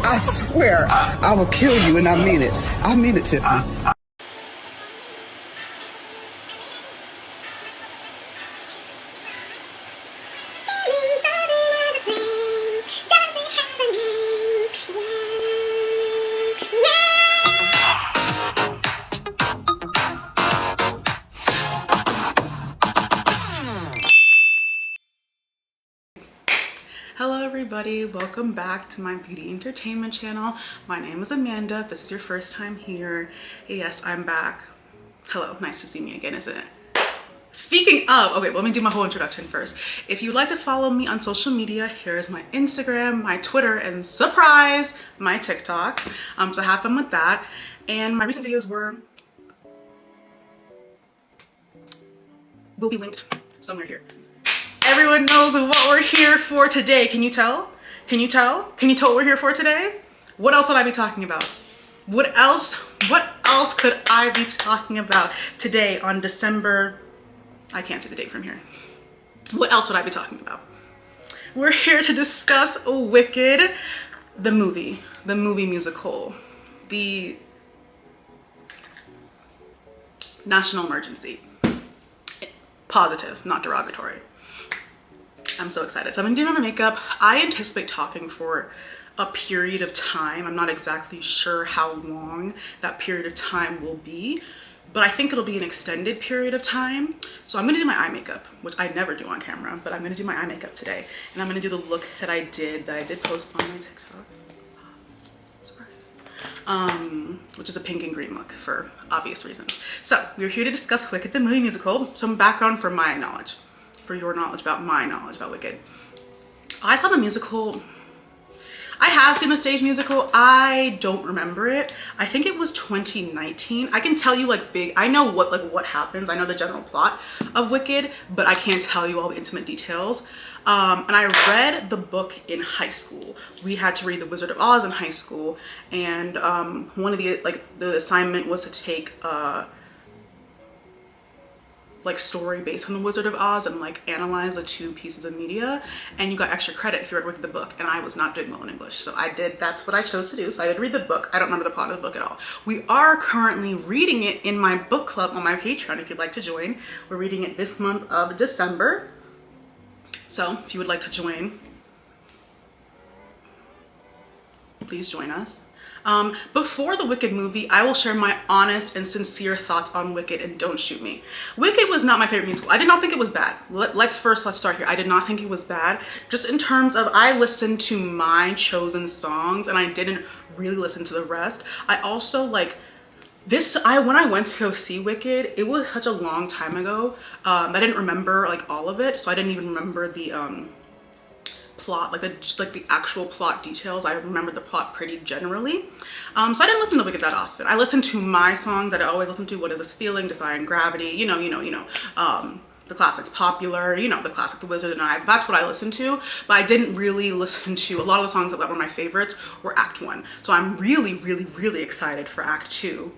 I swear I will kill you, and I mean it. I mean it, Tiffany. Hello everybody, welcome back to my beauty entertainment channel. My name is Amanda. If this is your first time here, yes, I'm back. Hello, nice to see me again, isn't it? Speaking of, okay, let me do my whole introduction first. If you'd like to follow me on social media, here is my Instagram, my Twitter, and surprise, my TikTok. So have fun with that. And my recent videos will be linked somewhere here. Everyone knows what we're here for today. Can you tell? Can you tell? Can you tell what we're here for today? What else would I be talking about? What else could I be talking about today on December? I can't see the date from here. What else would I be talking about? We're here to discuss Wicked, the movie musical, the national emergency. Positive, not derogatory. I'm so excited. So I've been doing my makeup. I anticipate talking for a period of time. I'm not exactly sure how long that period of time will be, but I think it'll be an extended period of time. So I'm gonna do my eye makeup, which I never do on camera, but I'm gonna do my eye makeup today. And I'm gonna do the look that I did post on my TikTok. Surprise. Which is a pink and green look for obvious reasons. So we're here to discuss Wicked, the movie musical. Some background for my knowledge. For your knowledge about my knowledge about Wicked. I saw the musical. I have seen the stage musical. I don't remember it. I think it was 2019. I can tell you I know what happens. I know the general plot of Wicked, but I can't tell you all the intimate details. And I read the book in high school. We had to read The Wizard of Oz in high school, and one of the assignment was to take story based on The Wizard of Oz and analyze the two pieces of media, and you got extra credit if you read the book, and I was not doing well in English, so that's what I chose to do. So I did read the book. I don't remember the plot of the book at all. We are currently reading it in my book club on my Patreon if you'd like to join. We're reading it this month of December, so if you would like to join, please join us. Before the Wicked movie, I will share my honest and sincere thoughts on Wicked, and don't shoot me. Wicked was not my favorite musical. I did not think it was bad. Let's start here. I did not think it was bad. Just in terms of, I listened to my chosen songs and I didn't really listen to the rest. I also when I went to go see Wicked, it was such a long time ago. I didn't remember all of it, so I didn't even remember the plot, the actual plot details. I remember the plot pretty generally. So I didn't listen to Wicked that often. I listened to my songs that I always listen to. What Is This Feeling, Defying Gravity, the classics, Popular, the classic The Wizard and I. That's what I listened to, but I didn't really listen to a lot of the songs that were my favorites were Act 1. So I'm really, really, really excited for Act 2.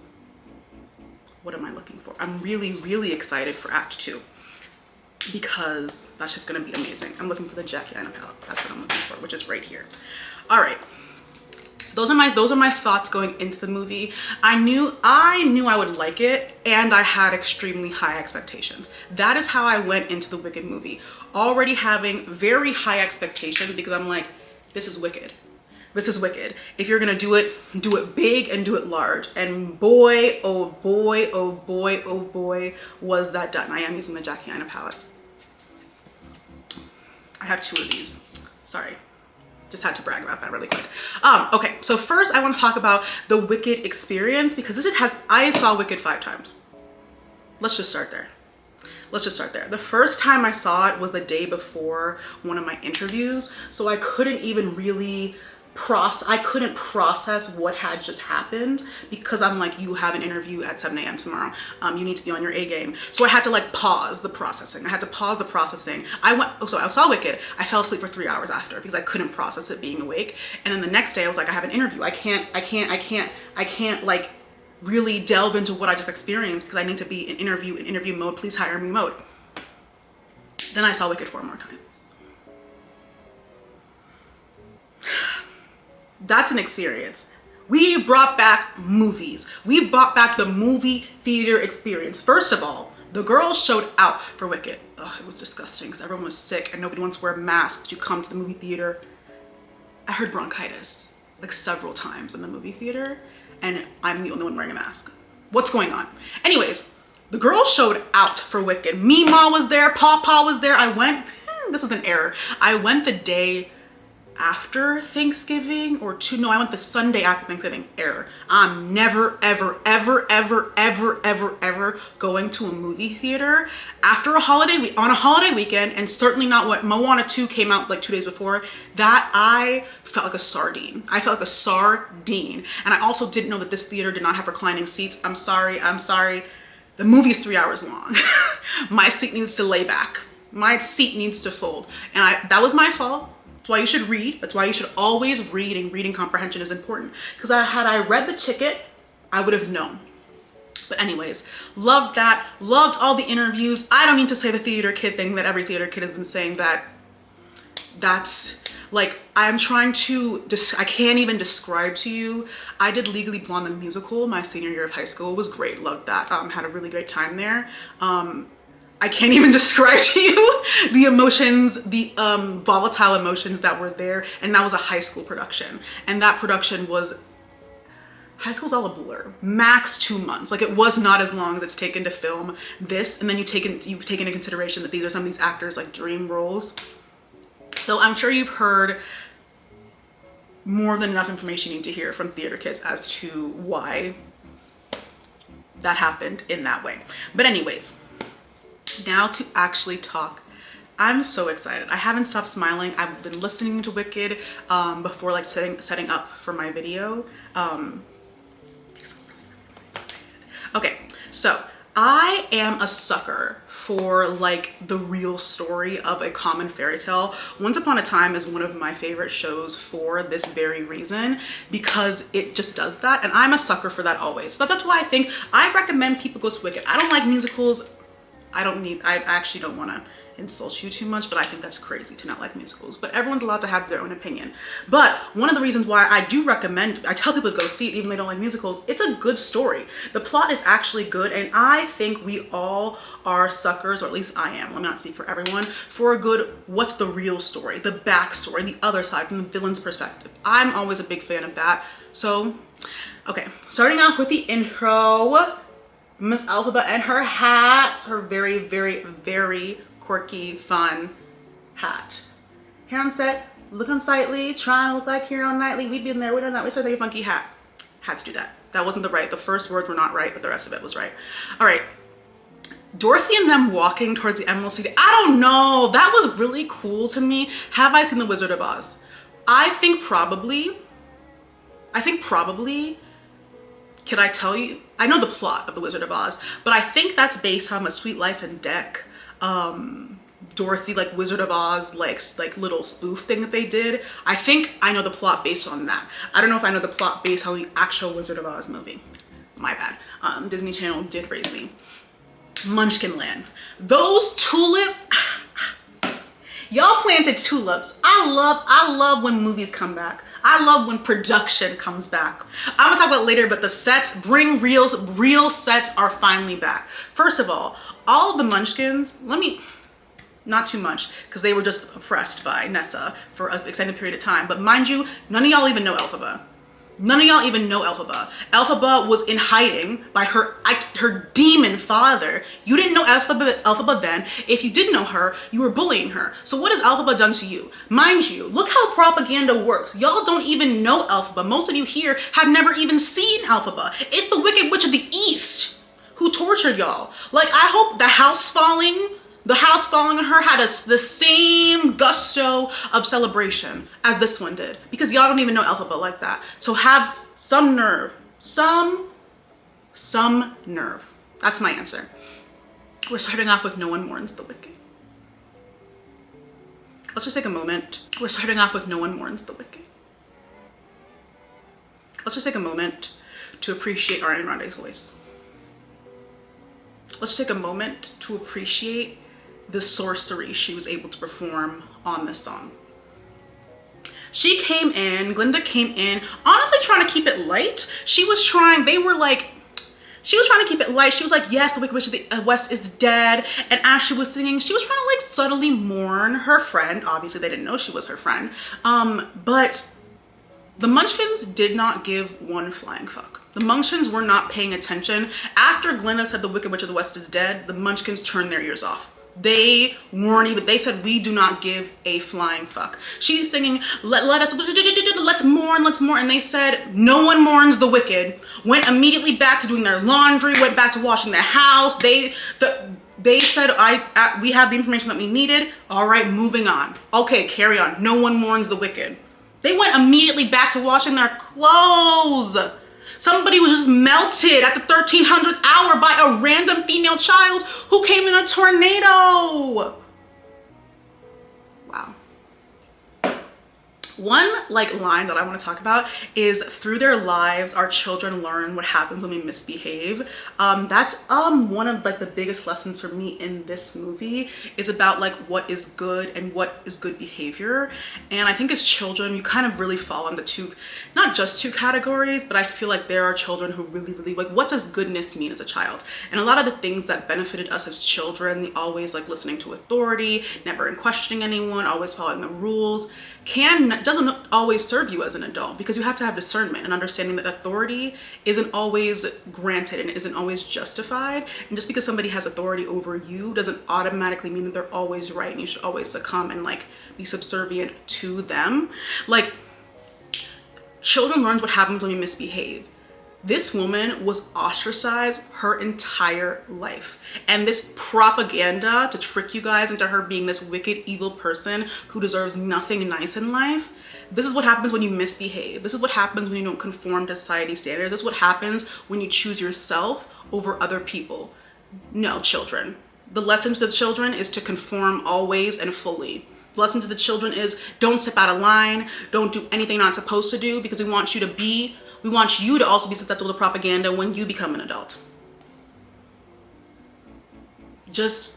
What am I looking for? I'm really, really excited for Act 2. Because that's just gonna be amazing. I'm looking for the Aina palette. That's what I'm looking for, which is right here. All right. So those are my thoughts going into the movie. I knew I would like it, and I had extremely high expectations. That is how I went into the Wicked movie, already having very high expectations, because I'm like, this is Wicked. This is Wicked. If you're gonna do it big and do it large. And boy, oh boy, oh boy, oh boy, was that done. I am using the Aina palette. I have two of these. Sorry. Just had to brag about that really quick. Okay, so first I want to talk about the Wicked experience, because I saw Wicked 5 times. Let's just start there. The first time I saw it was the day before one of my interviews, so I couldn't even really process what had just happened, because I'm like, you have an interview at 7 a.m. tomorrow. You need to be on your A game. So I had to pause the processing. So I saw Wicked. I fell asleep for 3 hours after, because I couldn't process it being awake. And then the next day I was like, I have an interview. I can't really delve into what I just experienced, because I need to be in interview mode, please hire me mode. Then I saw Wicked 4 more times. That's an experience. We brought back movies. We brought back the movie theater experience. First of all, the girls showed out for Wicked. Ugh, it was disgusting because everyone was sick and nobody wants to wear masks. You come to the movie theater. I heard bronchitis like several times in the movie theater, and I'm the only one wearing a mask. What's going on? Anyways, the girls showed out for Wicked. Meemaw was there, Pawpaw was there. I went, this was an error. I went the day after Thanksgiving I went the Sunday after Thanksgiving. Error. I'm never, ever, ever, ever, ever, ever, ever going to a movie theater after a holiday, on a holiday weekend, and certainly not what Moana 2 came out like 2 days before. That I felt like a sardine. I felt like a sardine. And I also didn't know that this theater did not have reclining seats. I'm sorry. The movie's 3 hours long. My seat needs to lay back. My seat needs to fold. And that was my fault. That's why you should read. That's why you should always read, and reading comprehension is important. Because had I read the ticket, I would have known. But anyways, loved that. Loved all the interviews. I don't need to say the theater kid thing that every theater kid has been saying, that's like, I'm trying to, I can't even describe to you. I did Legally Blonde the musical my senior year of high school. It was great. Loved that. Had a really great time there. I can't even describe to you the emotions, the volatile emotions that were there. And that was a high school production. And that production was, high school's all a blur. Max 2 months. Like, it was not as long as it's taken to film this. And then you take into consideration that these are some of these actors like dream roles. So I'm sure you've heard more than enough information you need to hear from theater kids as to why that happened in that way. But anyways, now to actually talk. I'm so excited. I haven't stopped smiling. I've been listening to Wicked before like setting up for my video. Okay, so I am a sucker for like the real story of a common fairy tale. Once Upon a Time is one of my favorite shows for this very reason, because it just does that, and I'm a sucker for that always. So that's why I think I recommend people go to Wicked. I don't like musicals. I actually don't want to insult you too much, but I think that's crazy to not like musicals. But everyone's allowed to have their own opinion. But one of the reasons why I do recommend, I tell people to go see it even though they don't like musicals, it's a good story. The plot is actually good, and I think we all are suckers, or at least I am, let me not speak for everyone, for a good, what's the real story, the backstory, the other side, from the villain's perspective. I'm always a big fan of that. So, okay, starting off with the intro. Miss Elphaba and her hat, her very, very, very quirky, fun hat. Here on set, look unsightly, trying to look like here on Knightley. We've been there, we done that, we said they funky hat. Had to do that. That wasn't the first words were not right, but the rest of it was right. All right, Dorothy and them walking towards the Emerald City. I don't know, that was really cool to me. Have I seen The Wizard of Oz? I think probably, can I tell you? I know the plot of The Wizard of Oz, but I think that's based on A Sweet Life and Deck. Dorothy, like Wizard of Oz, like little spoof thing that they did. I think I know the plot based on that. I don't know if I know the plot based on the actual Wizard of Oz movie. My bad. Disney Channel did raise me. Munchkin Land. Those tulip. Y'all planted tulips. I love when movies come back. I love when production comes back. I'm gonna talk about it later, but the sets, real sets are finally back. First of all of the Munchkins, not too much, because they were just oppressed by Nessa for an extended period of time. But mind you, none of y'all even know Elphaba. None of y'all even know Elphaba. Elphaba was in hiding by her demon father. You didn't know Elphaba then. If you did know her, you were bullying her. So what has Elphaba done to you? Mind you, look how propaganda works. Y'all don't even know Elphaba. Most of you here have never even seen Elphaba. It's the Wicked Witch of the East who tortured y'all. Like, I hope the house falling on her had the same gusto of celebration as this one did, because y'all don't even know Elphaba like that. So have some nerve, some nerve. That's my answer. We're starting off with No One Mourns the Wicked. Let's just take a moment. We're starting off with No One Mourns the Wicked. Let's just take a moment to appreciate Ariana Grande's voice. Let's take a moment to appreciate the sorcery she was able to perform on this song. She came in, Glinda came in, honestly trying to keep it light. She was trying to keep it light. She was like, yes, the Wicked Witch of the West is dead. And as she was singing, she was trying to like subtly mourn her friend. Obviously, they didn't know she was her friend. But the Munchkins did not give one flying fuck. The Munchkins were not paying attention. After Glinda said the Wicked Witch of the West is dead, the Munchkins turned their ears off. They weren't even, they said, we do not give a flying fuck. She's singing, let's mourn, and they said, no one mourns the wicked. Went immediately back to doing their laundry, went back to washing their house. They said, we have the information that we needed. All right, moving on. Okay, carry on. No one mourns the wicked. They went immediately back to washing their clothes. Somebody was just melted at the 1300th hour by a random female child who came in a tornado. Wow. One like line that I want to talk about is, through their lives our children learn what happens when we misbehave. That's one of like the biggest lessons for me in this movie, is about like what is good and what is good behavior. And I think as children you kind of really fall into two, not just two categories, but I feel like there are children who really like, what does goodness mean as a child? And a lot of the things that benefited us as children, the always like listening to authority, never questioning anyone, always following the rules, doesn't always serve you as an adult, because you have to have discernment and understanding that authority isn't always granted and isn't always justified. And just because somebody has authority over you doesn't automatically mean that they're always right and you should always succumb and like be subservient to them. Like, children learn what happens when you misbehave. This woman was ostracized her entire life. And this propaganda to trick you guys into her being this wicked, evil person who deserves nothing nice in life. This is what happens when you misbehave. This is what happens when you don't conform to society standards. This is what happens when you choose yourself over other people. No, children. The lesson to the children is to conform always and fully. The lesson to the children is, don't step out of line. Don't do anything you're not supposed to do, because we want you to also be susceptible to propaganda when you become an adult. And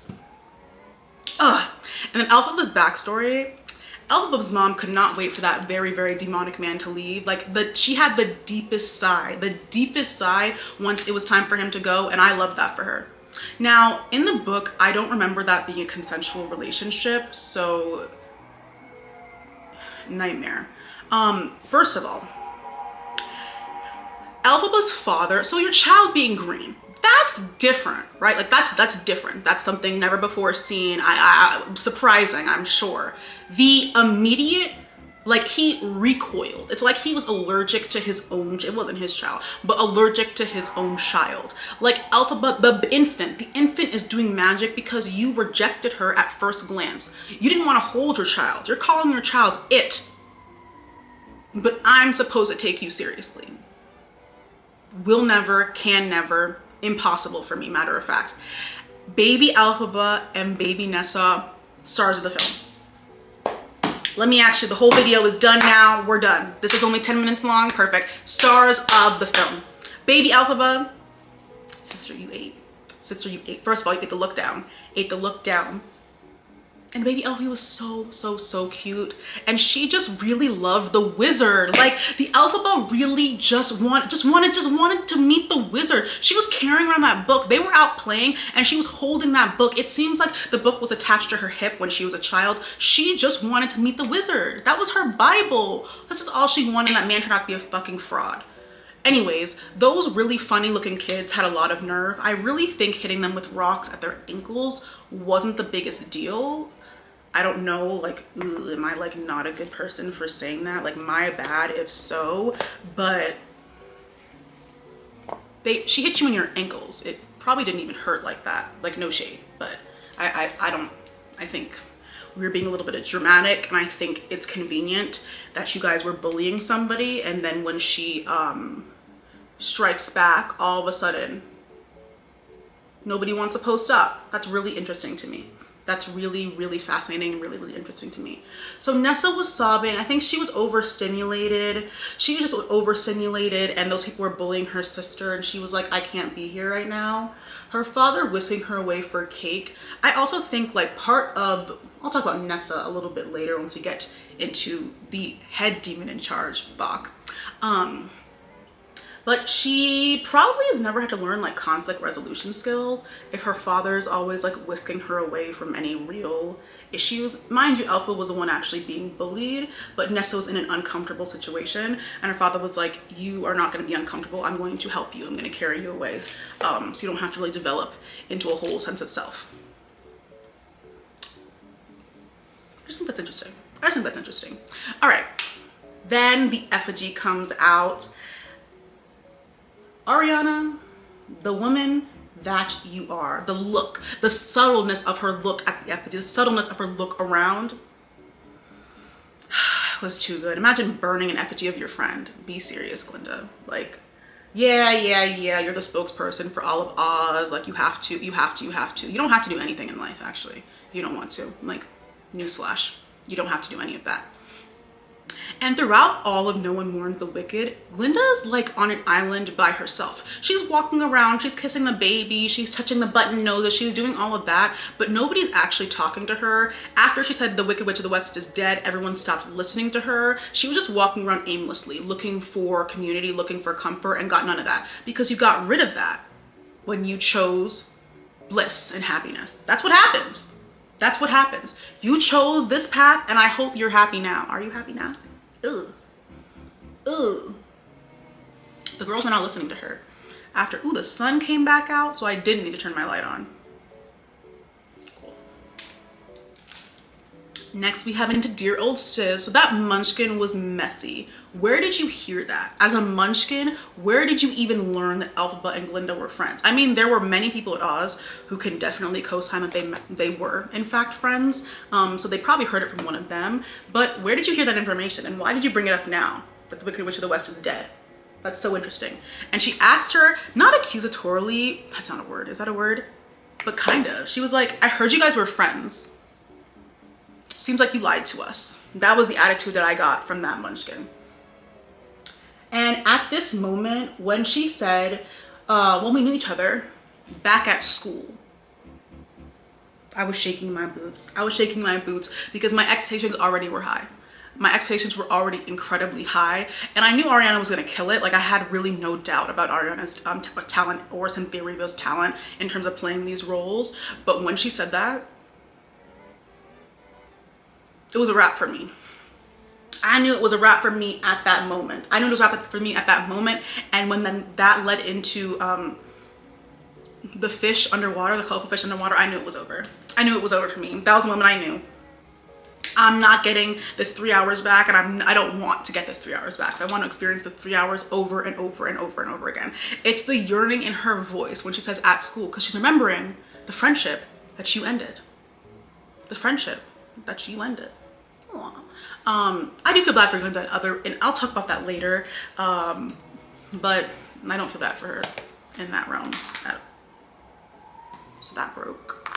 then Elphaba's backstory. Elphaba's mom could not wait for that very, very demonic man to leave. Like, she had the deepest sigh once it was time for him to go, and I loved that for her. Now, in the book, I don't remember that being a consensual relationship, so nightmare. First of all, Elphaba's father, so your child being green, that's different, right? Like that's different. That's something never before seen. Surprising, I'm sure. The immediate, like, he recoiled. It's like he was allergic to his own, it wasn't his child, but allergic to his own child. Like Elphaba, the infant is doing magic because you rejected her at first glance. You didn't want to hold your child. You're calling your child it. But I'm supposed to take you seriously. Will never, can never, impossible for me, matter of fact. Baby Elphaba and baby Nessa, stars of the film. Let me ask you, the whole video is done now. We're done. This is only 10 minutes long. Perfect. Stars of the film. Baby Elphaba, sister, you ate. Sister, you ate. First of all, you ate the look down. Ate the look down. And baby Elphie was so cute. And she just really loved the wizard. Like, the Elphaba really just wanted to meet the wizard. She was carrying around that book. They were out playing and she was holding that book. It seems like the book was attached to her hip when she was a child. She just wanted to meet the wizard. That was her Bible. This is all she wanted, and that man turned out to be a fucking fraud. Anyways, those really funny looking kids had a lot of nerve. I really think hitting them with rocks at their ankles wasn't the biggest deal. I don't know, like, am I like not a good person for saying that? Like, my bad if so, but she hit you in your ankles. It probably didn't even hurt like that, like, no shade, but I think we were being a little bit dramatic, and I think it's convenient that you guys were bullying somebody, and then when she strikes back, all of a sudden nobody wants to post up. That's really interesting to me. That's really, really fascinating and really, really interesting to me. So Nessa was sobbing. I think she was overstimulated. She was just overstimulated, and those people were bullying her sister, and she was like, I can't be here right now. Her father whisking her away for cake. I also think like part of, I'll talk about Nessa a little bit later once we get into the head demon in charge, Bach. But she probably has never had to learn like conflict resolution skills if her father's always like whisking her away from any real issues. Mind you, Alpha was the one actually being bullied, but Nessa was in an uncomfortable situation, and her father was like, you are not going to be uncomfortable. I'm going to help you. I'm going to carry you away, so you don't have to really develop into a whole sense of self. I just think that's interesting. All right. Then the effigy comes out. Ariana, the woman that you are, the look, the subtleness of her look at the effigy, the subtleness of her look around was too good. Imagine burning an effigy of your friend. Be serious, Glinda. Like, yeah, you're the spokesperson for all of Oz. Like, you have to. You don't have to do anything in life, actually. You don't want to. Like, newsflash. You don't have to do any of that. And throughout all of No One Mourns the Wicked, Glinda's like on an island by herself. She's walking around, she's kissing the baby, she's touching the button noses, she's doing all of that, but nobody's actually talking to her. After she said the Wicked Witch of the West is dead, everyone stopped listening to her. She was just walking around aimlessly, looking for community, looking for comfort, and got none of that. Because you got rid of that when you chose bliss and happiness. That's what happens. That's what happens. You chose this path, and I hope you're happy now. Are you happy now? Ugh. Ugh. The girls were not listening to her. After, the sun came back out, so I didn't need to turn my light on. Cool. Next, we have into Dear Old Shiz. So that munchkin was messy. Where did you hear that? As a munchkin, where did you even learn that Elphaba and Glinda were friends? I mean, there were many people at Oz who can definitely co-sign that they were, in fact, friends. So they probably heard it from one of them. But where did you hear that information? And why did you bring it up now that the Wicked Witch of the West is dead? That's so interesting. And she asked her, not accusatorily, that's not a word, is that a word? But kind of. She was like, I heard you guys were friends. Seems like you lied to us. That was the attitude that I got from that munchkin. And at this moment, when she said, when we knew each other back at school, I was shaking my boots. I was shaking my boots because my expectations already were high. My expectations were already incredibly high. And I knew Ariana was gonna kill it. Like, I had really no doubt about Ariana's talent or Cynthia Erivo's talent in terms of playing these roles. But when she said that, it was a wrap for me. I knew it was a wrap for me at that moment. And when that led into the fish underwater, the colorful fish underwater, I knew it was over. I knew it was over for me. That was the moment I knew. I'm not getting this 3 hours back, and I don't want to get this 3 hours back. So I want to experience this 3 hours over and over and over and over again. It's the yearning in her voice when she says at school, because she's remembering the friendship that you ended. The friendship that you ended. Aww. I do feel bad for Glinda and I'll talk about that later, but I don't feel bad for her in that realm. So that broke.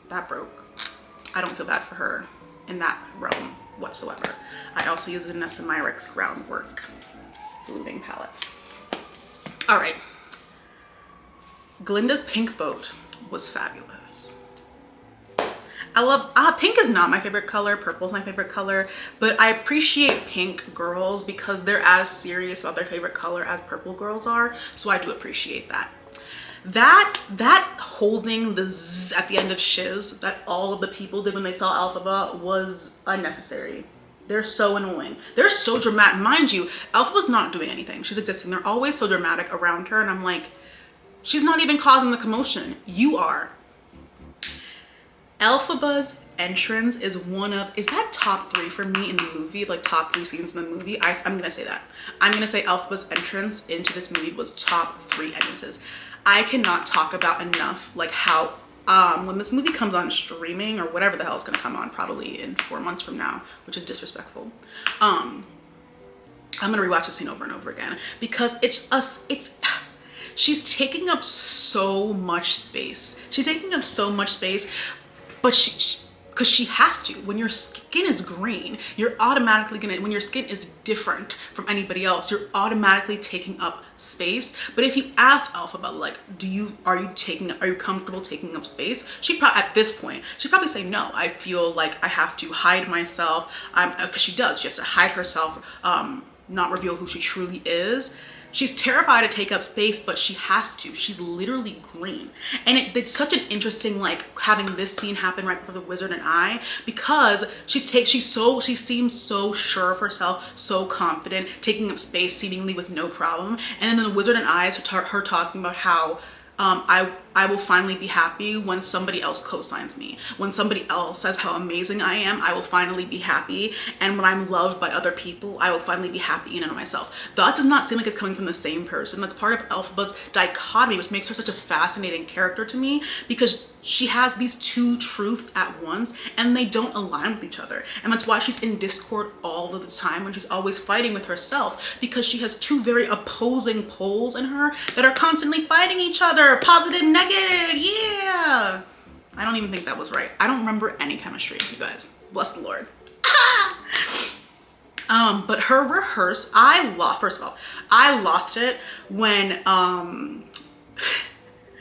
I don't feel bad for her in that realm whatsoever. I also use the Nessa Myricks Groundwork Blooming palette. All right. Glinda's pink boat was fabulous. I love, pink is not my favorite color, purple is my favorite color, but I appreciate pink girls because they're as serious about their favorite color as purple girls are, so I do appreciate that. That holding the zzz at the end of shiz that all of the people did when they saw Elphaba was unnecessary. They're so annoying. They're so dramatic. Mind you, Elphaba's not doing anything. She's existing. They're always so dramatic around her, and I'm like, she's not even causing the commotion. You are. Elphaba's entrance is that top 3 for me in the movie, like top 3 scenes in the movie? I'm gonna say that. I'm gonna say Elphaba's entrance into this movie was top 3 entrances. I cannot talk about enough like how when this movie comes on streaming or whatever the hell it's gonna come on, probably in 4 months from now, which is disrespectful. I'm gonna rewatch the scene over and over again because she's taking up so much space. She's taking up so much space. but because she has to. When your skin is green, you're automatically gonna, when your skin is different from anybody else, you're automatically taking up space. But if you ask Elphaba, like, are you comfortable taking up space? At this point, she'd probably say no. I feel like I have to hide myself. Because she does, just to hide herself, not reveal who she truly is. She's terrified to take up space, but she has to. She's literally green. And it's such an interesting, like, having this scene happen right before the Wizard and I, because she seems so sure of herself, so confident, taking up space seemingly with no problem. And then the Wizard and I is her talking about how I will finally be happy when somebody else co-signs me. When somebody else says how amazing I am, I will finally be happy. And when I'm loved by other people, I will finally be happy in and of myself. That does not seem like it's coming from the same person. That's part of Elphaba's dichotomy, which makes her such a fascinating character to me, because she has these two truths at once and they don't align with each other. And that's why she's in discord all of the time, when she's always fighting with herself, because she has two very opposing poles in her that are constantly fighting each other. Positive, negative, yeah. I don't even think that was right. I don't remember any chemistry, you guys. Bless the Lord. But her rehearse, first of all, I lost it when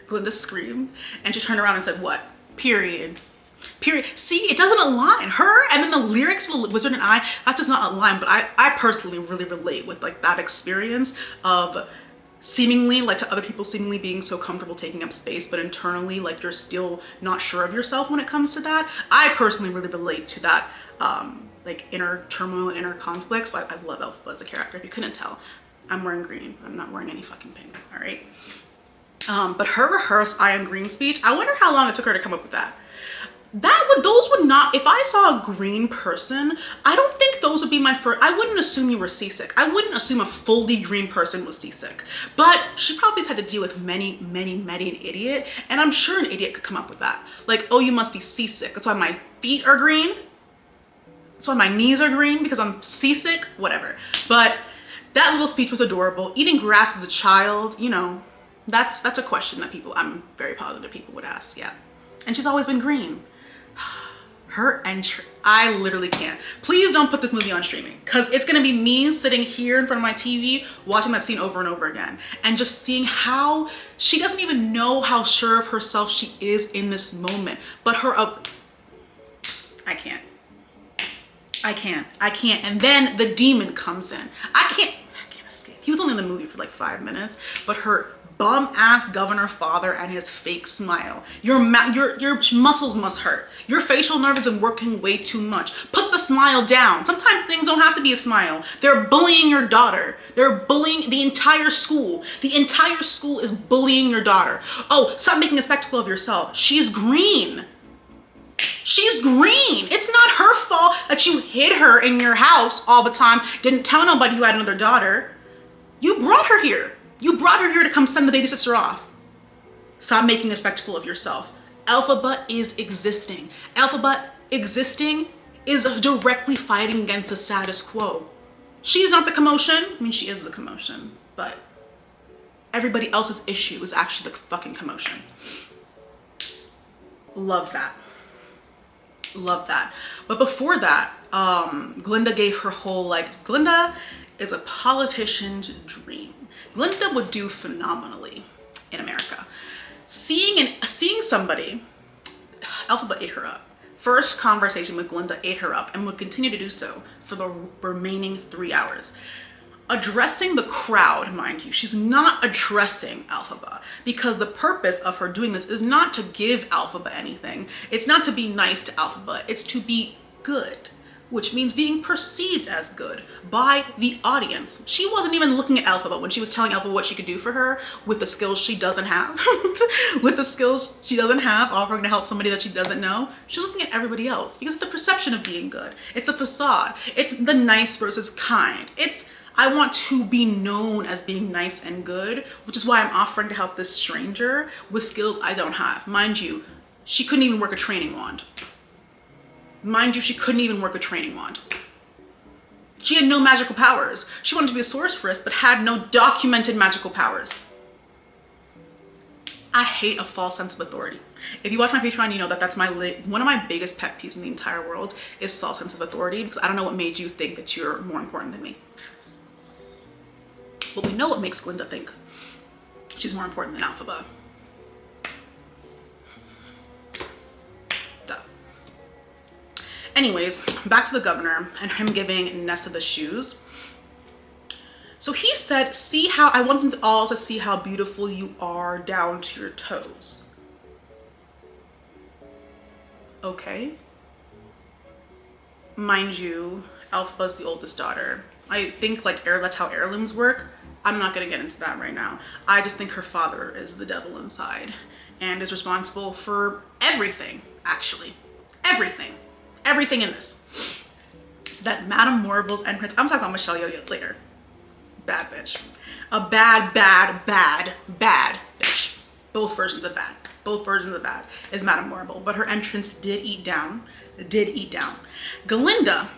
Glinda screamed and she turned around and said, what? Period. See, it doesn't align. Her and then the lyrics of the Wizard and I, that does not align. But I personally really relate with like that experience of seemingly, like, to other people seemingly being so comfortable taking up space, but internally, like, you're still not sure of yourself when it comes to that. I personally really relate to that, like, inner turmoil, inner conflict. So I love Elphaba as a character. If you couldn't tell, I'm wearing green. I'm not wearing any fucking pink, all right? But her rehearsed I am green speech, I wonder how long it took her to come up with that. Those would not, if I saw a green person, I don't think those would be my first. I wouldn't assume you were seasick. I wouldn't assume a fully green person was seasick. But she probably had to deal with many an idiot, and I'm sure an idiot could come up with that. Like, oh, you must be seasick. That's why my feet are green. That's why my knees are green, because I'm seasick, whatever. But that little speech was adorable. Eating grass as a child, you know, that's a question that I'm very positive people would ask, yeah. And she's always been green. Her entry, I literally can't. Please don't put this movie on streaming, because it's gonna be me sitting here in front of my TV watching that scene over and over again and just seeing how she doesn't even know how sure of herself she is in this moment. But I can't. And then the demon comes in. I can't escape. He was only in the movie for like 5 minutes, but her bum ass governor father and his fake smile. Your muscles must hurt. Your facial nerves have been working way too much. Put the smile down. Sometimes things don't have to be a smile. They're bullying your daughter. They're bullying the entire school. The entire school is bullying your daughter. Oh, stop making a spectacle of yourself. She's green. She's green. It's not her fault that you hid her in your house all the time, didn't tell nobody you had another daughter. You brought her here. You brought her here to come send the babysitter off. Stop making a spectacle of yourself. Elphaba is existing. Elphaba existing is directly fighting against the status quo. She's not the commotion. I mean, she is the commotion, but everybody else's issue is actually the fucking commotion. Love that. Love that. But before that, Glinda gave her whole, like, Glinda is a politician's dream. Glinda would do phenomenally in America. Seeing somebody, Elphaba ate her up. First conversation with Glinda ate her up and would continue to do so for the remaining 3 hours. Addressing the crowd, mind you, she's not addressing Elphaba, because the purpose of her doing this is not to give Elphaba anything. It's not to be nice to Elphaba, it's to be good, which means being perceived as good by the audience. She wasn't even looking at Elphaba when she was telling Elphaba what she could do for her with the skills she doesn't have. With the skills she doesn't have, offering to help somebody that she doesn't know. She's looking at everybody else, because it's the perception of being good. It's the facade. It's the nice versus kind. It's, I want to be known as being nice and good, which is why I'm offering to help this stranger with skills I don't have. Mind you, she couldn't even work a training wand. Mind you, she couldn't even work a training wand. She had no magical powers. She wanted to be a sorceress, but had no documented magical powers. I hate a false sense of authority. If you watch my Patreon, you know that that's one of my biggest pet peeves in the entire world is false sense of authority, because I don't know what made you think that you're more important than me. But we know what makes Glinda think she's more important than Elphaba. Duh. Anyways, back to the governor and him giving Nessa the shoes. So he said, I want them all to see how beautiful you are down to your toes. Okay. Mind you, Elphaba's the oldest daughter. I think like that's how heirlooms work. I'm not gonna get into that right now. I just think her father is the devil inside and is responsible for everything, actually. Everything. Everything in this. So that Madame Morrible's entrance, I'm talking about Michelle Yeoh later. Bad bitch. A bad bitch. Both versions of bad. Both versions of bad is Madame Morrible, but her entrance did eat down. Glinda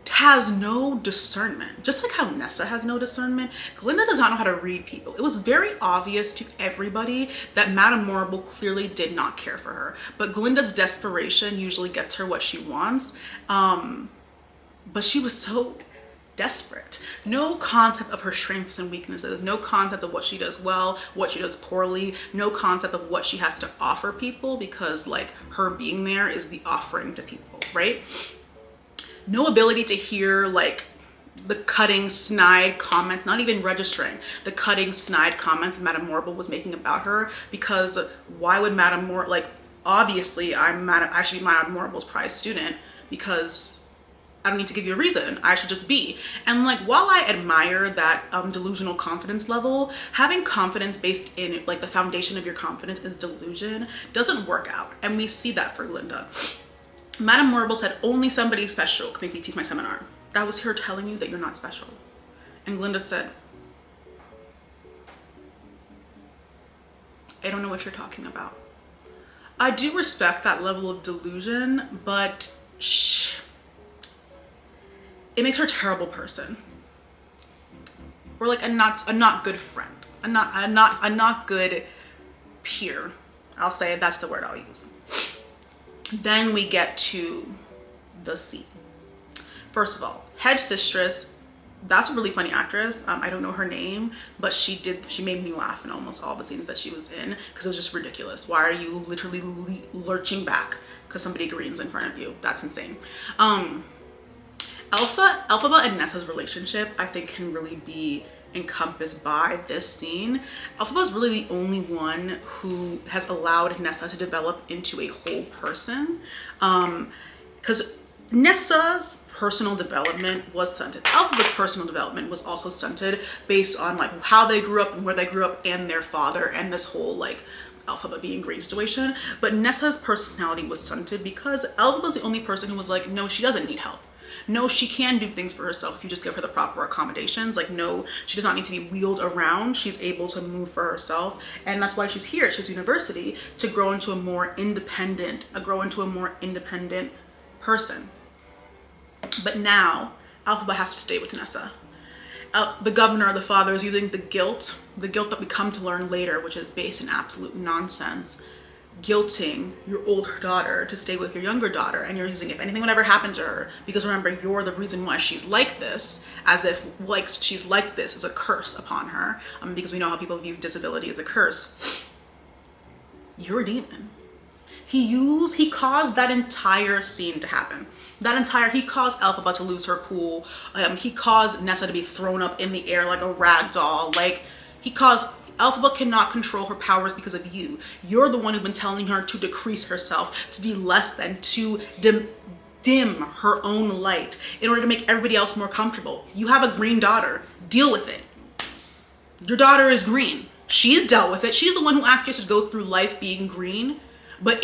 has no discernment. Just like how Nessa has no discernment, Glinda does not know how to read people. It was very obvious to everybody that Madame Morrible clearly did not care for her, but Glinda's desperation usually gets her what she wants. But she was so desperate. No concept of her strengths and weaknesses, no concept of what she does well, what she does poorly, no concept of what she has to offer people, because like her being there is the offering to people, right? No ability to hear like the cutting, snide comments, not even registering the cutting, snide comments Madame Morrible was making about her, because why would Madame Morrible, like obviously I should be Madame Morrible's prize student, because I don't need to give you a reason. I should just be. And like, while I admire that delusional confidence level, having confidence based in like the foundation of your confidence is delusion doesn't work out. And we see that for Glinda. Madame Morrible said, only somebody special can make me teach my seminar. That was her telling you that you're not special. And Glinda said, I don't know what you're talking about. I do respect that level of delusion, but it makes her a terrible person, or like a not good friend, a not good peer. I'll say that's the word I'll use. Then we get to the scene. First of all, Hedge Sistress, that's a really funny actress. I don't know her name, but she made me laugh in almost all the scenes that she was in, because it was just ridiculous. Why are you literally lurching back because somebody greens in front of you? That's insane. Elphaba and Nessa's relationship, I think, can really be encompassed by this scene. Elphaba is really the only one who has allowed Nessa to develop into a whole person, because Nessa's personal development was stunted. Elphaba's personal development was also stunted based on like how they grew up and where they grew up and their father and this whole like Elphaba being green situation. But Nessa's personality was stunted because Elphaba's the only person who was like, no, she doesn't need help. No, she can do things for herself if you just give her the proper accommodations. Like, no, she does not need to be wheeled around. She's able to move for herself. And that's why she's here at Shiz University, to grow into a more independent person. But now, Elphaba has to stay with Nessa. The governor, the father, is using the guilt that we come to learn later, which is based in absolute nonsense, guilting your older daughter to stay with your younger daughter, and you're using if anything would ever happen to her, because remember, you're the reason why she's like this, as if like she's like this is a curse upon her, because we know how people view disability as a curse. You're a demon. He caused that entire scene to happen. He caused Elphaba to lose her cool. He caused Nessa to be thrown up in the air like a rag doll. Like, he caused Elphaba cannot control her powers because of you. You're the one who's been telling her to decrease herself, to be less than, to dim her own light in order to make everybody else more comfortable. You have a green daughter. Deal with it. Your daughter is green. She's dealt with it. She's the one who actually has to go through life being green. But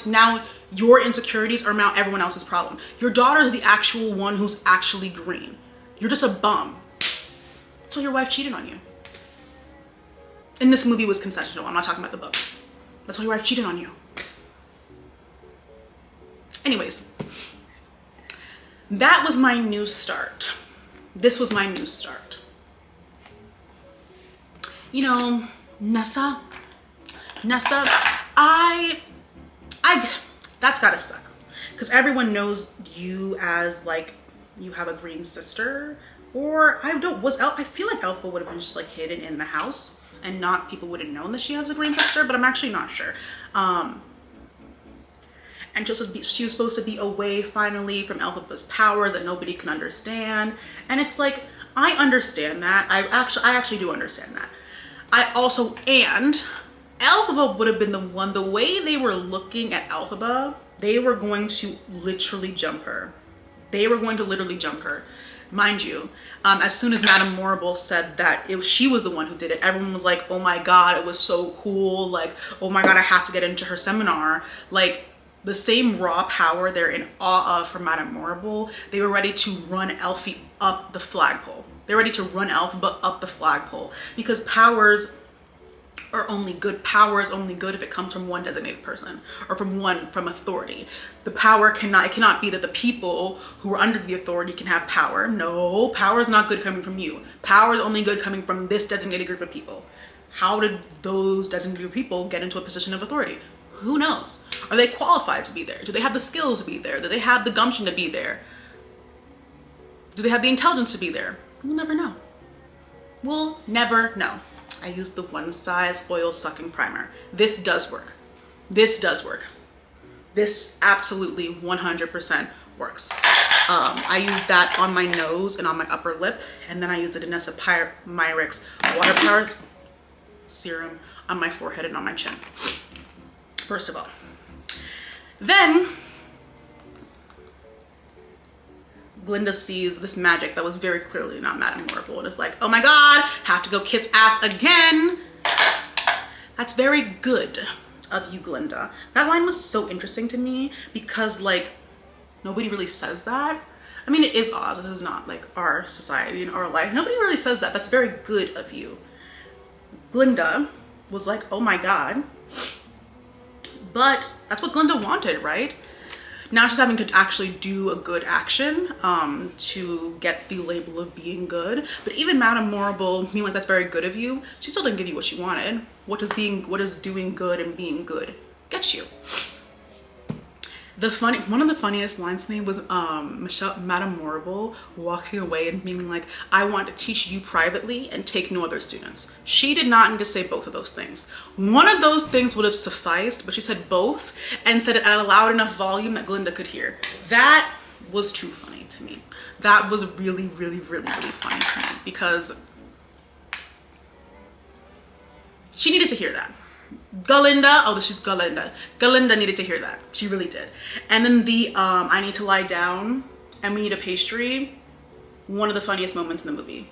now your insecurities are now everyone else's problem. Your daughter is the actual one who's actually green. You're just a bum. That's why your wife cheated on you. And this movie was consensual. I'm not talking about the book. That's why your wife cheated on you. Anyways, that was my new start. This was my new start. You know, Nessa, that's gotta suck. Because everyone knows you as like, you have a green sister. Or I feel like Elphaba would have been just like hidden in the house and not, people would have known that she has a green sister, but I'm actually not sure. And she was supposed to be away finally from Elphaba's powers that nobody can understand. And it's like, I understand that. I actually do understand that. And Elphaba would have been the way they were looking at Elphaba, they were going to literally jump her. Mind you, as soon as Madame Morrible said that she was the one who did it, everyone was like, oh my God, it was so cool. Like, oh my God, I have to get into her seminar. Like, the same raw power they're in awe of for Madame Morrible, they were ready to run Elphie up the flagpole. They're ready to run Elphaba up the flagpole because powers are only good. Power is only good if it comes from one designated person or from authority. The power it cannot be that the people who are under the authority can have power. No, power is not good coming from you. Power is only good coming from this designated group of people. How did those designated people get into a position of authority? Who knows? Are they qualified to be there? Do they have the skills to be there? Do they have the gumption to be there? Do they have the intelligence to be there? We'll never know. We'll never know. I used the one size oil sucking primer. This does work. This absolutely 100% works. I used that on my nose and on my upper lip, and then I used the Danessa Myricks Water Power Serum on my forehead and on my chin. First of all. Then Glinda sees this magic that was very clearly not Madame Morrible and is like, oh my God, have to go kiss ass again. That's very good of you, Glinda. That line was so interesting to me because like nobody really says that. I mean, it is Oz. This is not like our society and our life. Nobody really says that. That's very good of you. Glinda was like, oh my God. But that's what Glinda wanted, right? Now she's having to actually do a good action to get the label of being good. But even Madame Morrible, being like, that's very good of you, she still didn't give you what you wanted. What does doing good and being good get you? One of the funniest lines to me was Madame Morrible walking away and being like, I want to teach you privately and take no other students. She did not need to say both of those things. One of those things would have sufficed, but she said both and said it at a loud enough volume that Glinda could hear. That was too funny to me. That was really, really, really, really funny to me because she needed to hear that. Galinda needed to hear that. She really did. And then the I need to lie down and we need a pastry. One of the funniest moments in the movie.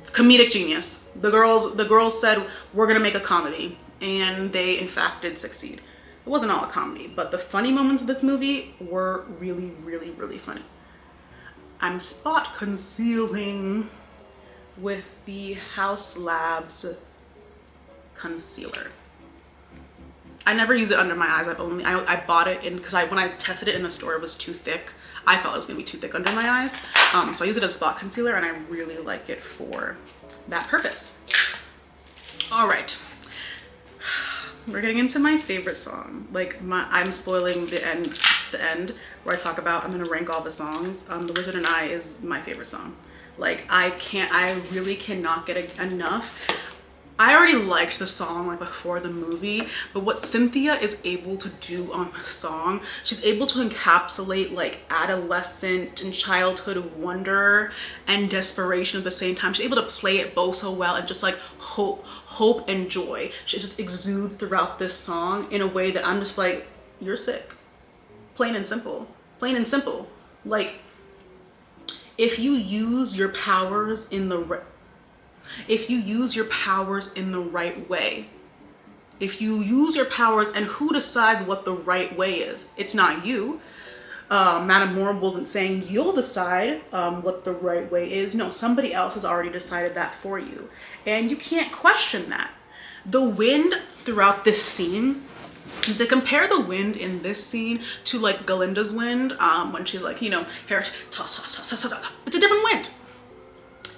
Comedic genius. The girls said, we're gonna make a comedy. And they in fact did succeed. It wasn't all a comedy, but the funny moments of this movie were really, really, really funny. I'm spot concealing with the House Labs concealer. I never use it under my eyes. I bought it because when I tested it in the store, it was too thick. I felt it was gonna be too thick under my eyes. So I use it as spot concealer and I really like it for that purpose. All right, we're getting into my favorite song. Like I'm spoiling the end where I talk about, I'm gonna rank all the songs. The Wizard and I is my favorite song. Like I really cannot get enough. I already liked the song like before the movie, but what Cynthia is able to do on the song, she's able to encapsulate like adolescent and childhood wonder and desperation at the same time. She's able to play it both so well and just like hope and joy. She just exudes throughout this song in a way that I'm just like, you're sick. Plain and simple. Plain and simple. Like, if you use your powers in the right way, if you use your powers, and who decides what the right way is? It's not you. Madame Morrible isn't saying you'll decide what the right way is. No, somebody else has already decided that for you. And you can't question that. The wind throughout this scene, to compare the wind in this scene to like Galinda's wind, when she's like, you know, hair toss, it's a different wind.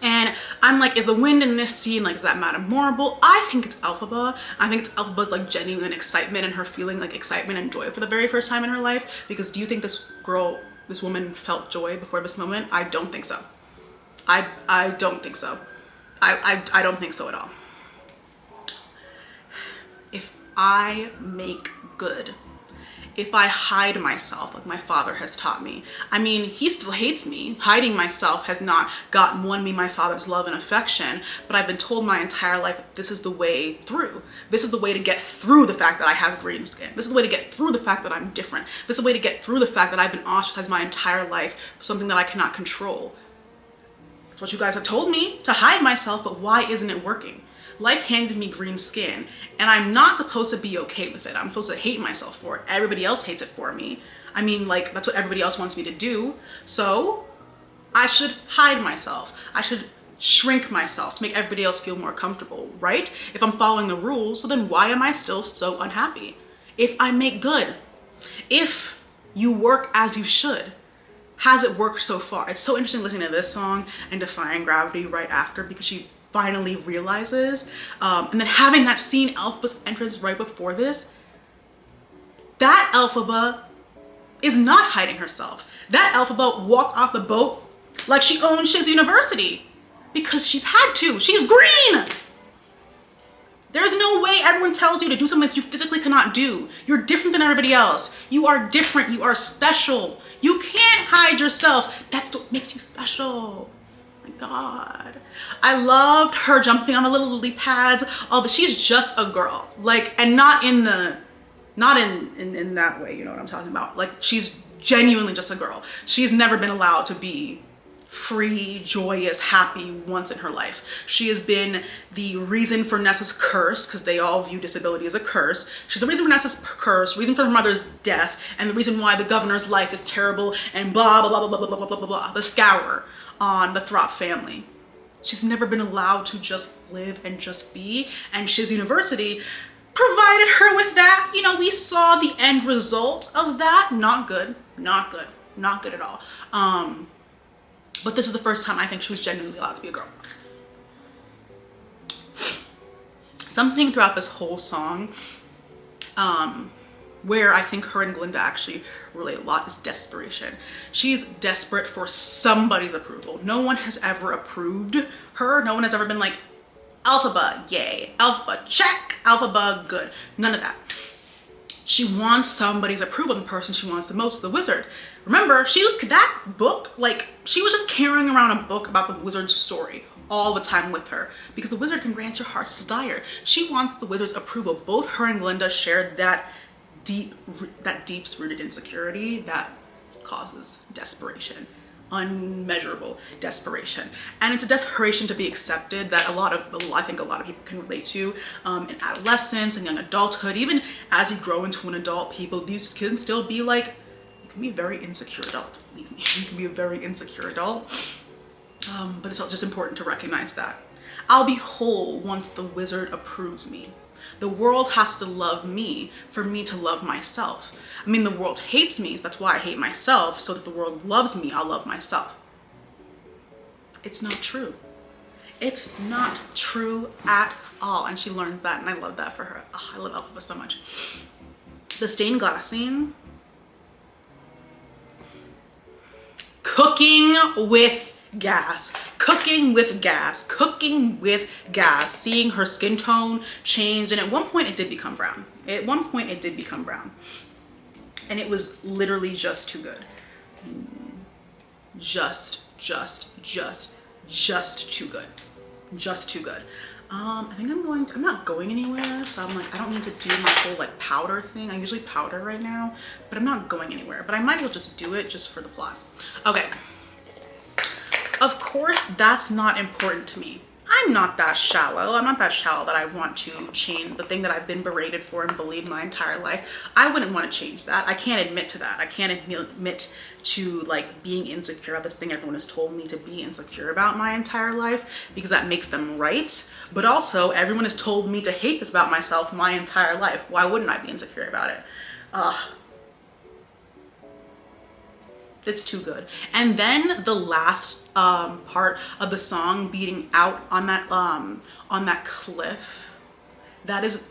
And I'm like, is the wind in this scene, like, is that Madame Morrible? I think it's Elphaba. I think it's Elphaba's like genuine excitement and her feeling like excitement and joy for the very first time in her life. Because do you think this woman felt joy before this moment? I don't think so. I don't think so. I don't think so at all. If I make good, if I hide myself, like my father has taught me, I mean, he still hates me. Hiding myself has not won me my father's love and affection, but I've been told my entire life that this is the way through. This is the way to get through the fact that I have green skin. This is the way to get through the fact that I'm different. This is the way to get through the fact that I've been ostracized my entire life for something that I cannot control. That's what you guys have told me, to hide myself, but why isn't it working? Life handed me green skin, and I'm not supposed to be okay with it. I'm supposed to hate myself for it. Everybody else hates it for me. I mean, like, that's what everybody else wants me to do. So I should hide myself. I should shrink myself to make everybody else feel more comfortable, right? If I'm following the rules, so then why am I still so unhappy? If I make good, if you work as you should, has it worked so far? It's so interesting listening to this song and Defying Gravity right after, because she finally realizes, and then having that scene, Elphaba's entrance right before this, that Elphaba is not hiding herself. That Elphaba walked off the boat like she owned Shiz University, because she's had to. She's green. There's no way everyone tells you to do something that you physically cannot do. You're different than everybody else. You are different. You are special. You can't hide yourself. That's what makes you special. Oh my God. I loved her jumping on the little lily pads. Although she's just a girl. Like, and not in that way, you know what I'm talking about. Like, she's genuinely just a girl. She's never been allowed to be free, joyous, happy once in her life. She has been the reason for Nessa's curse, because they all view disability as a curse. She's the reason for Nessa's curse, reason for her mother's death, and the reason why the governor's life is terrible, and blah, blah, blah, blah, blah, blah, blah, blah, blah, blah. The scour on the Throp family. She's never been allowed to just live and just be, and Shiz University provided her with that. You know, we saw the end result of that. Not good, not good, not good at all. But this is the first time I think she was genuinely allowed to be a girl. Something throughout this whole song, where I think her and Glinda actually relate a lot, is desperation. She's desperate for somebody's approval. No one has ever approved her. No one has ever been like, Elphaba, yay. Elphaba, check. Elphaba, good. None of that. She wants somebody's approval. The person she wants the most is the wizard. Remember, that book, like, she was just carrying around a book about the wizard's story all the time with her, because the wizard can grant your heart's desire. She wants the wizard's approval. Both her and Glinda shared that deep's rooted insecurity that causes desperation, unmeasurable desperation. And it's a desperation to be accepted that I think a lot of people can relate to in adolescence and young adulthood. Even as you grow into an adult, you can still be like, you can be a very insecure adult, believe me. You can be a very insecure adult, but it's just important to recognize that. I'll be whole once the wizard approves me. The world has to love me for me to love myself. I mean, the world hates me, so that's why I hate myself. So that the world loves me, I'll love myself. It's not true. It's not true at all. And she learned that, and I love that for her. Oh, I love Elphaba so much. The stained glass scene. Cooking with gas. Cooking with gas. Cooking with gas. Seeing her skin tone change. And at one point it did become brown. And it was literally just too good. Just too good. Just too good. I think I'm not going anywhere, so I'm like, I don't need to do my whole like powder thing. I usually powder right now, but I'm not going anywhere. But I might as well just do it just for the plot. Okay. Of course, that's not important to me. I'm not that shallow. I'm not that shallow that I want to change the thing that I've been berated for and believed my entire life. I wouldn't want to change that. I can't admit to that. I can't admit to like being insecure about this thing everyone has told me to be insecure about my entire life, because that makes them right. But also, everyone has told me to hate this about myself my entire life. Why wouldn't I be insecure about it? It's too good. And then the last part of the song beating out on that cliff, that is,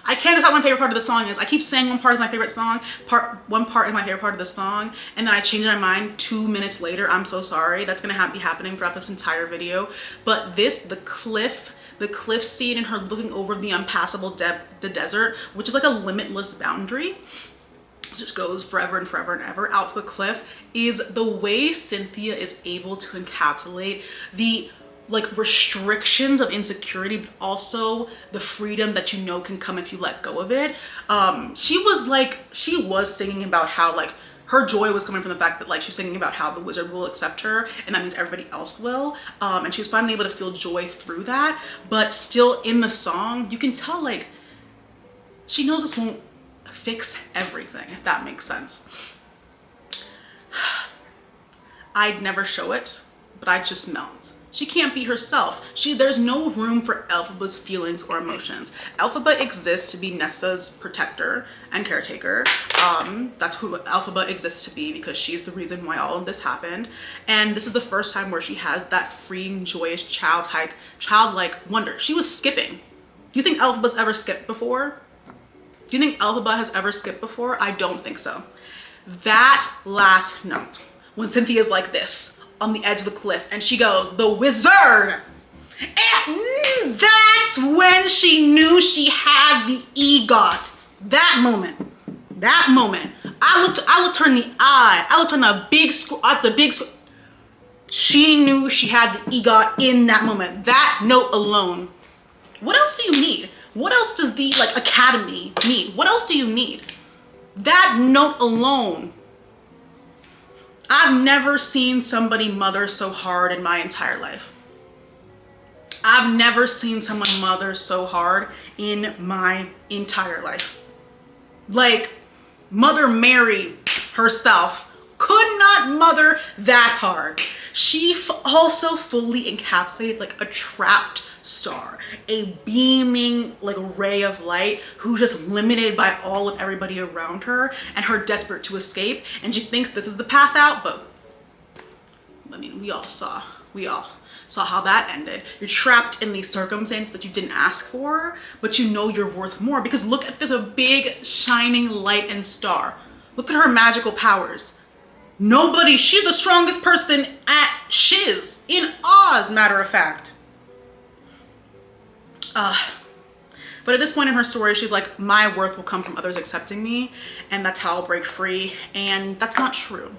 I can't decide what my favorite part of the song is. I keep saying one part is my favorite song, one part is my favorite part of the song, and then I change my mind 2 minutes later. I'm so sorry. That's gonna be happening throughout this entire video. But the cliff scene and her looking over the unpassable the desert, which is like a limitless boundary, just goes forever and forever and ever out to the cliff, is the way Cynthia is able to encapsulate the like restrictions of insecurity, but also the freedom that you know can come if you let go of it. She was singing about how like her joy was coming from the fact that like she's singing about how the wizard will accept her, and that means everybody else will. And she was finally able to feel joy through that, but still in the song, you can tell like she knows this won't fix everything, if that makes sense. I'd never show it, but I'd just melt. She can't be herself. There's no room for Elphaba's feelings or emotions. Elphaba exists to be Nessa's protector and caretaker. That's who Elphaba exists to be, because she's the reason why all of this happened. And this is the first time where she has that freeing, joyous, childlike wonder. She was skipping. Do you think Elphaba's ever skipped before? Do you think Elphaba has ever skipped before? I don't think so. That last note, when Cynthia's like this on the edge of the cliff and she goes, "The wizard!" And that's when she knew she had the EGOT. That moment. I looked her in the eye. I looked on the big screen. She knew she had the EGOT in that moment. That note alone. What else do you need? What else does the like academy need? What else do you need? That note alone. I've never seen somebody mother so hard in my entire life. I've never seen someone mother so hard in my entire life. Like Mother Mary herself could not mother that hard. She also fully encapsulated like a trapped star, a beaming like ray of light who's just limited by all of everybody around her and her desperate to escape, and she thinks this is the path out. But I mean, we all saw how that ended. You're trapped in these circumstances that you didn't ask for, but you know you're worth more, because look at this, a big shining light and star. Look at her magical powers. She's the strongest person at shiz in Oz, matter of fact. But at this point in her story, she's like, my worth will come from others accepting me, and that's how I'll break free. And that's not true.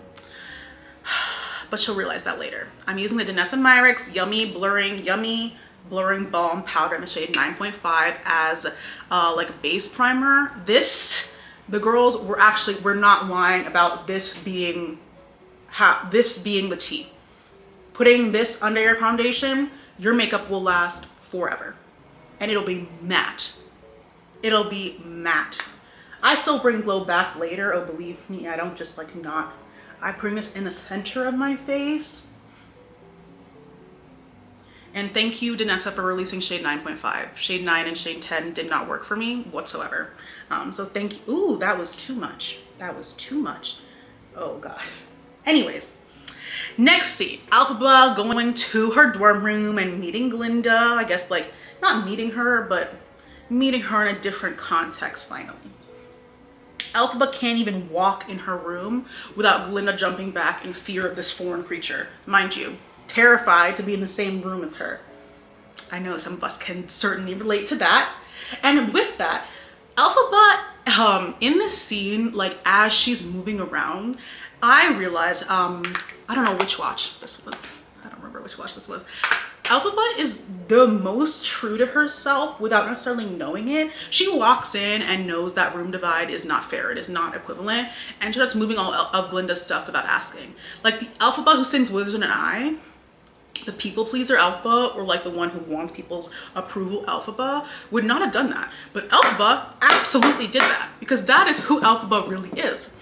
But she'll realize that later. I'm using the Danessa Myricks Yummy Blurring Balm Powder in the shade 9.5 as like base primer. The girls were not lying about this being the tea. Putting this under your foundation, your makeup will last forever. And it'll be matte. It'll be matte. I still bring glow back later. Oh, believe me, I don't just like not. I bring this in the center of my face. And thank you, Danessa, for releasing shade 9.5. Shade 9 and shade 10 did not work for me whatsoever. So thank you. Ooh, that was too much. That was too much. Oh, God. Anyways. Next scene. Elphaba going to her dorm room and meeting Glinda. I guess like, not meeting her, but meeting her in a different context finally. Elphaba can't even walk in her room without Glinda jumping back in fear of this foreign creature. Mind you, terrified to be in the same room as her. I know some of us can certainly relate to that. And with that, Elphaba, in this scene, like as she's moving around, I realized, I don't know which watch this was. I don't remember which watch this was. Elphaba is the most true to herself without necessarily knowing it. She walks in and knows that room divide is not fair. It is not equivalent. And she starts moving all of Glinda's stuff without asking. Like the Elphaba who sings Wizard and I, the people pleaser Elphaba, or like the one who wants people's approval Elphaba, would not have done that. But Elphaba absolutely did that, because that is who Elphaba really is.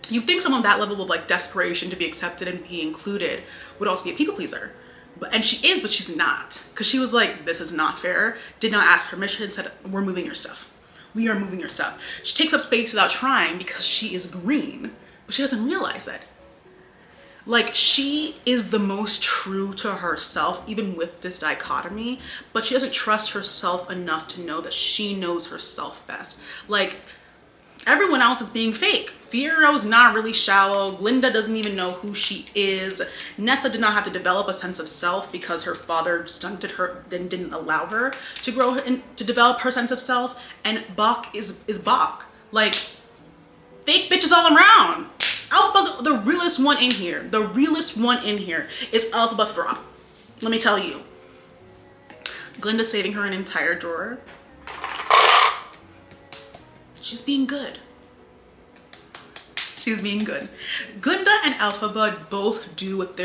You think someone that level of like desperation to be accepted and be included would also be a people pleaser. And she is, but she's not. Because she was like, this is not fair. Did not ask permission, said, we're moving your stuff. We are moving your stuff. She takes up space without trying because she is green. but she doesn't realize it. Like, she is the most true to herself, even with this dichotomy, but she doesn't trust herself enough to know that she knows herself best. Like, everyone else is being fake. Fiero's not really shallow. Glinda doesn't even know who she is. Nessa did not have to develop a sense of self because her father stunted her and didn't allow her to grow and to develop her sense of self. And Bach is Bach. Like, fake bitches all around. Elphaba's the realest one in here. The realest one in here is Elphaba Throb. Let me tell you. Glinda's saving her an entire drawer. She's being good. She's being good. Glinda and Elphaba both do what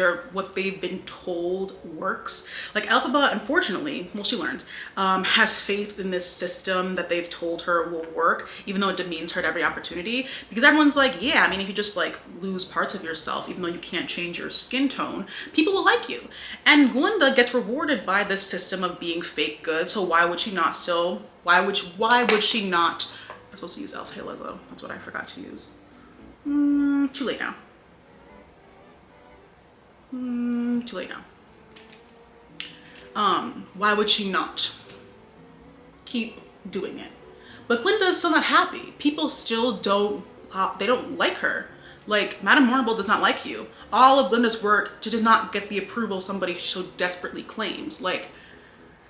they've been told works. Like, Elphaba, unfortunately, well, she learns, has faith in this system that they've told her will work, even though it demeans her at every opportunity. Because everyone's like, yeah, I mean, if you just like lose parts of yourself, even though you can't change your skin tone, people will like you. And Glinda gets rewarded by this system of being fake good. So why would she not still? Why would she not? I'm supposed to use Elf Halo though. That's what I forgot to use. Too late now. Too late now. Why would she not keep doing it? But Glinda's still not happy. People still don't like her. Like, Madame Morrible does not like you. All of Glinda's work does not get the approval somebody so desperately claims. Like,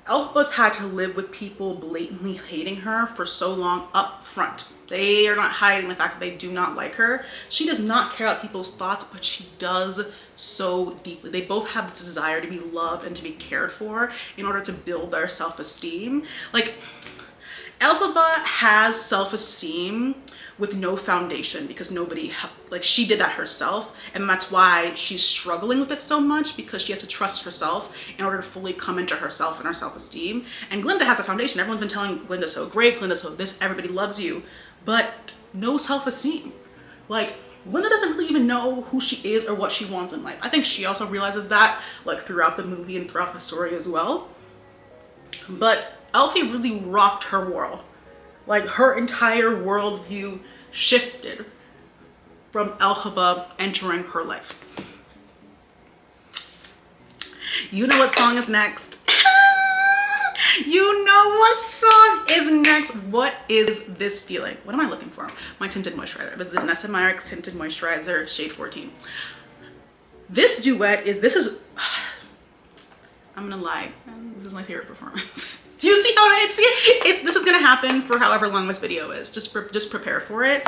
Elphaba's had to live with people blatantly hating her for so long up front. They are not hiding the fact that they do not like her. She does not care about people's thoughts, but she does so deeply. They both have this desire to be loved and to be cared for in order to build their self-esteem. Like, Elphaba has self-esteem with no foundation because she did that herself, and that's why she's struggling with it so much, because she has to trust herself in order to fully come into herself and her self-esteem. And Glinda has a foundation. Everyone's been telling Glinda so great, Glinda so this, everybody loves you, but no self-esteem. Like, Glinda doesn't really even know who she is or what she wants in life. I think she also realizes that, like, throughout the movie and throughout the story as well. But Elfie really rocked her world. Like, her entire worldview shifted from Elphaba entering her life. You know what song is next? You know what song is next? What is this feeling? What am I looking for? My tinted moisturizer. This is the Nessa Myrick Tinted Moisturizer, shade 14. This duet is, I'm gonna lie, this is my favorite performance. Do you see how this is gonna happen for however long this video is. Just prepare for it.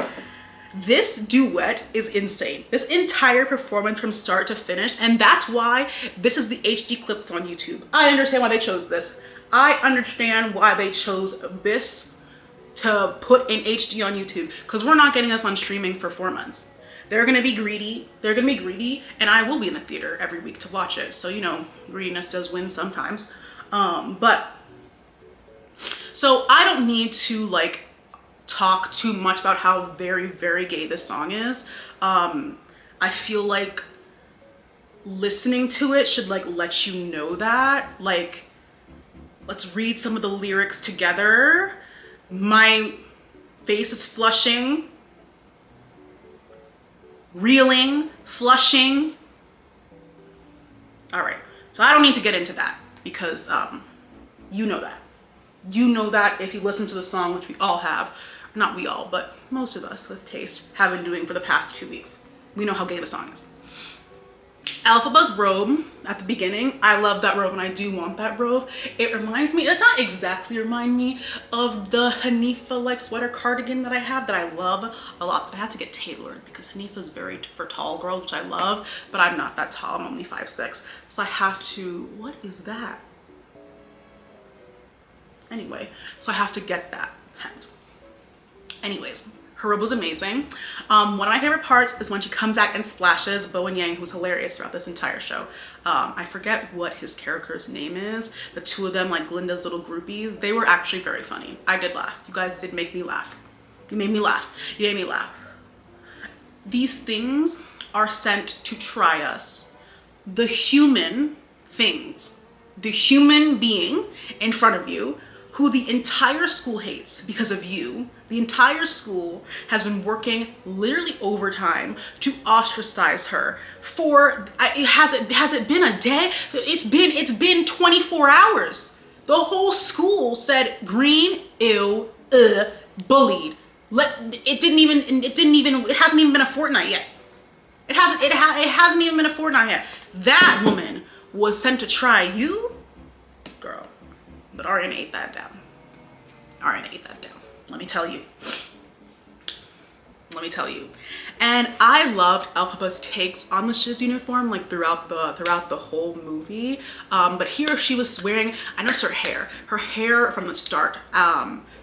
This duet is insane. This entire performance from start to finish, and that's why this is the HD clip that's on YouTube. I understand why they chose this. I understand why they chose this to put in HD on YouTube, because we're not getting this on streaming for 4 months. They're gonna be greedy. They're gonna be greedy, and I will be in the theater every week to watch it. So, you know, greediness does win sometimes. So I don't need to like talk too much about how very, very gay this song is. I feel like listening to it should like let you know that. Like, let's read some of the lyrics together. My face is flushing, reeling, flushing. All right, so I don't need to get into that because you know that. You know that if you listen to the song, which we all have, not we all, but most of us with taste have been doing for the past 2 weeks. We know how gay the song is. Elphaba's robe at the beginning, I love that robe and I do want that robe. It reminds me, it's not exactly remind me of the Hanifa like sweater cardigan that I have that I love a lot, but I have to get tailored because Hanifa's very for tall girls, which I love, but I'm not that tall, I'm only 5'6". So I have to, what is that? Anyway, so I have to get that hand. Anyways, her robe was amazing. One of my favorite parts is when she comes back and splashes Bowen Yang, who's hilarious throughout this entire show. I forget what his character's name is. The two of them, like Glinda's little groupies, they were actually very funny. I did laugh. You guys did make me laugh. You made me laugh. You made me laugh. These things are sent to try us. The human things, the human being in front of you, who the entire school hates because of you. The entire school has been working literally overtime to ostracize her for, has it been a day? It's been 24 hours. The whole school said green, ew, bullied. It hasn't even been a fortnight yet. It hasn't even been a fortnight yet. That woman was sent to try you, girl. But Ariana ate that down. Let me tell you. And I loved Elphaba's takes on the shiz uniform, like throughout the whole movie. But here she was wearing, I noticed her hair from the start.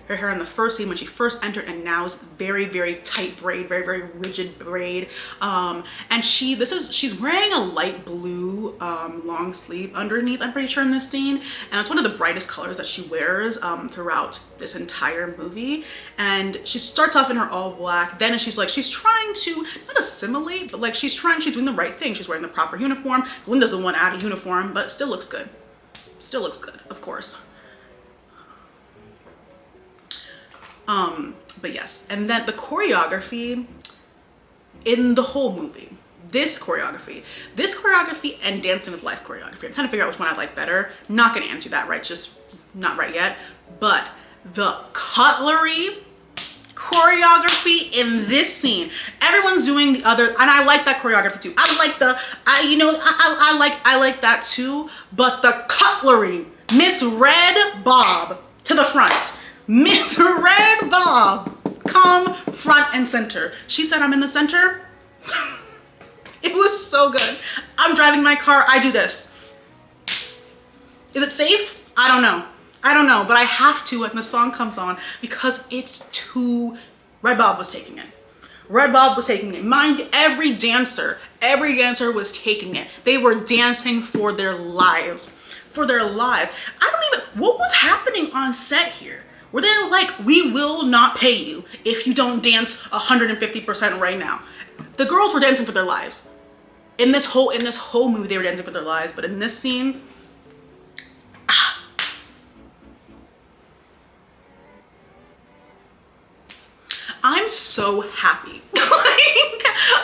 Her hair in the first scene when she first entered, and now is very, very tight braid, very, very rigid braid. And she's wearing a light blue long sleeve underneath, I'm pretty sure, in this scene. And it's one of the brightest colors that she wears throughout this entire movie. And she starts off in her all black, then she's trying to, not assimilate, but like she's doing the right thing. She's wearing the proper uniform. Glinda's the one out of uniform, but still looks good. Of course. But yes, and then the choreography in the whole movie, this choreography and Dancing with Life choreography, I'm trying to figure out which one I like better. Not gonna answer that right, just not right yet. But the cutlery choreography in this scene, everyone's doing the other, and I like that choreography too. I like that too, but the cutlery, Miss Red Bob to the front. Miss Red Bob, come front and center. She said, I'm in the center. It was so good. I'm driving my car, I do this. Is it safe? I don't know, but I have to when the song comes on because it's too, Red Bob was taking it. Mind you, every dancer was taking it. They were dancing for their lives. What was happening on set here? Were they like, we will not pay you if you don't dance 150% right now? The girls were dancing for their lives. In this whole movie, they were dancing for their lives, but in this scene, I'm so happy.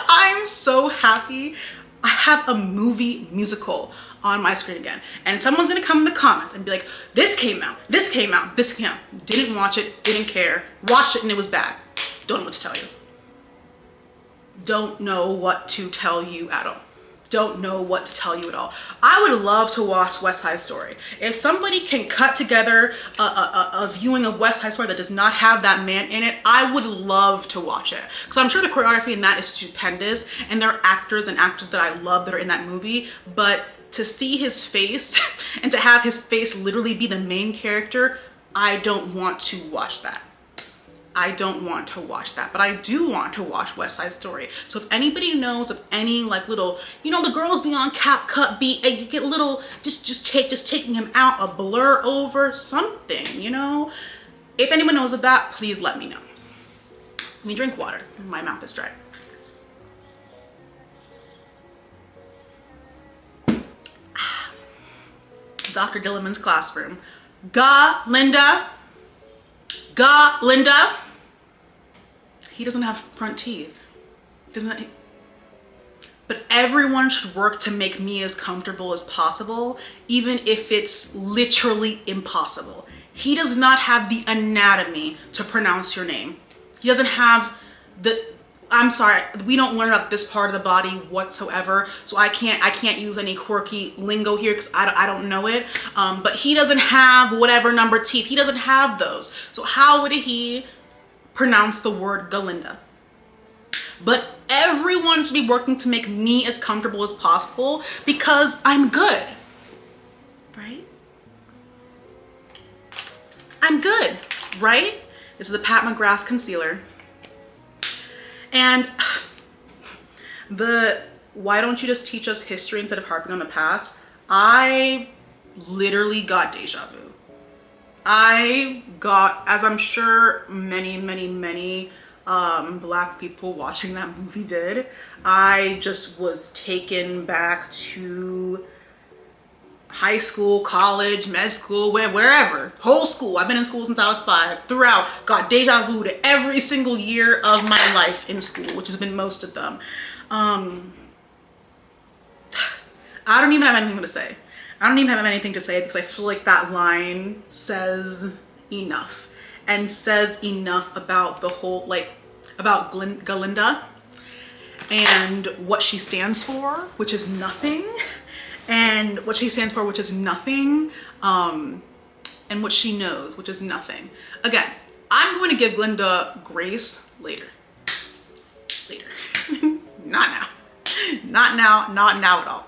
I'm so happy. I have a movie musical on my screen again, and someone's gonna come in the comments and be like, this came out. Didn't watch it, didn't care, watched it and it was bad. Don't know what to tell you. Don't know what to tell you at all. I would love to watch West Side Story. If somebody can cut together a viewing of West Side Story that does not have that man in it, I would love to watch it. Because I'm sure the choreography in that is stupendous, and there are actors and actresses that I love that are in that movie, but to see his face and to have his face literally be the main character, I don't want to watch that. But I do want to watch West Side Story. So if anybody knows of any like little, the girls be on cap cut beat and you get little, just taking him out, a blur over something, If anyone knows of that, please let me know. Let me drink water. My mouth is dry. Dr. Gilliman's classroom. Linda. He doesn't have front teeth. But everyone should work to make me as comfortable as possible, even if it's literally impossible. He does not have the anatomy to pronounce your name. He doesn't have I'm sorry, we don't learn about this part of the body whatsoever, so I can't use any quirky lingo here because I don't know it. But he doesn't have whatever number teeth. He doesn't have those. So how would he pronounce the word Galinda? But everyone should be working to make me as comfortable as possible because I'm good, right? I'm good, right? This is a Pat McGrath concealer. And why don't you just teach us history instead of harping on the past? I literally got deja vu. I got, as I'm sure many Black people watching that movie did, I just was taken back to high school, college, med school, wherever, whole school. I've been in school since I was 5, throughout, got deja vu to every single year of my life in school, which has been most of them. I don't even have anything to say. I don't even have anything to say because I feel like that line says enough, and says enough about the whole, like, about Galinda and what she stands for, which is nothing, and what she stands for, which is nothing, and what she knows, which is nothing. Again, I'm going to give Glinda grace later. Not now. Not now, not now at all.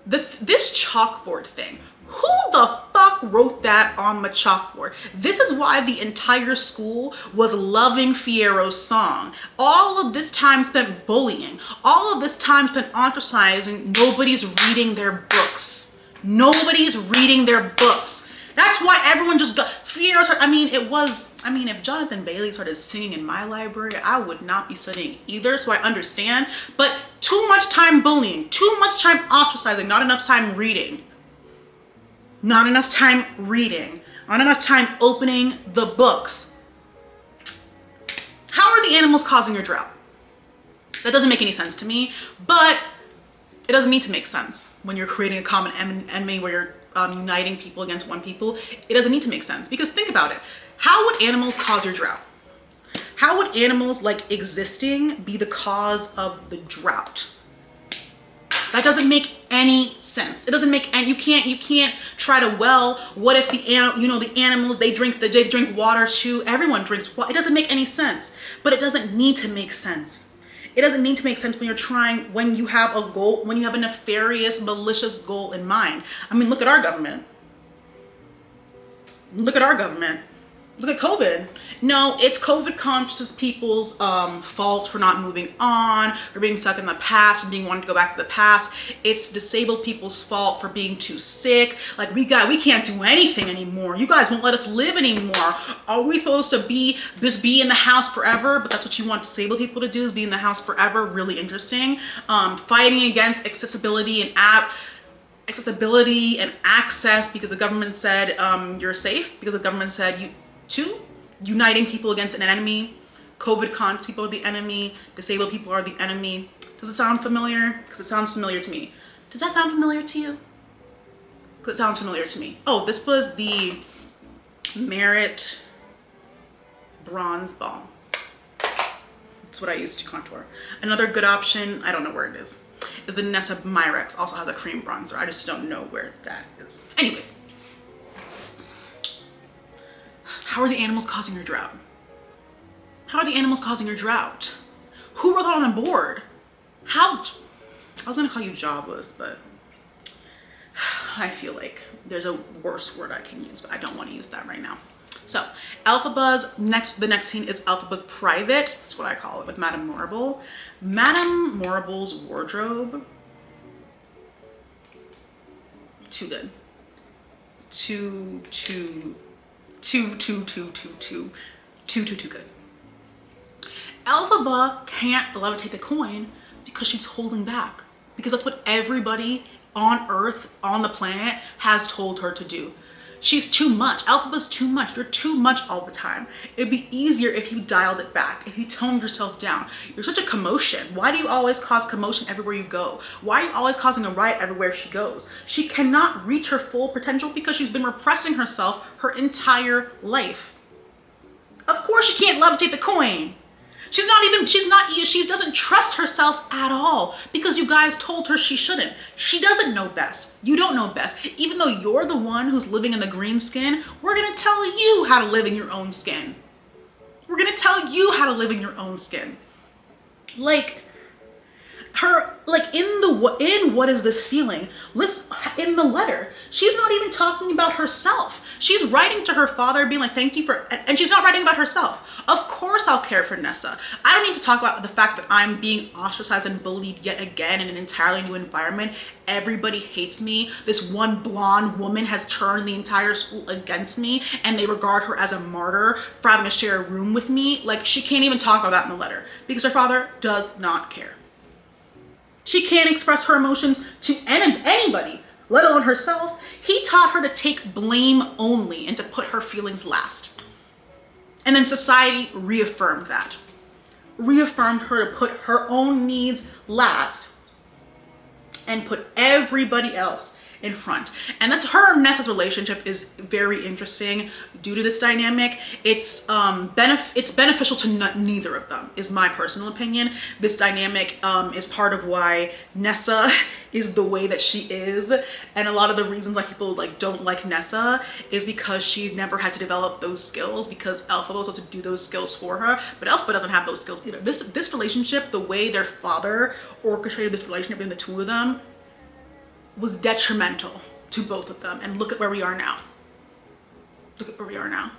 This chalkboard thing, who the fuck wrote that on the chalkboard? This is why the entire school was loving Fiero's song. All of this time spent bullying. All of this time spent ostracizing. Nobody's reading their books. Nobody's reading their books. That's why everyone just got Fiero's. If Jonathan Bailey started singing in my library, I would not be studying either, so I understand. But too much time bullying, too much time ostracizing, not enough time reading. Not enough time reading, not enough time opening the books. How are the animals causing your drought? That doesn't make any sense to me, but it doesn't need to make sense when you're creating a common enemy where you're uniting people against one people. It doesn't need to make sense, because think about it. How would animals cause your drought? How would animals, like, existing be the cause of the drought? That doesn't make any sense. It doesn't make any, you can't try to, well, what if the animals, they drink water too. Everyone drinks water. It doesn't make any sense, but it doesn't need to make sense. It doesn't need to make sense when you're trying, when you have a goal, when you have a nefarious, malicious goal in mind. I mean, look at our government. Look at our government. Look at COVID. No, it's COVID conscious people's fault for not moving on, for being stuck in the past, and being wanting to go back to the past. It's disabled people's fault for being too sick. Like, we can't do anything anymore. You guys won't let us live anymore. Are we supposed to just be in the house forever? But that's what you want disabled people to do, is be in the house forever. Really interesting. Fighting against accessibility and access, because the government said you're safe, because the government said uniting people against an enemy. COVID conscious people are the enemy. Disabled people are the enemy. Does it sound familiar? Because it sounds familiar to me. Does that sound familiar to you? Because it sounds familiar to me. Oh, this was the Merit Bronze Balm. That's what I used to contour. Another good option, I don't know where it is the Nessa Myrex. Also has a cream bronzer. I just don't know where that is. Anyways. How are the animals causing your drought? How are the animals causing your drought? Who wrote that on a board? I was gonna call you jobless, but I feel like there's a worse word I can use, but I don't want to use that right now. So Elphaba's the next scene is Elphaba's private. That's what I call it, with Madame Morrible. Madame Morrible's wardrobe, too good. Too good. Elphaba can't levitate the coin because she's holding back, because that's what everybody on Earth, on the planet, has told her to do. She's too much. Elphaba's too much. You're too much all the time. It'd be easier if you dialed it back, if you toned yourself down. You're such a commotion. Why do you always cause commotion everywhere you go? Why are you always causing a riot everywhere she goes? She cannot reach her full potential because she's been repressing herself her entire life. Of course she can't levitate the coin. She doesn't trust herself at all, because you guys told her she shouldn't. She doesn't know best. You don't know best. Even though you're the one who's living in the green skin, we're gonna tell you how to live in your own skin. We're gonna tell you how to live in your own skin. In What Is This Feeling? In the letter, she's not even talking about herself. She's writing to her father being like, thank you for, and she's not writing about herself. Of course I'll care for Nessa. I don't need to talk about the fact that I'm being ostracized and bullied yet again in an entirely new environment. Everybody hates me. This one blonde woman has turned the entire school against me, and they regard her as a martyr for having to share a room with me. Like, she can't even talk about that in the letter because her father does not care. She can't express her emotions to anybody. let alone herself. He taught her to take blame only and to put her feelings last. And then society reaffirmed that. Reaffirmed her to put her own needs last and put everybody else in front. And that's her and Nessa's relationship is very interesting due to this dynamic. It's beneficial to neither of them, is my personal opinion. This dynamic is part of why Nessa is the way that she is, and a lot of the reasons why people like don't like Nessa is because she never had to develop those skills, because Elphaba was supposed to do those skills for her, but Elphaba doesn't have those skills either. This relationship, the way their father orchestrated this relationship between the two of them, was detrimental to both of them. And look at where we are now. Look at where we are now.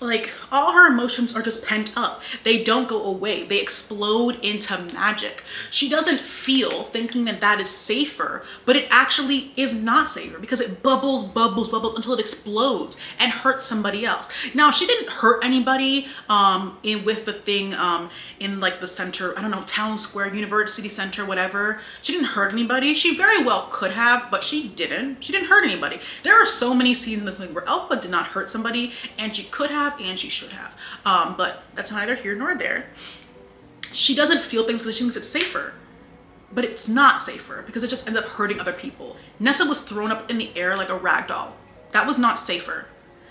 Like, all her emotions are just pent up. They don't go away. They explode into magic. She doesn't feel thinking that that is safer, but it actually is not safer because it bubbles, bubbles, bubbles until it explodes and hurts somebody else. Now, she didn't hurt anybody with the thing in like the center, I don't know, town square, university center, whatever. She didn't hurt anybody. She very well could have, but she didn't. She didn't hurt anybody. There are so many scenes in this movie where Elphaba did not hurt somebody, and she could have, and she should have, but that's neither here nor there. She doesn't feel things because she thinks it's safer, but it's not safer because it just ends up hurting other people. Nessa was thrown up in the air like a rag doll. That was not safer.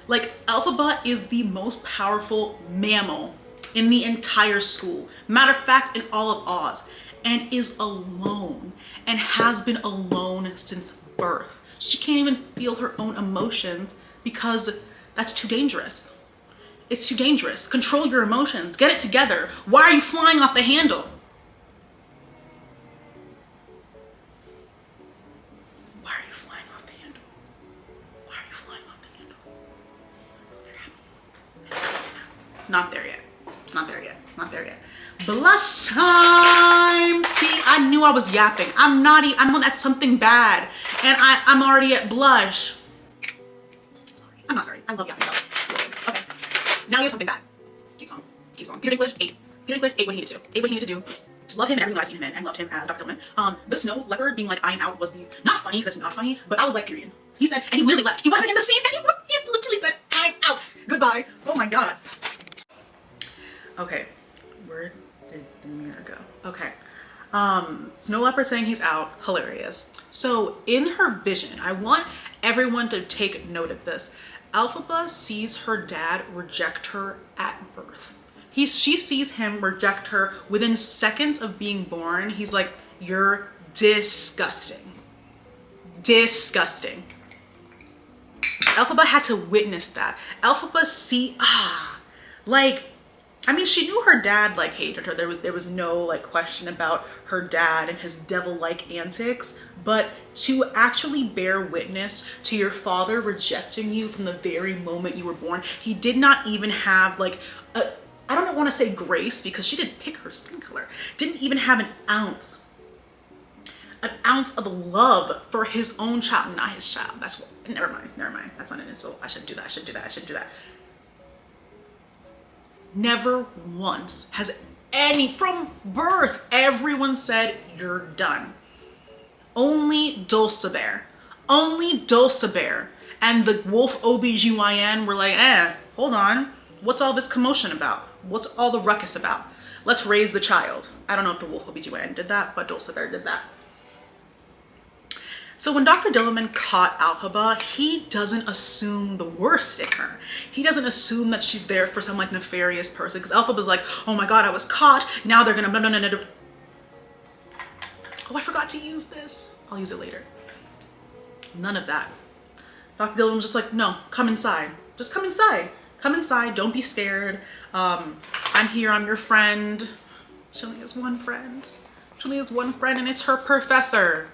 Like, Elphaba is the most powerful mammal in the entire school, matter of fact in all of Oz, and is alone and has been alone since birth. She can't even feel her own emotions because that's too dangerous. It's too dangerous. Control your emotions. Get it together. Why are you flying off the handle? Why are you flying off the handle? Why are you flying off the handle? Not there yet. Not there yet. Not there yet. Blush time. See, I knew I was yapping. I'm naughty. I'm at something bad. And I'm already at blush. Sorry. I'm not sorry. I love yapping. Okay. Now you have something bad. Keep song. Keep song. Peter Dinklage, 8. Peter Dinklage, 8 what he needed to do. 8 what he needed to do. Love him in everything I've seen him in, and loved him as Dr. Dillman. The snow leopard being like, I am out was the, not funny, because it's not funny, but I was like, period. He said, and he literally left. He wasn't in the scene, and he literally said, I'm out. Goodbye. Oh my God. Okay. Where did the mirror go? Okay. Snow leopard saying he's out. Hilarious. So in her vision, I want everyone to take note of this. Elphaba sees her dad reject her at birth. She sees him reject her within seconds of being born. He's like, you're disgusting. Disgusting. Elphaba had to witness that. Elphaba I mean, she knew her dad like hated her. There was no like question about her dad and his devil-like antics, but to actually bear witness to your father rejecting you from the very moment you were born, he did not even have like I don't want to say grace because she didn't pick her skin color, didn't even have an ounce of love for his own child, not his child. That's what, never mind. That's not an insult. I shouldn't do that. Never once has from birth, everyone said, you're done. Only Dulcibert and the wolf OBGYN were like, hold on. What's all this commotion about? What's all the ruckus about? Let's raise the child. I don't know if the wolf OBGYN did that, but Dulcibert did that. So when Dr. Dillerman caught Elphaba, he doesn't assume the worst in her. He doesn't assume that she's there for some like nefarious person, because Elphaba's like, oh my God, I was caught. Now they're gonna blah, blah, blah, blah. Oh, I forgot to use this. I'll use it later. None of that. Dr. Dillerman's just like, no, come inside. Just come inside. Come inside. Don't be scared. I'm here. I'm your friend. She only has one friend. And it's her professor.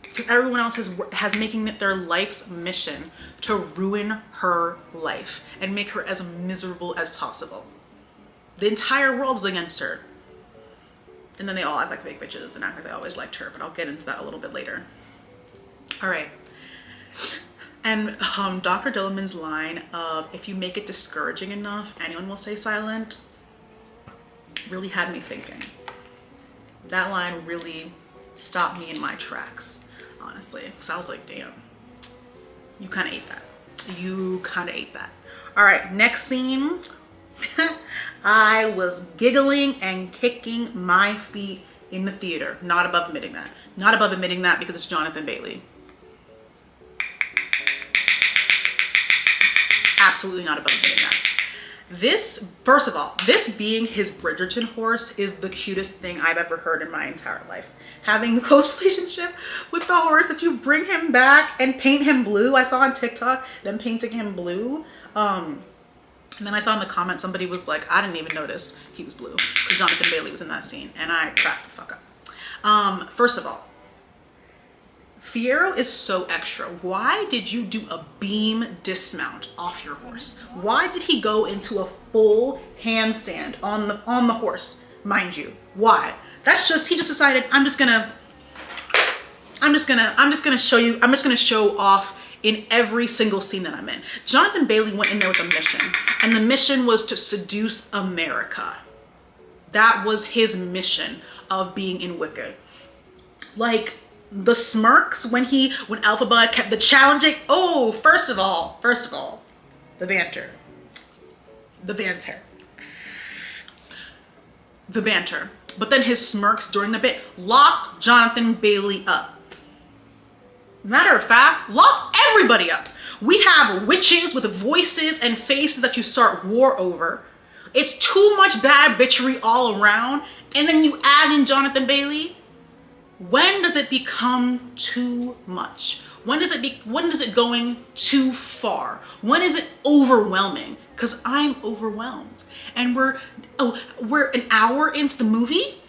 Because everyone else has making it their life's mission to ruin her life and make her as miserable as possible. The entire world's against her. And then they all act like big bitches and act like they always liked her, but I'll get into that a little bit later. All right. And Dr. Dillerman's line of, if you make it discouraging enough, anyone will stay silent, really had me thinking. That line really stopped me in my tracks, honestly. So I was like, damn, you kind of ate that. You kind of ate that. All right, next scene. I was giggling and kicking my feet in the theater. Not above admitting that. Not above admitting that because it's Jonathan Bailey. Absolutely not above admitting that. This, first of all, this being his Bridgerton horse is the cutest thing I've ever heard in my entire life. Having a close relationship with the horse, that you bring him back and paint him blue. I saw on TikTok them painting him blue. And then I saw in the comments somebody was like, I didn't even notice he was blue because Jonathan Bailey was in that scene, and I cracked the fuck up. First of all, Fiyero is so extra. Why did you do a beam dismount off your horse? Why did he go into a full handstand on the horse, mind you? Why? That's just, he just decided, I'm just gonna show off in every single scene that I'm in. Jonathan Bailey went in there with a mission, and the mission was to seduce America. That was his mission of being in Wicked. Like, the smirks when Elphaba kept the challenging. Oh, first of all, the banter. But then his smirks during the bit lock Jonathan Bailey up. Matter of fact, lock everybody up. We have witches with voices and faces that you start war over. It's too much bad bitchery all around, and then you add in Jonathan Bailey. When does it become too much? When is it going too far? When is it overwhelming? Because I'm overwhelmed. And we're an hour into the movie.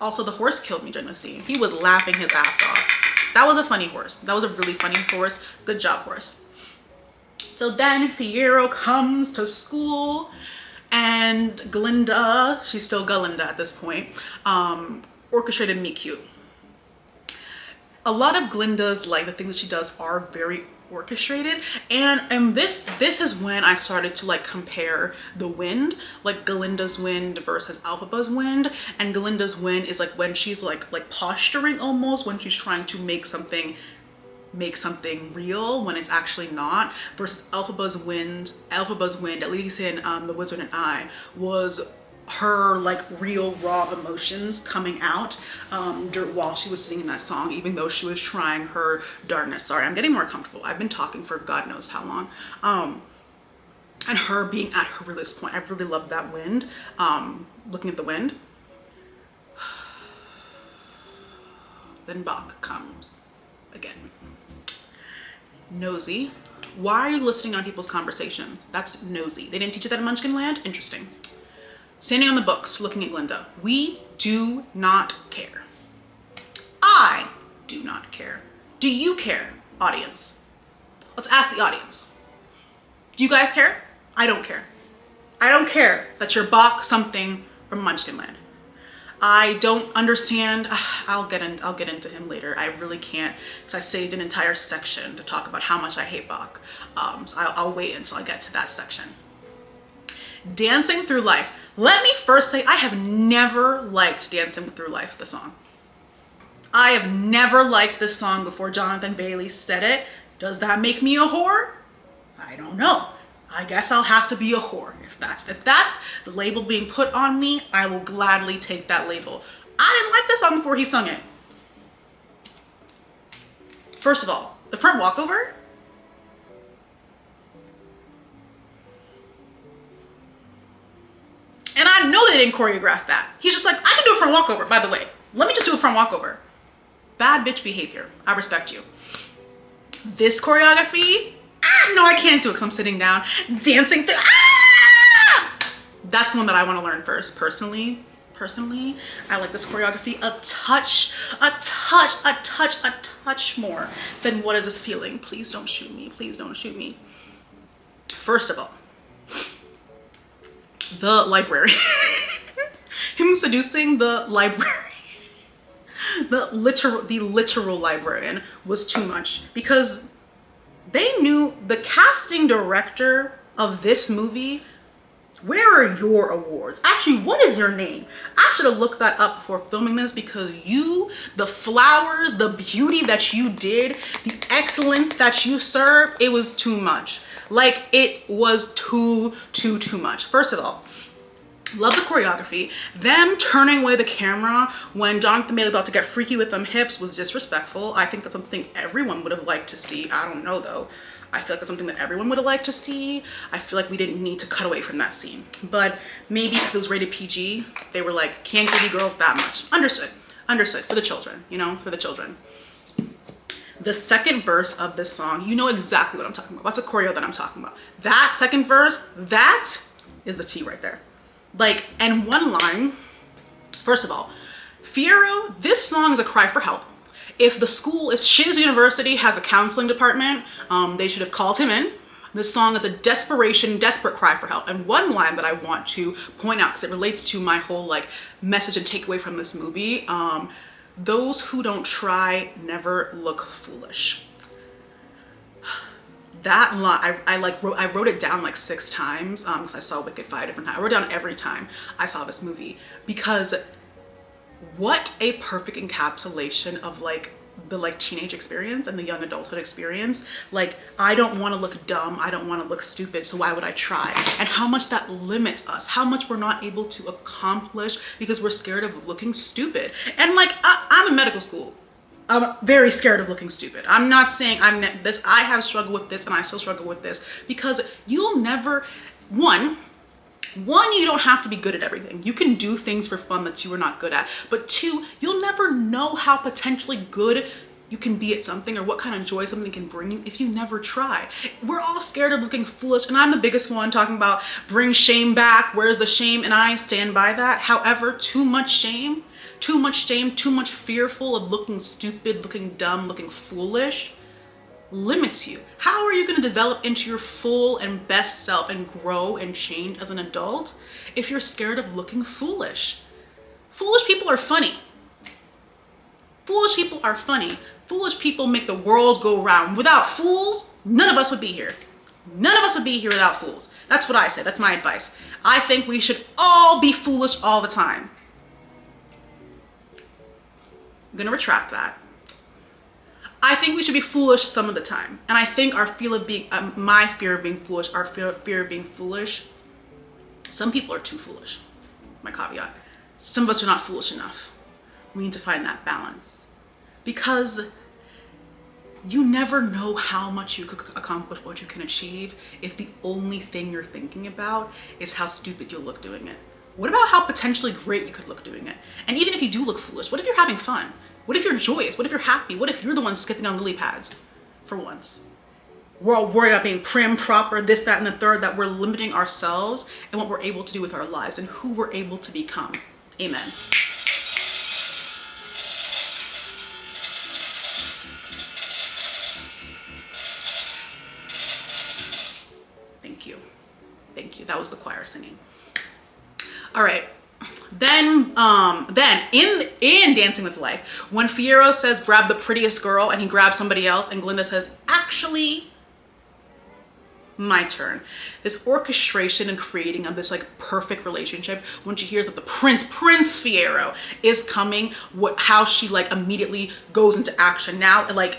Also, the horse killed me during the scene. He was laughing his ass off. That was a funny horse. That was a really funny horse. Good job, horse. So then Fiyero comes to school, and Glinda, she's still Galinda at this point, orchestrated meet cute. A lot of Glinda's, like, the things that she does are very orchestrated, and this is when I started to like compare the wind, like Galinda's wind versus Elphaba's wind. And Galinda's wind is like when she's like posturing, almost when she's trying to make something real when it's actually not, versus Elphaba's wind, at least in The Wizard and I, was her like real raw emotions coming out while she was singing that song, even though she was trying her darndest. Sorry, I'm getting more comfortable. I've been talking for God knows how long. And her being at her realest point. I really loved that wind. Looking at the wind. Then Bach comes again. Nosy. Why are you listening on people's conversations? That's nosy. They didn't teach you that in Munchkin Land? Interesting. Standing on the books, looking at Glinda. We do not care. I do not care. Do you care, audience? Let's ask the audience. Do you guys care? I don't care. I don't care that you're Bach something from Munchkin Land. I don't understand. I'll get into him later. I really can't, because I saved an entire section to talk about how much I hate Bach. So I'll wait until I get to that section. Dancing Through Life. Let me first say, I have never liked Dancing Through Life, the song. I have never liked this song before Jonathan Bailey said it. Does that make me a whore? I don't know. I guess I'll have to be a whore. If that's the label being put on me, I will gladly take that label. I didn't like this song before he sung it. First of all, the front walkover. And I know they didn't choreograph that. He's just like, I can do a front walkover, by the way. Let me just do a front walkover. Bad bitch behavior. I respect you. This choreography, no, I can't do it because I'm sitting down, dancing through. That's the one that I want to learn first. Personally, I like this choreography a touch more than What Is This Feeling? Please don't shoot me. Please don't shoot me. First of all, the librarian. Him seducing the librarian. The literal librarian was too much, because they knew the casting director of this movie Where are your awards? Actually, what is your name? I should have looked that up before filming this, because you, the flowers, the beauty that you did, the excellence that you served, it was too much. Like, it was too much. First of all, love the choreography. Them turning away the camera when Jonathan Bailey about to get freaky with them hips was disrespectful. I think that's something everyone would have liked to see. I don't know though. I feel like that's something that everyone would have liked to see. I feel like we didn't need to cut away from that scene. But maybe because it was rated PG, they were like, can't give you girls that much. Understood. Understood. For the children, you know, for the children. The second verse of this song, you know exactly what I'm talking about. That's a choreo that I'm talking about. That second verse, that is the T right there. Like, and one line, first of all, Fiyero, this song is a cry for help. If the school, if Shiz University has a counseling department, they should have called him in. This song is a desperate cry for help. And one line that I want to point out, because it relates to my whole like message and takeaway from this movie, those who don't try never look foolish. That line, I wrote it down like 6 times because I saw Wicked 5 different times. I wrote it down every time I saw this movie, because what a perfect encapsulation of like the like teenage experience and the young adulthood experience. Like, I don't want to look dumb, I don't want to look stupid, so why would I try? And how much that limits us, how much we're not able to accomplish because we're scared of looking stupid. And like, I'm in medical school, I'm very scared of looking stupid. I'm not saying I have struggled with this and I still struggle with this, because you'll never, one, you don't have to be good at everything. You can do things for fun that you are not good at. But 2, you'll never know how potentially good you can be at something, or what kind of joy something can bring you, if you never try. We're all scared of looking foolish, and I'm the biggest one talking about bring shame back, where's the shame? And I stand by that. However, too much shame, too much fearful of looking stupid, looking dumb, looking foolish, limits you. How are you going to develop into your full and best self and grow and change as an adult if you're scared of looking foolish? Foolish people are funny. Foolish people are funny. Foolish people make the world go round. Without fools, none of us would be here. None of us would be here without fools. That's what I say. That's my advice. I think we should all be foolish all the time. I'm going to retract that. I think we should be foolish some of the time. And I think our fear of being, my fear of being foolish, our fear of being foolish, some people are too foolish. My caveat. Some of us are not foolish enough. We need to find that balance. Because you never know how much you could accomplish, what you can achieve, if the only thing you're thinking about is how stupid you'll look doing it. What about how potentially great you could look doing it? And even if you do look foolish, what if you're having fun? What if you're joyous? What if you're happy? What if you're the one skipping on lily pads for once? We're all worried about being prim, proper, this, that, and the third, that we're limiting ourselves and what we're able to do with our lives and who we're able to become. Amen. Thank you. Thank you. That was the choir singing. All right. Then in Dancing with Life, when Fiyero says grab the prettiest girl and he grabs somebody else, and Glinda says, actually, my turn. This orchestration and creating of this like perfect relationship, when she hears that the Prince Fiyero is coming, how she like immediately goes into action. Now, like,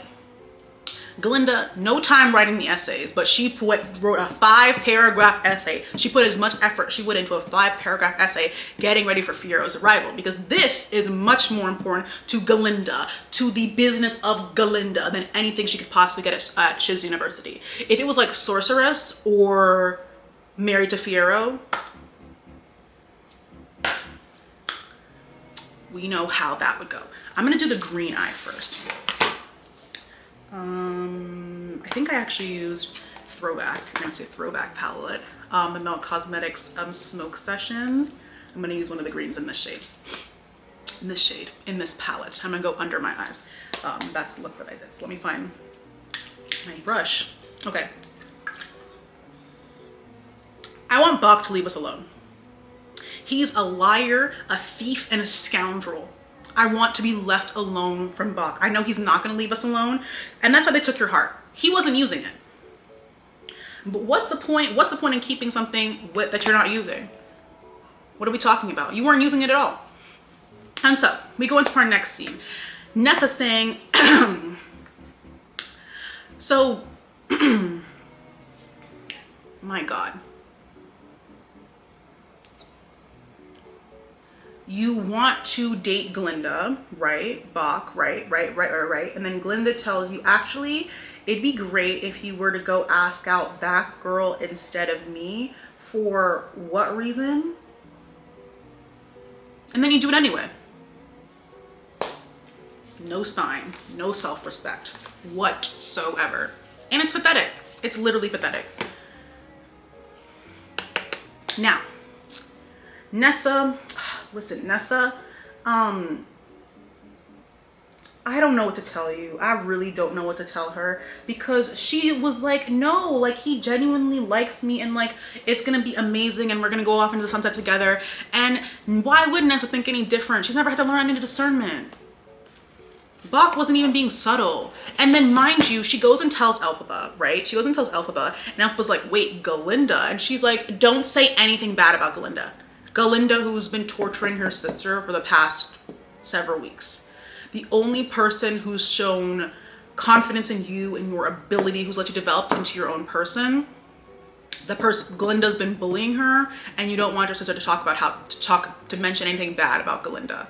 Glinda, no time writing the essays, but she wrote a 5-paragraph essay. She put as much effort she would into a 5-paragraph essay getting ready for Fiyero's arrival, because this is much more important to Glinda, to the business of Glinda, than anything she could possibly get at Shiz University. If it was like Sorceress or Married to Fiyero, we know how that would go. I'm gonna do the green eye first. I think I actually used Throwback. I'm gonna say Throwback palette. The Melt Cosmetics Smoke Sessions. I'm gonna use one of the greens in this shade. In this palette. I'm gonna go under my eyes. That's the look that I did. So let me find my brush. Okay. I want Bach to leave us alone. He's a liar, a thief, and a scoundrel. I want to be left alone from Bach. I know he's not going to leave us alone, and that's why they took your heart. He wasn't using it. But what's the point? What's the point in keeping something that you're not using? What are we talking about? You weren't using it at all. And so we go into our next scene. Nessa saying, so, my God. You want to date Glinda, right? Bach, right? And then Glinda tells you, actually, it'd be great if you were to go ask out that girl instead of me. For what reason? And then you do it anyway. No spine, no self-respect whatsoever. And it's pathetic. It's literally pathetic. Now, Nessa, listen, Nessa, I don't know what to tell you. I really don't know what to tell her, because she was like, no, like, he genuinely likes me, and like, it's gonna be amazing, and we're gonna go off into the sunset together. And why would Nessa think any different? She's never had to learn any discernment. Bach wasn't even being subtle. And then, mind you, she goes and tells Elphaba, right? She goes and tells Elphaba, and Elphaba's like, wait, Galinda? And she's like, don't say anything bad about Galinda. Galinda, who's been torturing her sister for the past several weeks. The only person who's shown confidence in you and your ability, who's let you develop into your own person, Galinda's been bullying her, and you don't want your sister to talk about to mention anything bad about Galinda,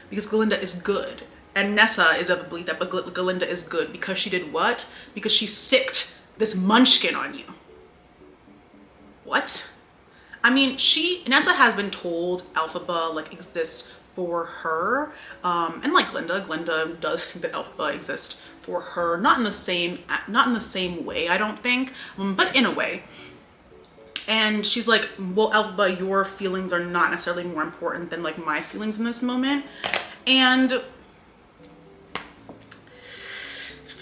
because Galinda is good. And Nessa is of the belief that Galinda is good because she did what? Because she sicked this munchkin on you. What? I mean, Nessa has been told Elphaba like exists for her, and like Glinda does think that Elphaba exists for her, not in the same way, I don't think, but in a way. And she's like, well, Elphaba, your feelings are not necessarily more important than like my feelings in this moment. And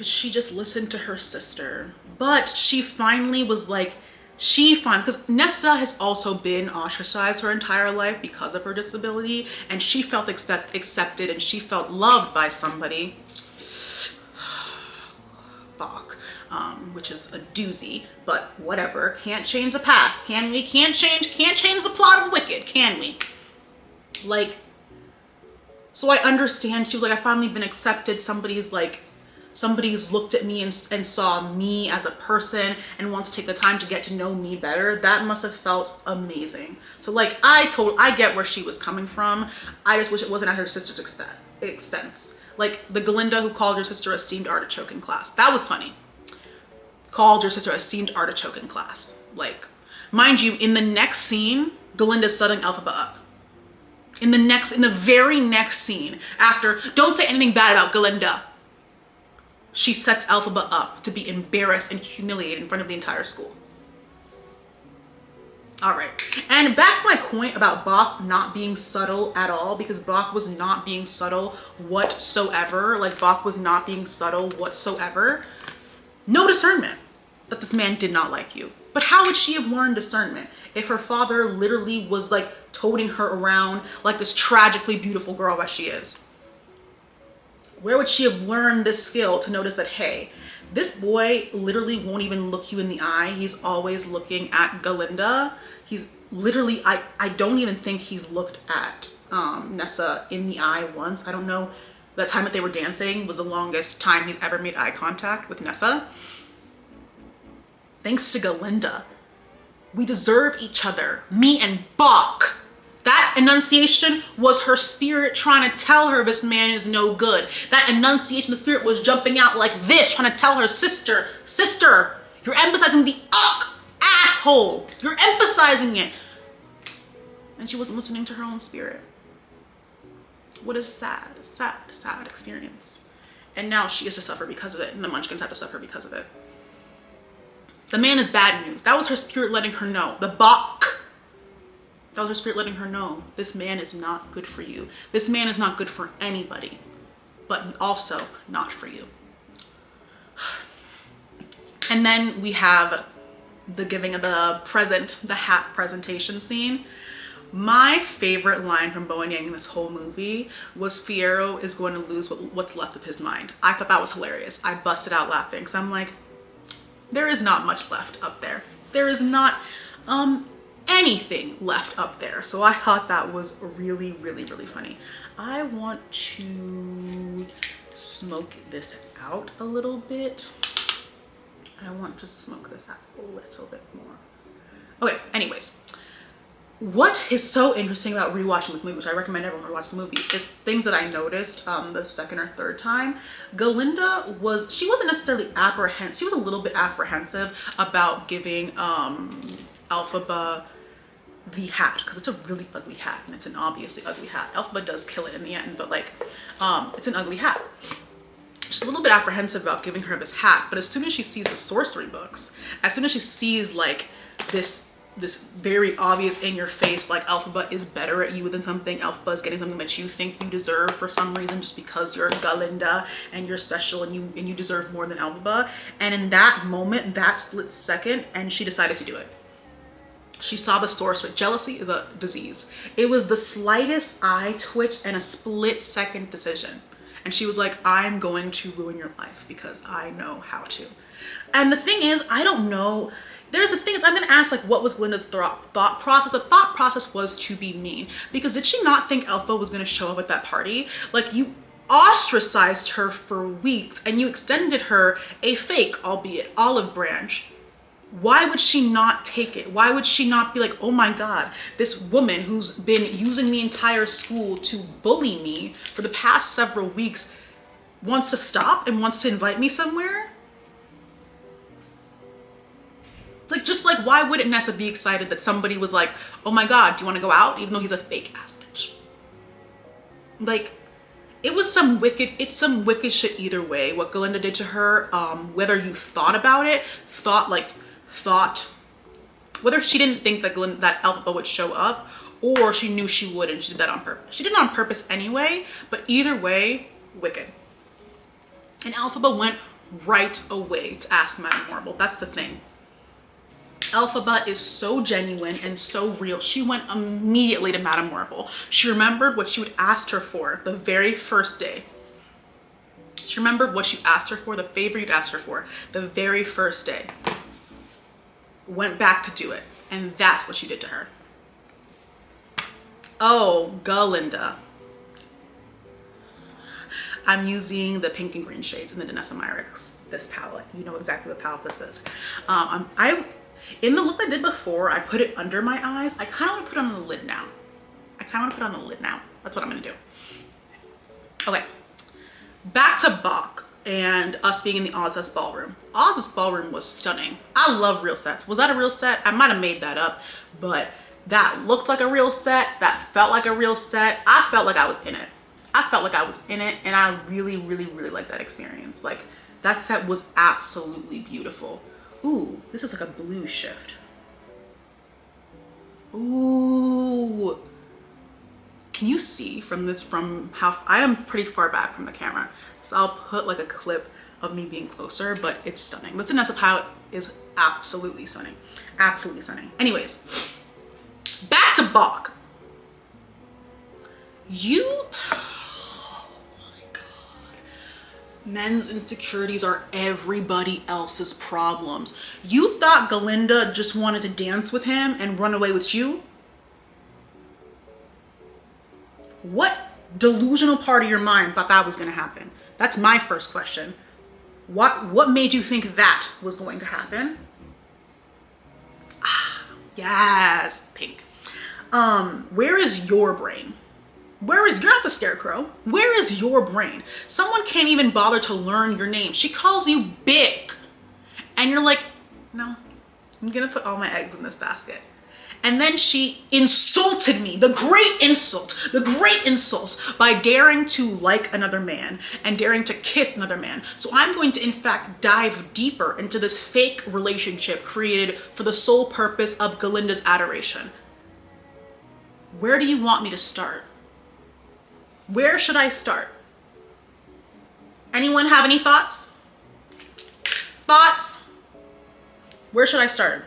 she just listened to her sister. But she finally was like, because Nessa has also been ostracized her entire life because of her disability, and she felt accepted and she felt loved by somebody, Bach, which is a doozy, but whatever. Can't change the past, can we? Can't change the plot of Wicked, can we? Like, so I understand. She was like, I finally been accepted. Somebody's looked at me and saw me as a person and wants to take the time to get to know me better. That must have felt amazing. So like, I get where she was coming from. I just wish it wasn't at her sister's expense. Like the Galinda who called her sister a steamed artichoke in class. That was funny. Called your sister a steamed artichoke in class. Like, mind you, in the next scene, Galinda's setting Elphaba up. In the very next scene, after, don't say anything bad about Galinda, she sets Elphaba up to be embarrassed and humiliated in front of the entire school. All right, and back to my point about Bach not being subtle at all, because Bach was not being subtle whatsoever. Like, Bach was not being subtle whatsoever. No discernment that this man did not like you. But how would she have learned discernment if her father literally was like toting her around like this tragically beautiful girl that she is? Where would she have learned this skill to notice that, hey, this boy literally won't even look you in the eye. He's always looking at Galinda. He's literally, I don't even think he's looked at Nessa in the eye once. I don't know. That time that they were dancing was the longest time he's ever made eye contact with Nessa. Thanks to Galinda, we deserve each other, me and Bach. That enunciation was her spirit trying to tell her this man is no good. That enunciation, the spirit was jumping out like this, trying to tell her, sister, you're emphasizing the asshole. You're emphasizing it. And she wasn't listening to her own spirit. What a sad experience. And now she has to suffer because of it, and the Munchkins have to suffer because of it. The man is bad news. That was her spirit letting her know. The Bach. That was her spirit letting her know, this man is not good for you. This man is not good for anybody, but also not for you. And then we have the giving of the hat presentation scene. My favorite line from Bowen Yang in this whole movie was Fiyero is going to lose what's left of his mind. I thought that was hilarious. I busted out laughing because I'm like, there is not much left up there. There is not anything left up there. So I thought that was really, really, really funny. I want to smoke this out a little bit. I want to smoke this out a little bit more. Okay, anyways. What is so interesting about rewatching this movie, which I recommend everyone rewatch the movie, is things that I noticed the second or third time. Galinda she wasn't necessarily apprehensive. She was a little bit apprehensive about giving Elphaba the hat, because it's a really ugly hat, and it's an obviously ugly hat. Elphaba does kill it in the end, but like, it's an ugly hat. She's a little bit apprehensive about giving her this hat, but as soon as she sees the sorcery books, as soon as she sees like this very obvious in your face, like Elphaba is better at you than something, Elphaba is getting something that you think you deserve for some reason just because you're Galinda and you're special and you deserve more than Elphaba. And in that moment, that split second, and she decided to do it. She saw the sorcery. Jealousy is a disease. It was the slightest eye twitch and a split second decision. And she was like, I'm going to ruin your life because I know how to. And the thing is, I don't know. There's the thing is, I'm gonna ask like, what was Galinda's thought process? The thought process was to be mean, because did she not think Elphaba was gonna show up at that party? Like, you ostracized her for weeks and you extended her a fake, albeit olive branch. Why would she not take it? Why would she not be like, oh my God, this woman who's been using the entire school to bully me for the past several weeks wants to stop and wants to invite me somewhere? Like, just like, why wouldn't Nessa be excited that somebody was like, oh my God, do you want to go out? Even though he's a fake ass bitch. Like, it's some wicked shit either way, what Galinda did to her. Whether you thought about it, whether she didn't think that that Elphaba would show up, or she knew she would and she did that on purpose. She did it on purpose anyway, but either way, wicked. And Elphaba went right away to ask Madame Horrible. That's the thing. Elphaba is so genuine and so real. She went immediately to Madame Horrible. She remembered what she would asked her for the very first day. She remembered what you asked her for, the favor you'd asked her for the very first day. Went back to do it. And that's what you did to her. Oh, Galinda. I'm using the pink and green shades in the Danessa Myricks, this palette. You know exactly what palette this is. In the look I did before, I put it under my eyes. I kind of want to put it on the lid now. That's what I'm going to do. Okay. Back to Bach and us being in the Oz's ballroom. Oz's ballroom was stunning. I love real sets. Was that a real set? I might have made that up, but that looked like a real set. That felt like a real set. I felt like I was in it. And I really, really, really liked that experience. Like, that set was absolutely beautiful. Ooh, this is like a blue shift. Ooh. Can you see from how, I am pretty far back from the camera. So I'll put like a clip of me being closer, but it's stunning. This Danessa palette is absolutely stunning. Absolutely stunning. Anyways, back to Bach. Men's insecurities are everybody else's problems. You thought Galinda just wanted to dance with him and run away with you? What delusional part of your mind thought that was going to happen? That's my first question. What made you think that was going to happen? Ah, yes, pink. Where is your brain? You're not the scarecrow. Where is your brain? Someone can't even bother to learn your name. She calls you big. And you're like, no, I'm gonna put all my eggs in this basket. And then she insulted me, the great insult by daring to like another man and daring to kiss another man. So I'm going to in fact dive deeper into this fake relationship created for the sole purpose of Galinda's adoration. Where do you want me to start? Where should I start? Anyone have any thoughts? Where should I start?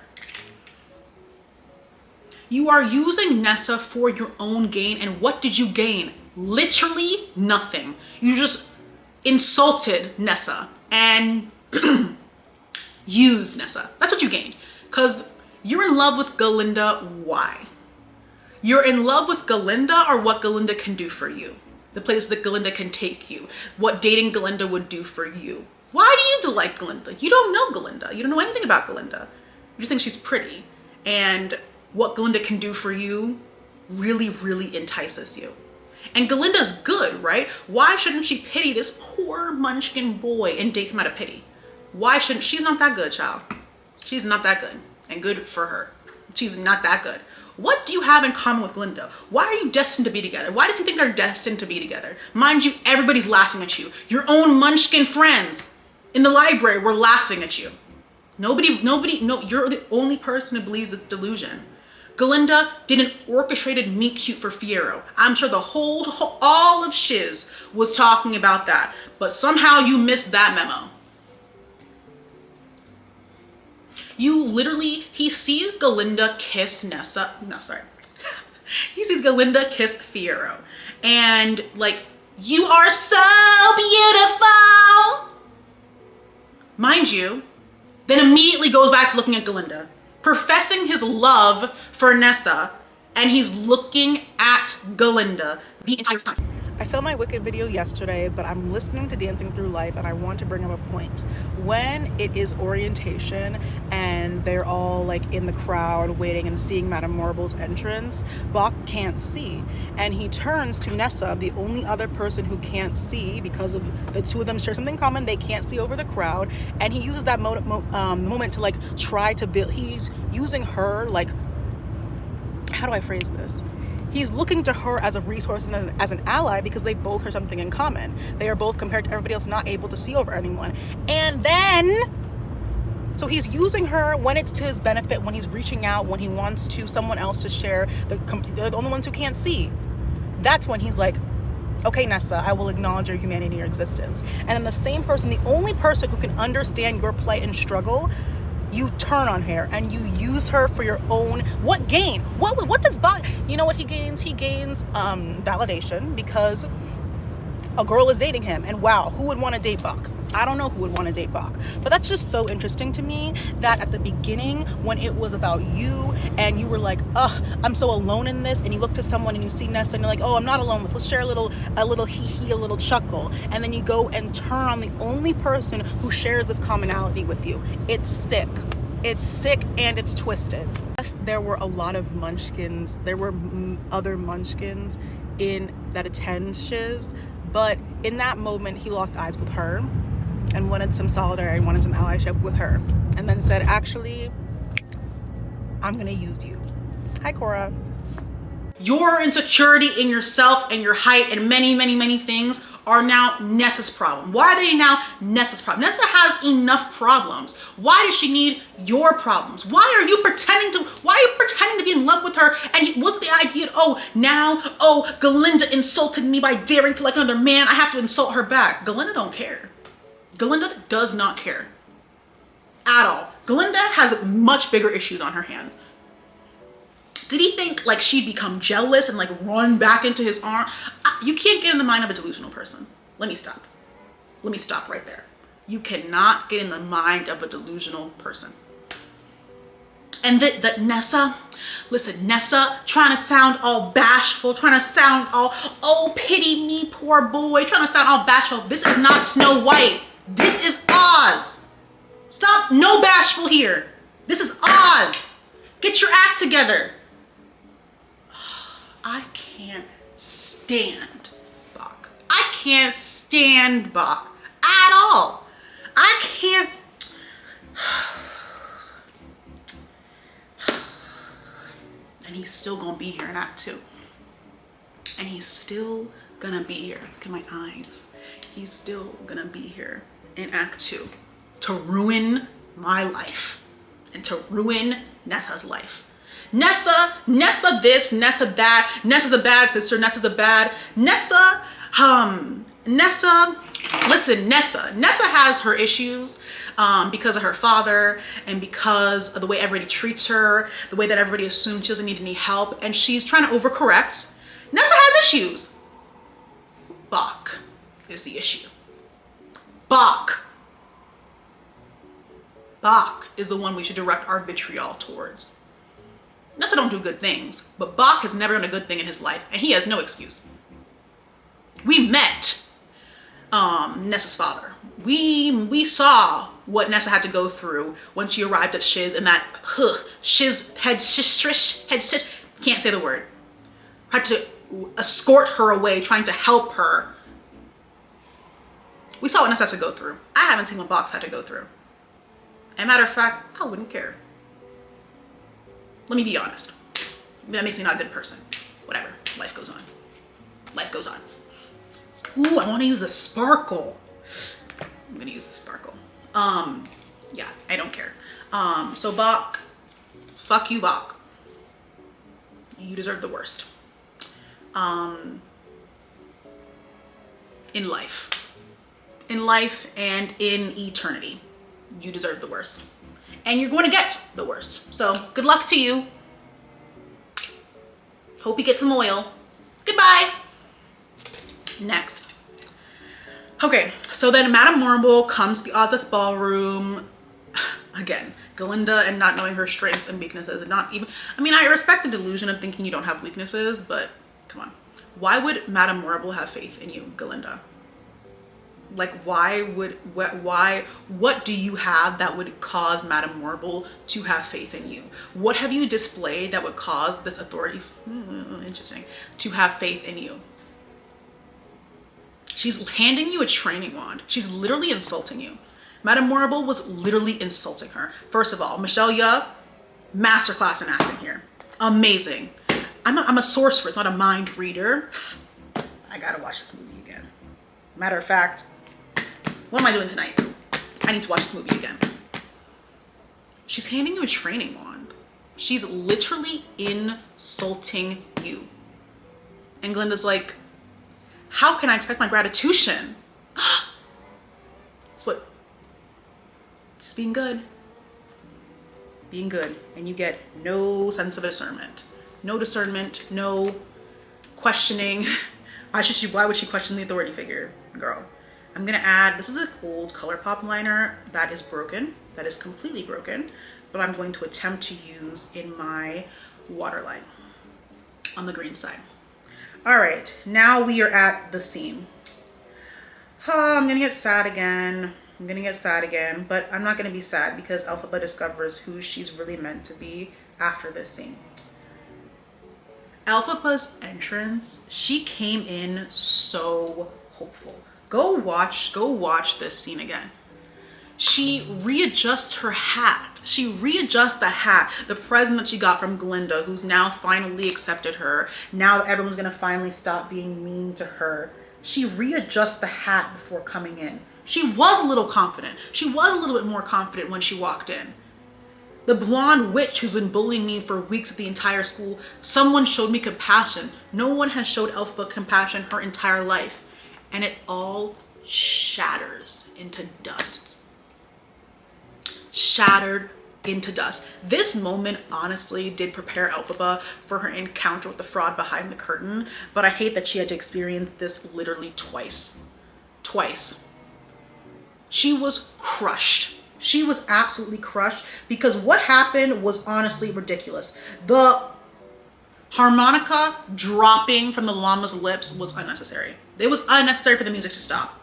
You are using Nessa for your own gain, and what did you gain? Literally nothing. You just insulted Nessa and used Nessa. That's what you gained. Because You're in love with Galinda, why? You're in love with Galinda or what Galinda can do for you? The place that Galinda can take you. What dating Galinda would do for you. Why do you like Galinda? You don't know Galinda. You don't know anything about Galinda. You just think she's pretty. And what Galinda can do for you really, really entices you. And Galinda's good, right? Why shouldn't she pity this poor munchkin boy and date him out of pity? Why shouldn't, she's not that good, child. She's not that good, and good for her. She's not that good. What do you have in common with Galinda? Why are you destined to be together? Why does he think they're destined to be together? Mind you, everybody's laughing at you. Your own munchkin friends in the library were laughing at you. No, you're the only person who believes it's delusion. Galinda did an orchestrated meet cute for Fiyero. I'm sure all of shiz was talking about that, but somehow you missed that memo. He sees Galinda kiss Nessa. No, sorry. He sees Galinda kiss Fiyero. And like, you are so beautiful. Mind you, then immediately goes back to looking at Galinda, professing his love for Nessa, and he's looking at Galinda the entire time. I filmed my Wicked video yesterday, but I'm listening to Dancing Through Life and I want to bring up a point. When it is orientation and they're all like in the crowd waiting and seeing Madame Marble's entrance, Bach can't see. And he turns to Nessa, the only other person who can't see, because of the two of them share something in common, they can't see over the crowd. And he uses that moment to like try to build, he's using her like, how do I phrase this? He's looking to her as a resource and as an ally because they both have something in common. They are both, compared to everybody else, not able to see over anyone. And then, so he's using her when it's to his benefit, when he's reaching out, when he wants to someone else to share, they're the only ones who can't see. That's when he's like, okay, Nessa, I will acknowledge your humanity, your existence. And then the same person, the only person who can understand your plight and struggle, you turn on her and you use her for your own, what gain? What does Bach, you know what he gains? He gains validation because a girl is dating him, and wow, who would want to date Bach? I don't know who would want to date Bach, but that's just so interesting to me that at the beginning when it was about you and you were like, ugh, I'm so alone in this, and you look to someone and you see Nessa and you're like, oh, I'm not alone, let's share a little hee-hee, a little chuckle, and then you go and turn on the only person who shares this commonality with you. It's sick. It's sick and it's twisted. Yes, there were a lot of munchkins, there were other munchkins in that attend shiz, but in that moment he locked eyes with her and wanted some solidarity, wanted some allyship with her, and then said, actually, I'm gonna use you. Hi, Cora. Your insecurity in yourself and your height and many, many, many things are now Nessa's problem. Why are they now Nessa's problem? Nessa has enough problems. Why does she need your problems? Why are you pretending to be in love with her? And what's the idea? Oh, Galinda insulted me by daring to like another man, I have to insult her back. Galinda don't care. Galinda does not care at all. Galinda has much bigger issues on her hands. Did he think like she'd become jealous and like run back into his arm? You can't get in the mind of a delusional person. Let me stop right there. You cannot get in the mind of a delusional person. And that Nessa, listen, Nessa trying to sound all bashful, trying to sound all, oh, pity me, poor boy, trying to sound all bashful. This is not Snow White. This is Oz. Stop, no bashful here. This is Oz. Get your act together. I can't stand Bach. I can't stand Bach at all. I can't. And he's still gonna be here in Act 2. And he's still gonna be here. Look at my eyes. He's still gonna be here in Act 2 to ruin my life and to ruin Nessa's life. Nessa this, Nessa that, Nessa's a bad sister, Nessa's a bad, Nessa has her issues because of her father and because of the way everybody treats her, the way that everybody assumes she doesn't need any help, and she's trying to overcorrect. Nessa has issues. Bach is the issue. Bach Bach is the one we should direct our vitriol towards. Nessa don't do good things, but Bach has never done a good thing in his life, and he has no excuse. We met Nessa's father. We saw what Nessa had to go through when she arrived at Shiz, and that Shiz can't say the word, had to escort her away, trying to help her. We saw what Nessa had to go through. I haven't seen what Bach had to go through. And matter of fact, I wouldn't care. Let me be honest. That makes me not a good person. Whatever. Life goes on. Life goes on. Ooh, I want to use the sparkle. I'm gonna use the sparkle. Yeah, I don't care. So Bach, fuck you, Bach. You deserve the worst. In life. In life and in eternity. You deserve the worst. And you're going to get the worst. So good luck to you. Hope you get some oil. Goodbye. Next. Okay, so then Madame Marble comes to the Ozeth ballroom. Again, Galinda and not knowing her strengths and weaknesses. And not even, I mean, I respect the delusion of thinking you don't have weaknesses, but come on. Why would Madame Marble have faith in you, Galinda? Like, what do you have that would cause Madame Marble to have faith in you? What have you displayed that would cause this authority, interesting, to have faith in you? She's handing you a training wand. She's literally insulting you. Madame Marble was literally insulting her. First of all, Michelle Yeoh, masterclass in acting here. Amazing. I'm a sorceress, not a mind reader. I gotta watch this movie again. Matter of fact, what am I doing tonight? I need to watch this movie again. She's handing you a training wand. She's literally insulting you. And Glinda's like, how can I expect my gratification? It's what? Just being good. Being good. And you get no sense of discernment. No discernment, no questioning. Why would she question the authority figure? Girl. I'm gonna add, this is an old ColourPop liner that is broken, that is completely broken, but I'm going to attempt to use in my waterline on the green side. All right, now we are at the scene. Oh, I'm gonna get sad again. But I'm not gonna be sad because Elphaba discovers who she's really meant to be after this scene. Elphaba's entrance, she came in so hopeful. Go watch this scene again. She readjusts her hat. She readjusts the hat, the present that she got from Galinda, who's now finally accepted her. Now that everyone's gonna finally stop being mean to her. She readjusts the hat before coming in. She was a little confident. She was a little bit more confident when she walked in. The blonde witch who's been bullying me for weeks at the entire school, someone showed me compassion. No one has showed Elphaba compassion her entire life. And it all shatters into dust. Shattered into dust. This moment honestly did prepare Elphaba for her encounter with the fraud behind the curtain, but I hate that she had to experience this literally twice. Twice. She was crushed. She was absolutely crushed because what happened was honestly ridiculous. The harmonica dropping from the llama's lips was unnecessary. It was unnecessary for the music to stop.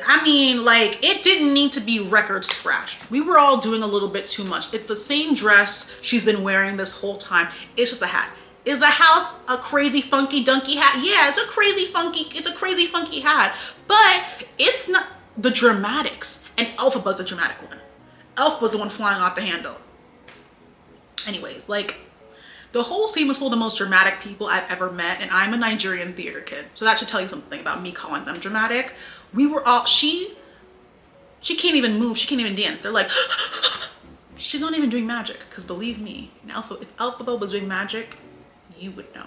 I mean, like, it didn't need to be record scratched. We were all doing a little bit too much. It's the same dress she's been wearing this whole time. It's just a hat. Is the house a crazy funky dunky hat? Yeah, it's a crazy funky hat. But it's not the dramatics. And Elphaba's the dramatic one. Elphaba's the one flying off the handle. Anyways, like, the whole scene was full of the most dramatic people I've ever met, and I'm a Nigerian theater kid. So that should tell you something about me calling them dramatic. We were all, she can't even move, she can't even dance. They're like, she's not even doing magic. Because believe me, if Elphaba was doing magic, you would know.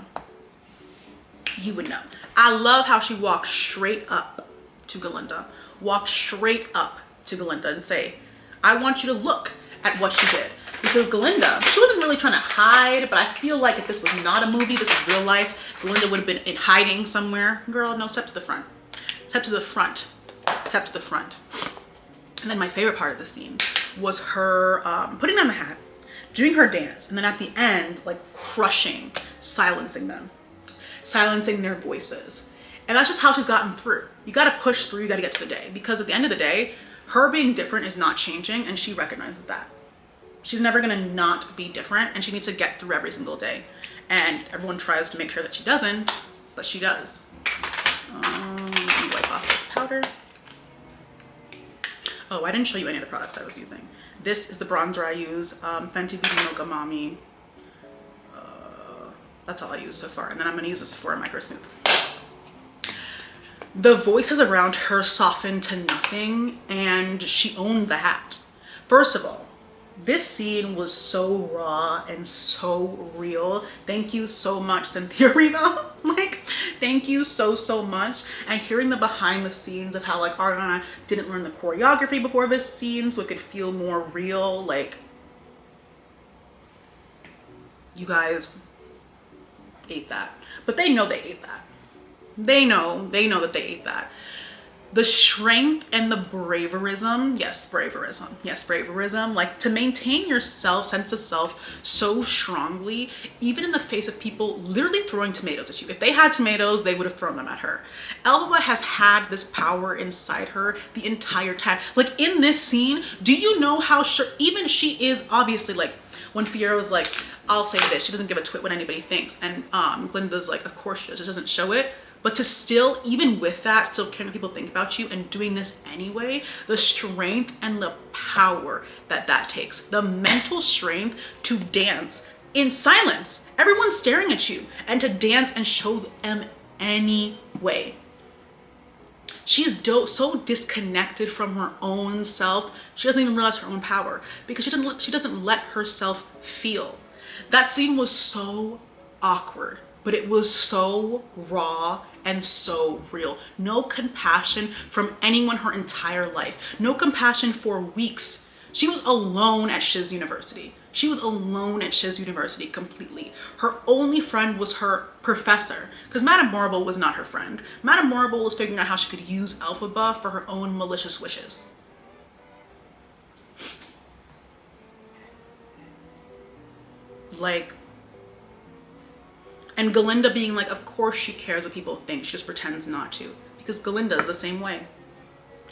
You would know. I love how she walked straight up to Galinda. Walked straight up to Galinda and say, I want you to look at what she did. Because Galinda, she wasn't really trying to hide, but I feel like if this was not a movie, this was real life, Galinda would have been in hiding somewhere. Girl, no, step to the front. Step to the front. Step to the front. And then my favorite part of the scene was her putting on the hat, doing her dance, and then at the end, like crushing, silencing them, silencing their voices. And that's just how she's gotten through. You got to push through, you got to get to the day, because at the end of the day, her being different is not changing, and she recognizes that. She's never gonna not be different, and she needs to get through every single day. And everyone tries to make sure that she doesn't, but she does. Let me wipe off this powder. Oh, I didn't show you any of the products I was using. This is the bronzer I use, Fenty Beauty Mocha Mommy. That's all I use so far. And then I'm gonna use this Sephora Micro Smooth. The voices around her softened to nothing, and she owned the hat. First of all, this scene was so raw and so real. Thank you so much, Cynthia Riva. Like, thank you so much. And hearing the behind the scenes of how like Ariana didn't learn the choreography before this scene so it could feel more real. Like, you guys ate that. But they know they ate that. They know that they ate that. The strength and the braverism, yes, braverism, like to maintain your sense of self so strongly, even in the face of people literally throwing tomatoes at you. If they had tomatoes, they would have thrown them at her. Elphaba has had this power inside her the entire time. Like in this scene, do you know how sure, even she is obviously like, when Fiora was like, I'll say this, she doesn't give a twit what anybody thinks. And Glinda's like, of course she does, it doesn't show it. But to still, even with that, still caring what people think about you and doing this anyway, the strength and the power that takes, the mental strength to dance in silence, everyone's staring at you, and to dance and show them anyway. She's so disconnected from her own self, she doesn't even realize her own power because she doesn't let herself feel. That scene was so awkward, but it was so raw and so real. No compassion from anyone her entire life. No compassion for weeks. She was alone at Shiz University. She was alone at Shiz University completely. Her only friend was her professor, because Madame Marble was not her friend. Madame Marble was figuring out how she could use Elphaba for her own malicious wishes. Like, and Galinda being like, of course she cares what people think, she just pretends not to. Because Galinda is the same way.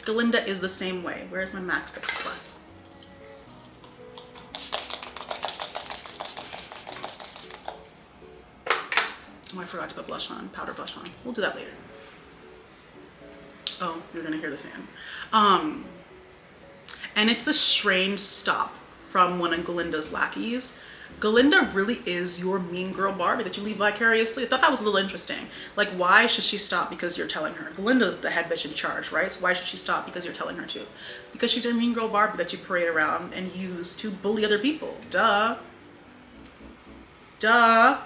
Galinda is the same way. Where's my MAC Fix Plus? Oh, I forgot to put blush on, powder blush on. We'll do that later. Oh, you're gonna hear the fan. And it's the strange stop from one of Galinda's lackeys. Galinda really is your mean girl Barbie that you lead vicariously. I thought that was a little interesting. Like, why should she stop because you're telling her? Galinda's the head bitch in charge, right? So why should she stop because you're telling her to? Because she's your mean girl Barbie that you parade around and use to bully other people. Duh. Duh.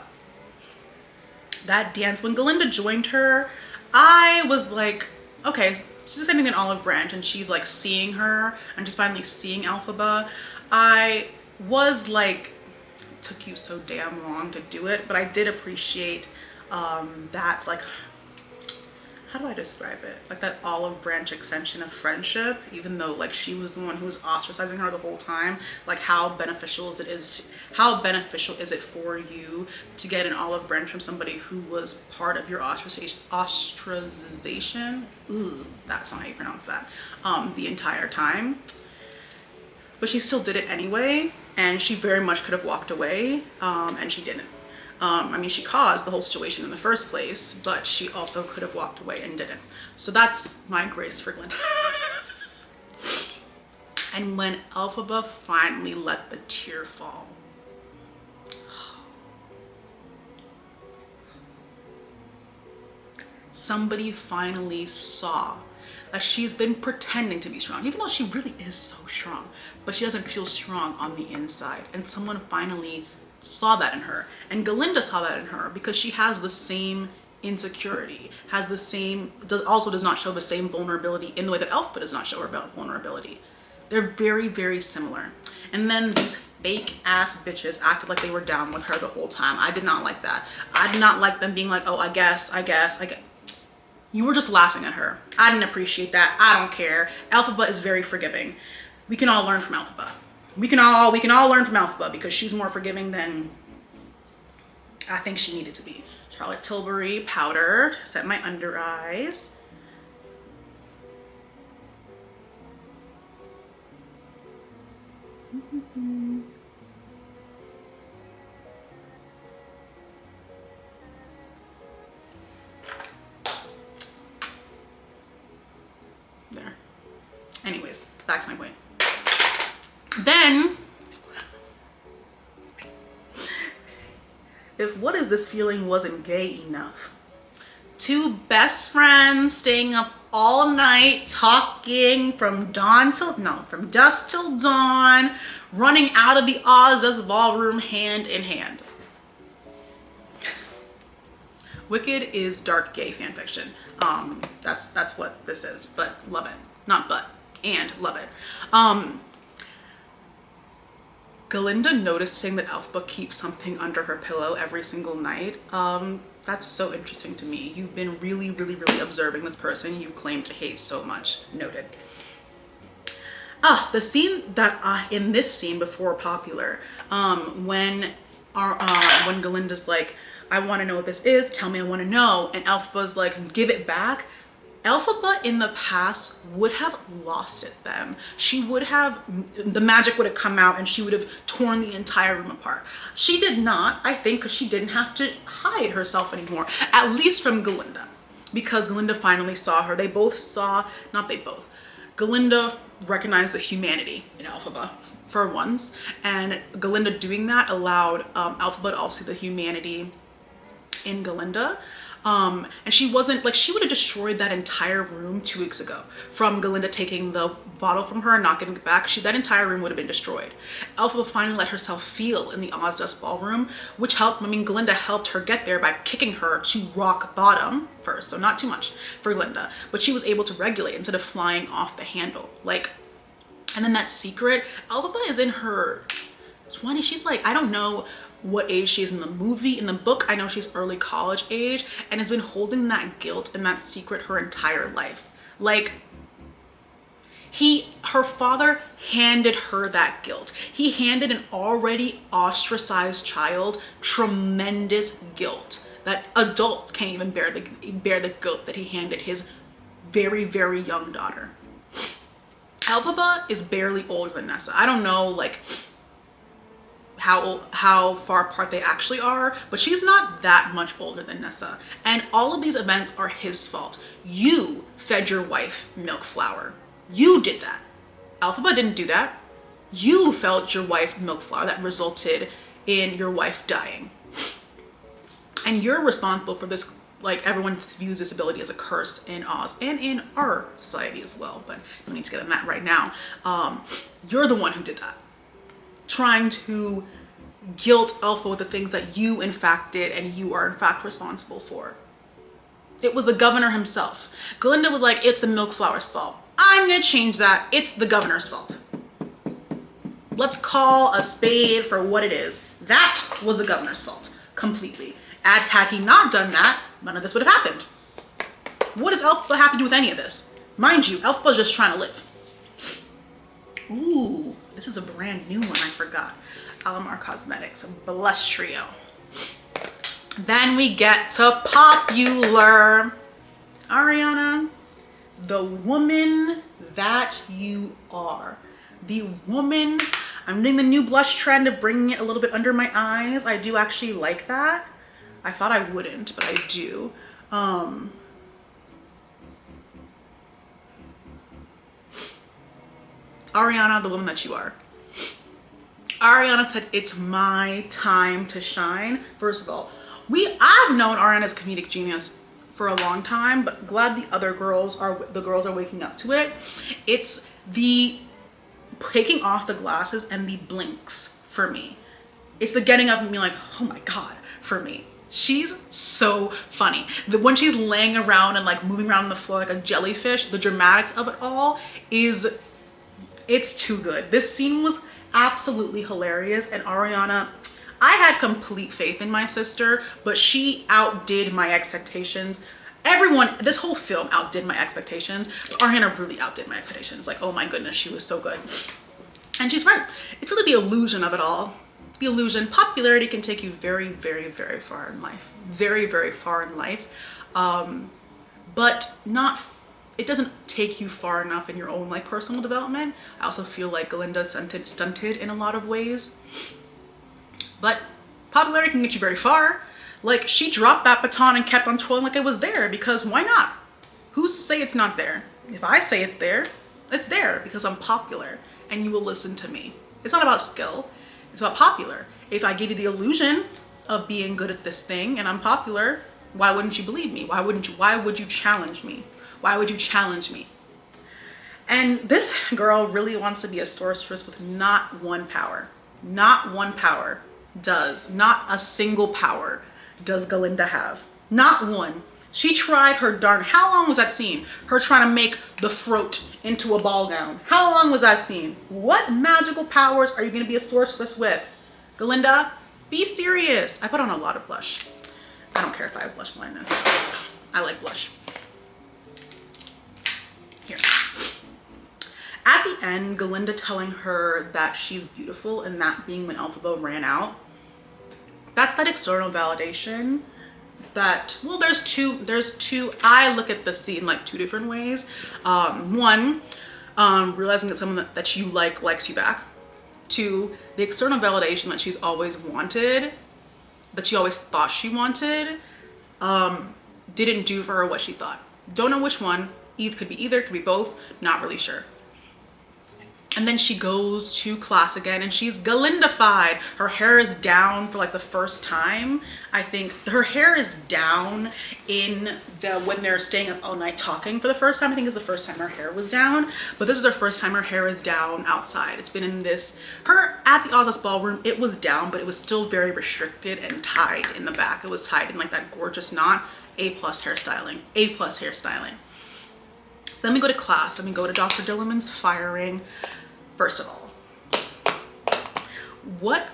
That dance, when Galinda joined her, I was like, okay, she's sending an olive branch and she's like seeing her and just finally seeing Elphaba. I was like, took you so damn long to do it, but I did appreciate that, like, how do I describe it, like that olive branch extension of friendship, even though like she was the one who was ostracizing her the whole time. Like, how beneficial is it for you to get an olive branch from somebody who was part of your ostracization? Ooh, that's not how you pronounce that. The entire time. But she still did it anyway, and she very much could have walked away, and she didn't. I mean, she caused the whole situation in the first place, but she also could have walked away and didn't. So that's my grace for Glinda. And when Elphaba finally let the tear fall, somebody finally saw that she's been pretending to be strong, even though she really is so strong, but she doesn't feel strong on the inside. And someone finally saw that in her, and Galinda saw that in her, because she has the same insecurity, has the same, also does not show the same vulnerability in the way that Elphaba does not show her vulnerability. They're very, very similar. And then these fake ass bitches acted like they were down with her the whole time. I did not like that. I did not like them being like, oh, I guess. You were just laughing at her. I didn't appreciate that. I don't care. Elphaba is very forgiving. We can all learn from Alphaba. We can all learn from Alphaba because she's more forgiving than I think she needed to be. Charlotte Tilbury powder, set my under eyes. There. Anyways, back to my point. Then, if what is this feeling wasn't gay enough, two best friends staying up all night talking from dusk till dawn, running out of the Oz's ballroom hand in hand. Wicked is dark gay fanfiction. That's what this is, but love it. Not but, and love it. Galinda noticing that Elphaba keeps something under her pillow every single night. That's so interesting to me. You've been really, really, really observing this person you claim to hate so much. Noted. The scene that in this scene before popular, when Galinda's like, I want to know what this is, tell me I want to know, and Elphaba's like, give it back. Elphaba in the past would have lost it then. She would have, the magic would have come out and she would have torn the entire room apart. She did not, I think, because she didn't have to hide herself anymore, at least from Galinda, because Galinda finally saw her. They both saw, not they both, Galinda recognized the humanity in Elphaba for once, and Galinda doing that allowed Elphaba to also see the humanity in Galinda. And she wasn't like, she would have destroyed that entire room 2 weeks ago from Galinda taking the bottle from her and not giving it back. That entire room would have been destroyed. Elphaba finally let herself feel in the Ozdust ballroom, which helped, Galinda helped her get there by kicking her to rock bottom first. So not too much for Galinda, but she was able to regulate instead of flying off the handle. Like, and then that secret, Elphaba is in her 20s. She's like, I don't know what age she is in the movie. In the book, I know she's early college age and has been holding that guilt and that secret her entire life. Like, her father handed her that guilt. He handed an already ostracized child tremendous guilt that adults can't even bear the guilt that he handed his very, very young daughter. Elphaba is barely older than Nessa. I don't know, like, how far apart they actually are, but she's not that much older than Nessa. And all of these events are his fault. You fed your wife milk flour. You did that. Elphaba didn't do that. You fed your wife milk flour that resulted in your wife dying. And you're responsible for this. Like, everyone views disability as a curse in Oz and in our society as well, but we don't need to get on that right now. You're the one who did that, trying to guilt Elphaba with the things that you in fact did and you are in fact responsible for. It was the governor himself. Galinda was like, it's the milk flour's fault. I'm gonna change that. It's the governor's fault. Let's call a spade for what it is. That was the governor's fault, completely. Had he not done that, none of this would have happened. What does Elphaba have to do with any of this? Mind you, Elphaba's just trying to live. Ooh, this is a brand new one, I forgot. Alamar Cosmetics, Blush Trio. Then we get to popular. Ariana, the woman that you are. The woman, I'm doing the new blush trend of bringing it a little bit under my eyes. I do actually like that. I thought I wouldn't, but I do. Ariana, the woman that you are. Ariana said, it's my time to shine. First of all, I've known Ariana as a comedic genius for a long time, but glad the girls are waking up to it. It's the taking off the glasses and the blinks for me. It's the getting up and being like, oh my God, for me. She's so funny. When she's laying around and like moving around on the floor like a jellyfish, the dramatics of it all it's too good. This scene was absolutely hilarious, and Ariana, I had complete faith in my sister, but she outdid my expectations. everyone, this whole film outdid my expectations, but Ariana really outdid my expectations. Like, oh my goodness, she was so good. And she's right. It's really the illusion of it all. The illusion. Popularity can take you very, very, very far in life. Very, very far in life. But not, it doesn't take you far enough in your own like personal development. I also feel like Galinda stunted in a lot of ways. But popularity can get you very far. Like, she dropped that baton and kept on twirling like it was there, because why not? Who's to say it's not there? If I say it's there because I'm popular and you will listen to me. It's not about skill, it's about popular. If I give you the illusion of being good at this thing and I'm popular, why wouldn't you believe me? Why would you challenge me? Why would you challenge me? And this girl really wants to be a sorceress with not one power. Not one power does, not a single power does Galinda have. Not one. She tried her darn, how long was that scene? Her trying to make the throat into a ball gown. How long was that scene? What magical powers are you gonna be a sorceress with? Galinda, be serious. I put on a lot of blush. I don't care if I have blush blindness. I like blush. Here. At the end, Galinda telling her that she's beautiful and that being when Elphaba ran out, that's that external validation that, well, there's two, I look at the scene like two different ways. One, realizing that someone that you like likes you back. Two, the external validation that she's always wanted, that she always thought she wanted, didn't do for her what she thought. Don't know which one. Could be either, could be both, not really sure. And then she goes to class again and she's Galindified. Her hair is down for like the first time. I think her hair is down in when they're staying up all night talking for the first time. I think it's the first time her hair was down, but this is her first time her hair is down outside. It's been in her at the Oz's ballroom, it was down, but it was still very restricted and tied in the back. It was tied in like that gorgeous knot. A+ hairstyling, A+ hairstyling. So then we go to class and we go to Dr. Dillerman's firing. First of all, what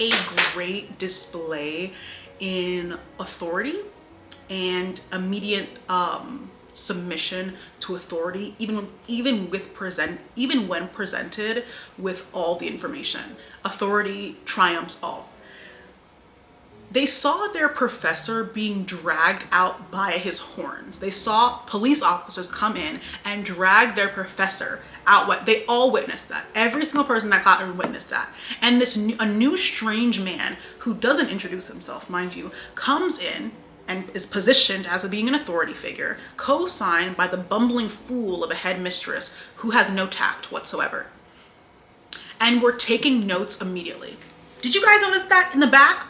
a great display in authority and immediate submission to authority, even when presented with all the information. Authority triumphs all. They saw their professor being dragged out by his horns. They saw police officers come in and drag their professor out. They all witnessed that. Every single person in that classroom witnessed that. And a new strange man who doesn't introduce himself, mind you, comes in and is positioned as being an authority figure, co-signed by the bumbling fool of a headmistress who has no tact whatsoever. And we're taking notes immediately. Did you guys notice that in the back?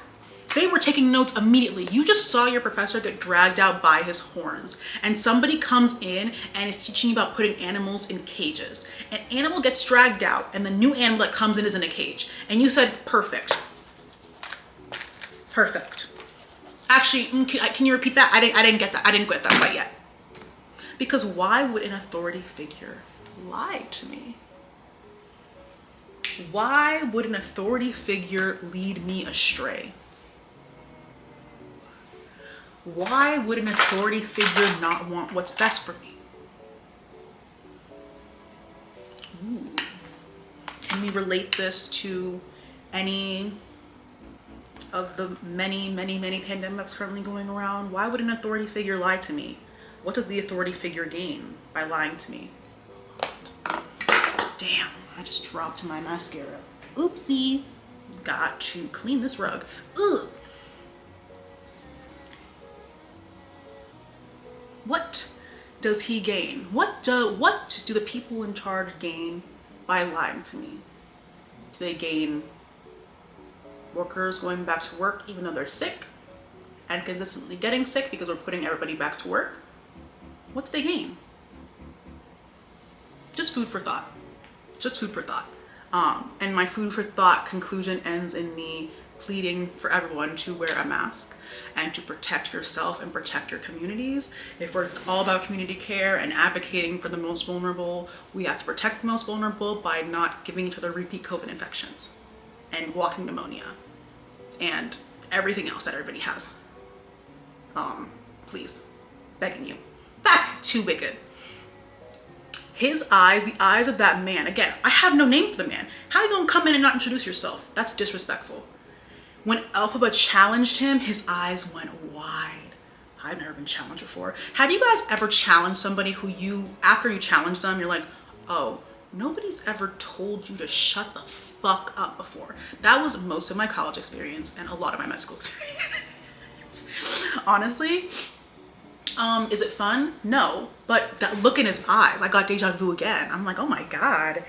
They were taking notes immediately. You just saw your professor get dragged out by his horns, and somebody comes in and is teaching you about putting animals in cages. An animal gets dragged out and the new animal that comes in is in a cage. And you said, perfect. Perfect. Actually, can you repeat that? I didn't get that. I didn't get that quite yet. Because why would an authority figure lie to me? Why would an authority figure lead me astray? Why would an authority figure not want what's best for me? Ooh. Can we relate this to any of the many, many, many pandemics currently going around? Why would an authority figure lie to me? What does the authority figure gain by lying to me? Damn, I just dropped my mascara. Oopsie. Got to clean this rug. Ugh. What does he gain? What do the people in charge gain by lying to me? Do they gain workers going back to work even though they're sick and consistently getting sick because we're putting everybody back to work? What do they gain? Just food for thought. Just food for thought. And my food for thought conclusion ends in me pleading for everyone to wear a mask and to protect yourself and protect your communities. If we're all about community care and advocating for the most vulnerable, we have to protect the most vulnerable by not giving each other repeat COVID infections and walking pneumonia and everything else that everybody has. Please, begging you. Back to Wicked. His eyes, the eyes of that man. Again, I have no name for the man. How you gonna come in and not introduce yourself? That's disrespectful. When Elphaba challenged him, his eyes went wide. I've never been challenged before. Have you guys ever challenged somebody who after you challenge them, you're like, oh, nobody's ever told you to shut the fuck up before? That was most of my college experience and a lot of my med school experience. Honestly, is it fun? No, but that look in his eyes, I got deja vu again. I'm like, oh my God,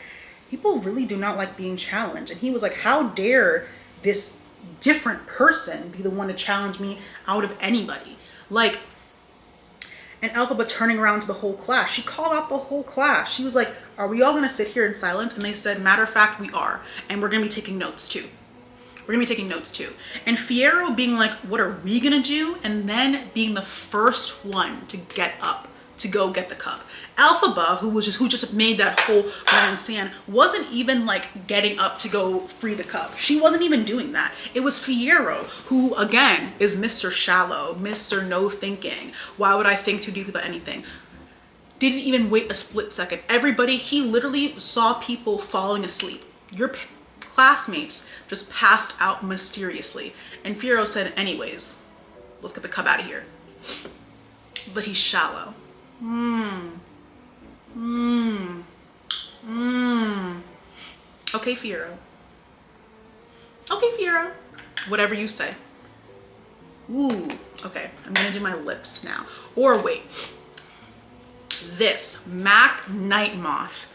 people really do not like being challenged. And he was like, how dare this different person be the one to challenge me out of anybody? Like, and Elphaba turning around to the whole class, she called out the whole class. She was like, are we all gonna sit here in silence? And they said, matter of fact, we are. And we're gonna be taking notes too. We're gonna be taking notes too. And Fiyero being like, what are we gonna do? And then being the first one to get up to go get the cup. Elphaba, who just made that whole run in sand, wasn't even like getting up to go free the cup. She wasn't even doing that. It was Fiyero, who again is Mr. Shallow, Mr. No thinking. Why would I think too deep about anything? Didn't even wait a split second. Everybody, he literally saw people falling asleep. Your classmates just passed out mysteriously. And Fiyero said, anyways, let's get the cup out of here. But he's shallow. Okay, Fiyero. Okay, Fiyero. Whatever you say. Ooh, okay. I'm gonna do my lips now. Or wait. This MAC Night Moth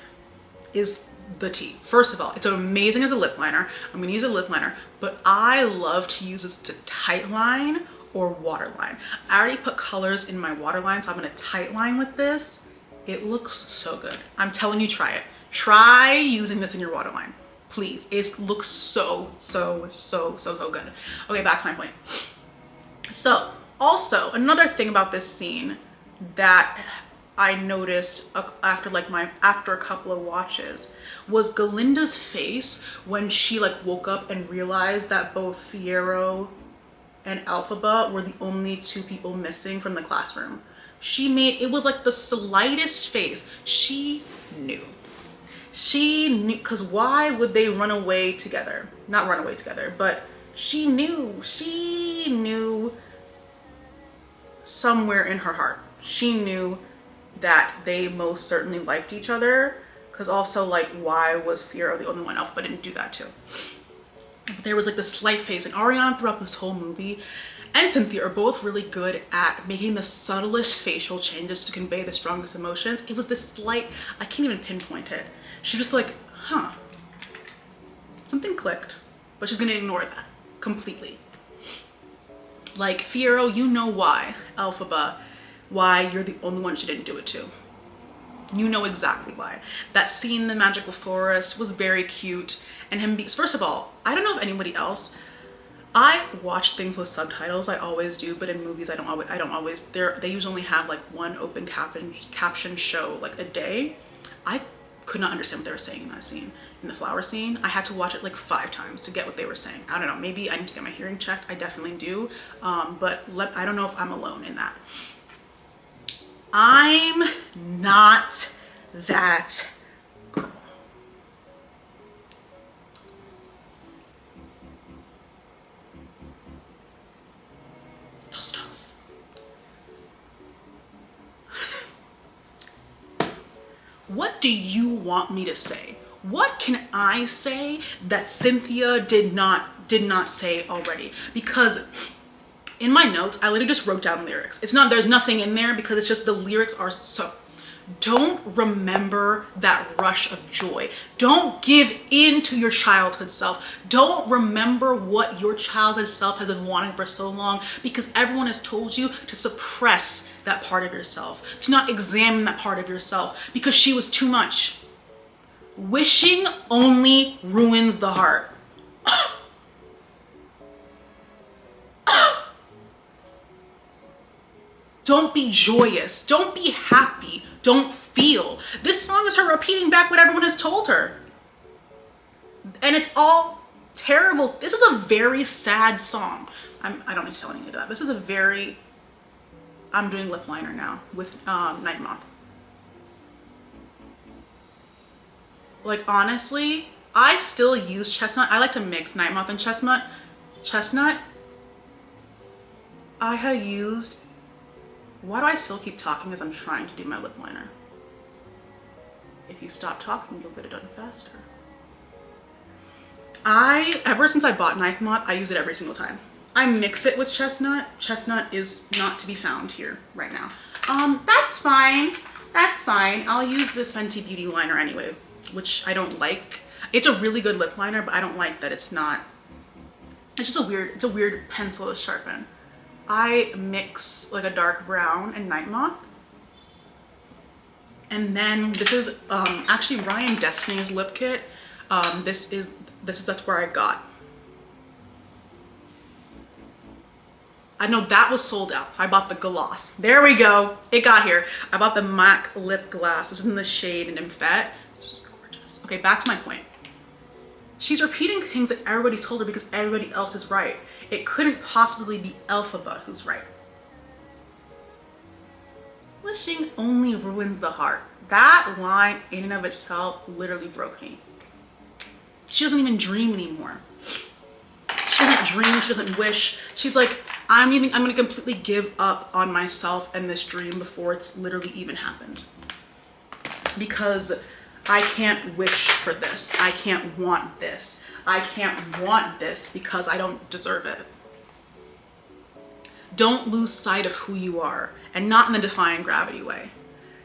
is the tea. First of all, it's amazing as a lip liner. I'm gonna use a lip liner, but I love to use this to tight line or waterline. I already put colors in my waterline, so I'm gonna tight line with this. It looks so good. I'm telling you, try it. Try using this in your waterline, please. It looks so good. Okay, back to my point. So also another thing about this scene that I noticed after a couple of watches was Galinda's face when she like woke up and realized that both Fiyero and Elphaba were the only two people missing from the classroom. It was like the slightest face. She knew, because why would they run away together? Not run away together, but she knew somewhere in her heart. She knew that they most certainly liked each other, because also like, why was Fiyero the only one? Elphaba didn't do that too. But there was like this slight face, and Ariana throughout this whole movie and Cynthia are both really good at making the subtlest facial changes to convey the strongest emotions. It was this slight, I can't even pinpoint it. She was like, huh, something clicked, but she's gonna ignore that completely. Like, Fiyero, you know why, Elphaba, why you're the only one she didn't do it to. You know exactly why. That scene in the magical forest was very cute. And him first of all, I don't know if anybody else, I watch things with subtitles, I always do, but in movies I don't always, they usually only have like one open caption show like a day. I could not understand what they were saying in that scene. In the flower scene, I had to watch it like 5 times to get what they were saying. I don't know, maybe I need to get my hearing checked. I definitely do, but I don't know if I'm alone in that. I'm not that girl. Toast. What do you want me to say? What can I say that Cynthia did not say already? Because in my notes, I literally just wrote down lyrics. There's nothing in there because it's just the lyrics are so. Don't remember that rush of joy. Don't give in to your childhood self. Don't remember what your childhood self has been wanting for so long, because everyone has told you to suppress that part of yourself, to not examine that part of yourself because she was too much. Wishing only ruins the heart. Don't be joyous. Don't be happy. Don't feel. This song is her repeating back what everyone has told her. And it's all terrible. This is a very sad song. I don't need to tell anyone that. This is a very I'm doing lip liner now with Night Moth. Like, honestly, I still use Chestnut. I like to mix Night Moth and Chestnut. Chestnut, I have used, why do I still keep talking as I'm trying to do my lip liner? If you stop talking, you'll get it done faster. Ever since I bought Night Moth, I use it every single time. I mix it with Chestnut. Chestnut is not to be found here right now. That's fine. That's fine. I'll use this Fenty Beauty liner anyway, which I don't like. It's a really good lip liner, but I don't like that it's not, it's just it's a weird pencil to sharpen. I mix like a dark brown and Night Moth. And then this is actually Ryan Destiny's lip kit. That's where I got. I know that was sold out. So I bought the gloss. There we go. It got here. I bought the MAC lip gloss. This is in the shade Nymphet. It's just gorgeous. Okay, back to my point. She's repeating things that everybody told her because everybody else is right. It couldn't possibly be Elphaba who's right. Wishing only ruins the heart. That line in and of itself literally broke me. She doesn't even dream anymore. She doesn't dream, she doesn't wish. She's like, I'm gonna completely give up on myself and this dream before it's literally even happened. Because I can't wish for this. I can't want this. I can't want this because I don't deserve it. Don't lose sight of who you are, and not in the defying gravity way.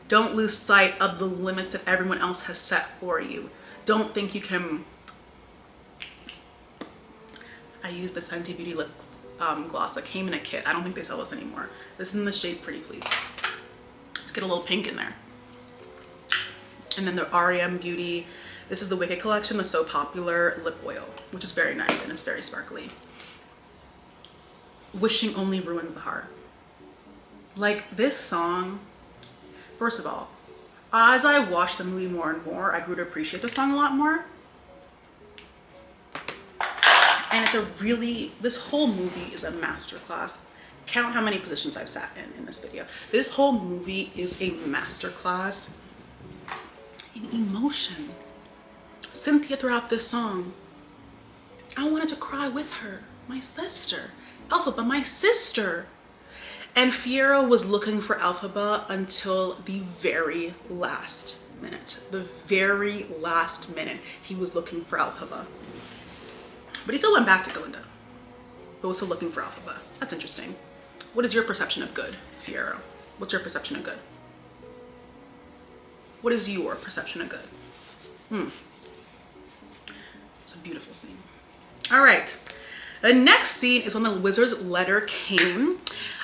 Don't lose sight of the limits that everyone else has set for you. Don't think you can. I use this Fenty Beauty lip gloss that came in a kit. I don't think they sell this anymore. This is in the shade Pretty Please. Let's get a little pink in there. And then the REM Beauty. This is the Wicked collection, the So Popular lip oil, which is very nice and it's very sparkly. Wishing only ruins the heart. Like, this song, first of all, as I watched the movie more and more, I grew to appreciate the song a lot more. And it's this whole movie is a masterclass. Count how many positions I've sat in this video. This whole movie is a masterclass in emotion. Cynthia throughout this song, I wanted to cry with her, my sister. Elphaba, my sister. And Fiyero was looking for Elphaba until the very last minute. The very last minute he was looking for Elphaba. But he still went back to Galinda, but was still looking for Elphaba. That's interesting. What is your perception of good, Fiyero? What's your perception of good? What is your perception of good? It's a beautiful scene. All right. The next scene is when the wizard's letter came.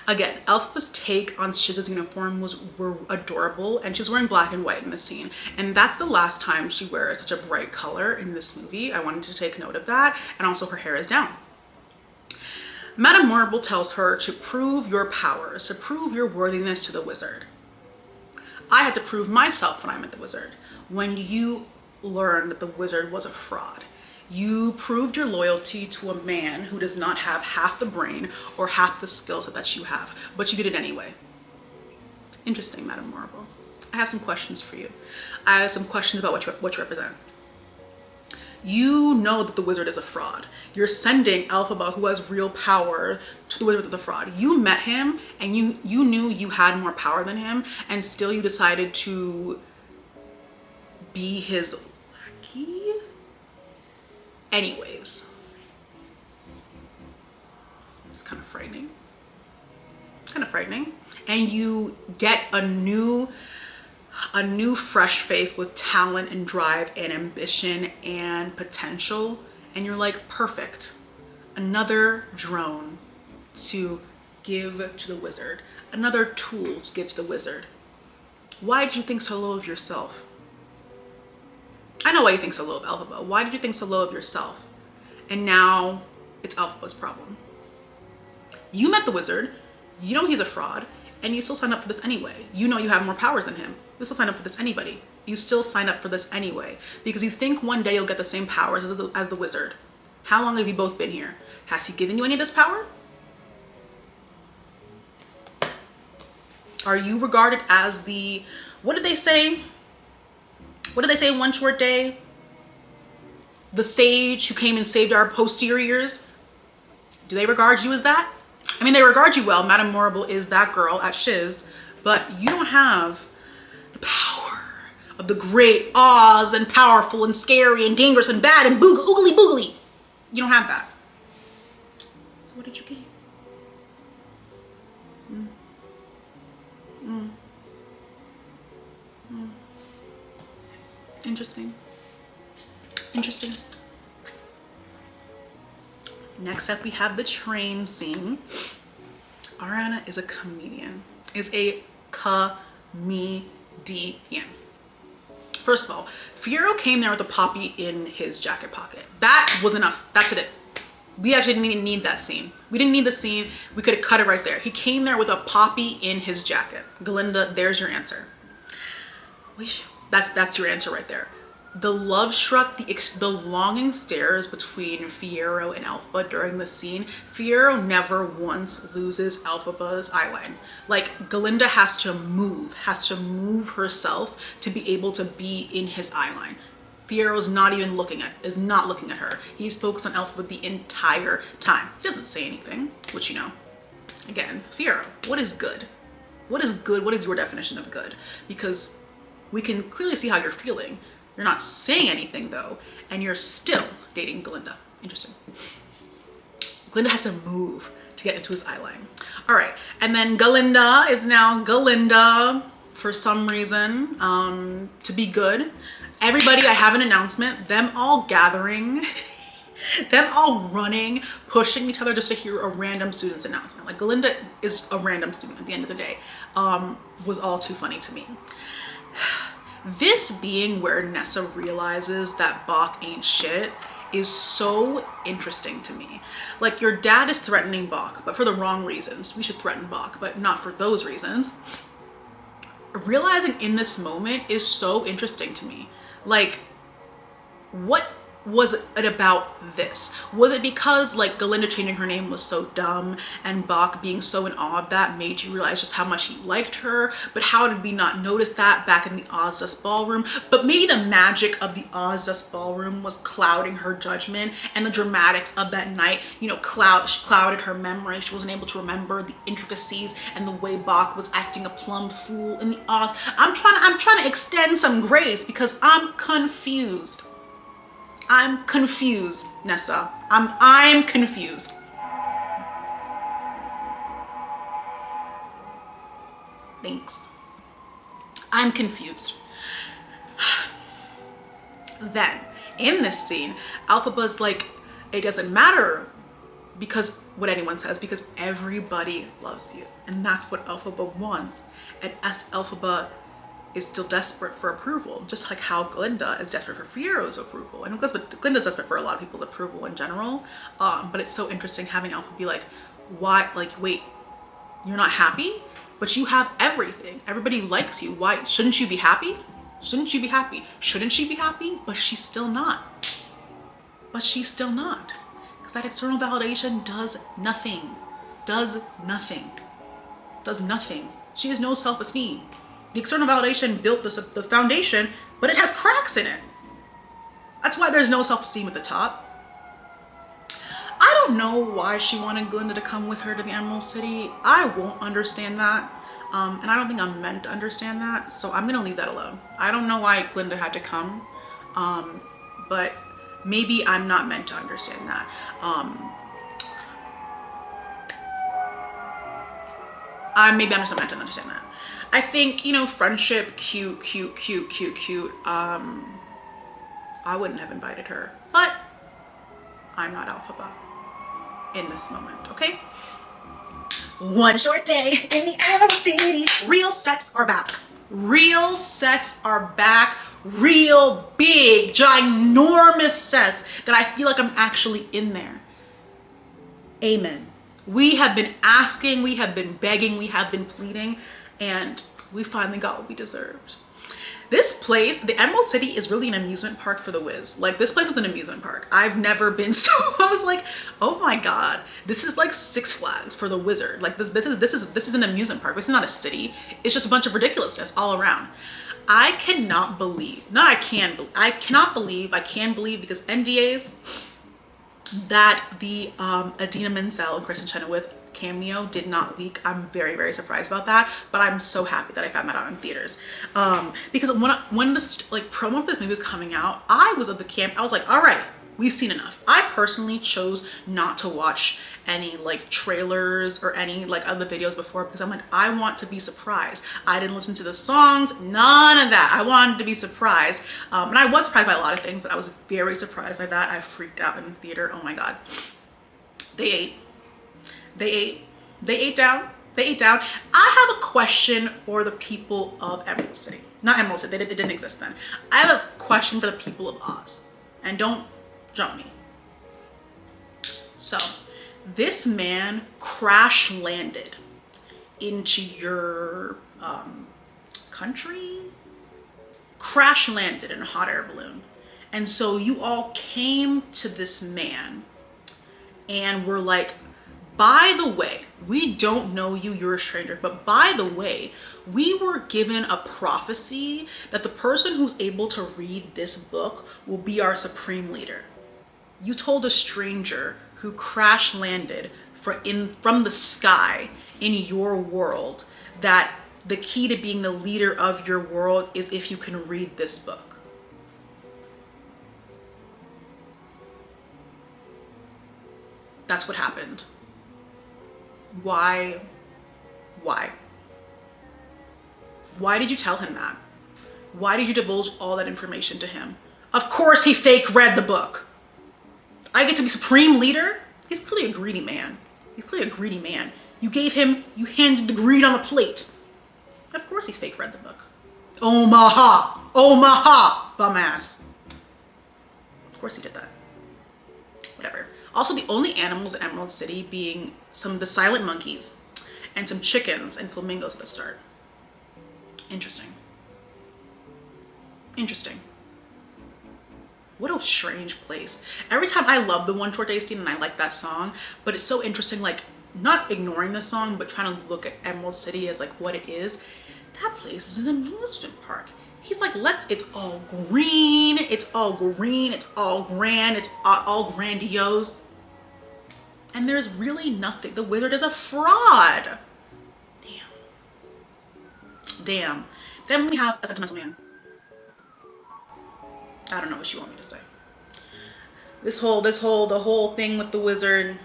Again, Elphaba's take on Shiz's uniform were adorable, and she's wearing black and white in this scene. And that's the last time she wears such a bright color in this movie. I wanted to take note of that. And also her hair is down. Madame Marble tells her to prove your powers, to prove your worthiness to the wizard. I had to prove myself when I met the wizard. When you learned that the wizard was a fraud. You proved your loyalty to a man who does not have half the brain or half the skill set that you have, but you did it anyway. Interesting, Madame Marble. I have some questions for you. I have some questions about what you represent. You know that the wizard is a fraud. You're sending Elphaba, who has real power, to the wizard of the fraud. You met him and you knew you had more power than him, and still you decided to be his lackey? Anyways, it's kind of frightening. And you get a new fresh face with talent and drive and ambition and potential, and you're like, perfect, another drone to give to the wizard, another tool to give to the wizard. Why did you think so low of yourself? I know why you think so low of Elphaba. Why did you think so low of yourself? And now it's Elphaba's problem. You met the wizard, you know he's a fraud, and you still signed up for this anyway. You know you have more powers than him. You still sign up for this anybody. You still sign up for this anyway because you think one day you'll get the same powers as the wizard. How long have you both been here? Has he given you any of this power? Are you regarded as the, what did they say? What did they say in One Short Day? The sage who came and saved our posteriors? Do they regard you as that? I mean, they regard you well. Madame Morrible is that girl at Shiz, but you don't have the power of the great Oz and powerful and scary and dangerous and bad and oogly boogly. You don't have that. So what did you get? Interesting. Interesting. Next up, we have the train scene. Ariana is a comedian. Is a comedian. First of all, Fiyero came there with a poppy in his jacket pocket. That was enough. That's it. We actually didn't even need that scene. We didn't need the scene. We could have cut it right there. He came there with a poppy in his jacket. Galinda, there's your answer. That's your answer right there. The love struck, the longing stares between Fiyero and Elphaba during the scene. Fiyero never once loses Elphaba's eyeline. Like, Galinda has to move herself to be able to be in his eyeline. Fiero's not looking at her. He's focused on Elphaba the entire time. He doesn't say anything, which, you know, again, Fiyero, what is good? What is good? What is your definition of good? Because we can clearly see how you're feeling. You're not saying anything though, and you're still dating Galinda. Interesting. Galinda has to move to get into his eyeline. All right, and then Galinda is now Galinda for some reason, to be good. Everybody, I have an announcement, them all gathering, them all running, pushing each other just to hear a random student's announcement. Like, Galinda is a random student at the end of the day, was all too funny to me. This being where Nessa realizes that Bach ain't shit is so interesting to me. Like, your dad is threatening Bach, but for the wrong reasons. We should threaten Bach, but not for those reasons. Realizing in this moment is so interesting to me. Like, what was it about this? Was it because, like, Galinda changing her name was so dumb and Bach being so in awe of that made you realize just how much he liked her? But how did we not notice that back in the Ozdust ballroom? But maybe the magic of the Ozdust ballroom was clouding her judgment, and the dramatics of that night, you know, clouded her memory. She wasn't able to remember the intricacies and the way Bach was acting a plumb fool in the Oz. I'm trying to extend some grace because I'm confused. I'm confused, Nessa. I'm confused. Thanks. I'm confused. Then, in this scene, Elphaba's like, it doesn't matter because what anyone says, because everybody loves you. And that's what Elphaba wants. And as Elphaba is still desperate for approval, just like how Galinda is desperate for Fiyero's approval. And of course, but Galinda's desperate for a lot of people's approval in general. But it's so interesting having Elphaba be like, why, like, wait, you're not happy? But you have everything. Everybody likes you. Why? Shouldn't you be happy? Shouldn't you be happy? Shouldn't she be happy? But she's still not. But she's still not. Because that external validation does nothing. Does nothing. Does nothing. She has no self-esteem. The external validation built the foundation, but it has cracks in it. That's why there's no self-esteem at the top. I don't know why she wanted Galinda to come with her to the Emerald City. I won't understand that. And I don't think I'm meant to understand that. So I'm gonna leave that alone. I don't know why Galinda had to come. But maybe I'm not meant to understand that. Maybe I'm just not meant to understand that. I think, you know, friendship, cute. I wouldn't have invited her, but I'm not Elphaba in this moment, okay? One short day in the Emerald City. Real sets are back. Real sets are back. Real big, ginormous sets that I feel like I'm actually in there. Amen. We have been asking, we have been begging, we have been pleading, and we finally got what we deserved. This place, the Emerald City, is really an amusement park for the Wiz. Like, this place was an amusement park. I've never been so, I was like, oh my God, this is like Six Flags for the Wizard. Like, this is an amusement park. This is not a city. It's just a bunch of ridiculousness all around. I cannot believe, I can believe because NDAs, that the Idina Menzel and Kristen Chenoweth cameo did not leak. I'm very, very surprised about that, but I'm so happy that I found that out in theaters. Because when this like promo of this movie was coming out, I was of the camp, I was like, all right, we've seen enough. I personally chose not to watch any like trailers or any like other videos before, because I'm like, I want to be surprised. I didn't listen to the songs, none of that. I wanted to be surprised. And I was surprised by a lot of things, but I was very surprised by that. I freaked out in the theater. Oh my God. They ate down. I have a question for the people of Emerald City. Not Emerald City, it didn't exist then. I have a question for the people of Oz. And don't jump me. So, this man crash landed into your country? Crash landed in a hot air balloon. And so you all came to this man and were like, by the way, we don't know you, you're a stranger, but by the way, we were given a prophecy that the person who's able to read this book will be our supreme leader. You told a stranger who crash landed from the sky in your world that the key to being the leader of your world is if you can read this book. That's what happened. Why did you tell him that? Why did you divulge all that information to him? Of course he fake read the book. I get to be supreme leader? He's clearly a greedy man. You handed the greed on the plate. Of course he's fake read the book. Omaha, bum ass. Of course he did that. Whatever. Also, the only animals in Emerald City being some of the silent monkeys and some chickens and flamingos at the start. Interesting. What a strange place. Every time I love the One Short Day scene and I like that song, but it's so interesting, like not ignoring the song, but trying to look at Emerald City as like what it is. That place is an amusement park. He's like, it's all green, it's all grand, it's all grandiose. And there's really nothing. The wizard is a fraud. Damn. Then we have a sentimental man. I don't know what you want me to say. The whole thing with the wizard,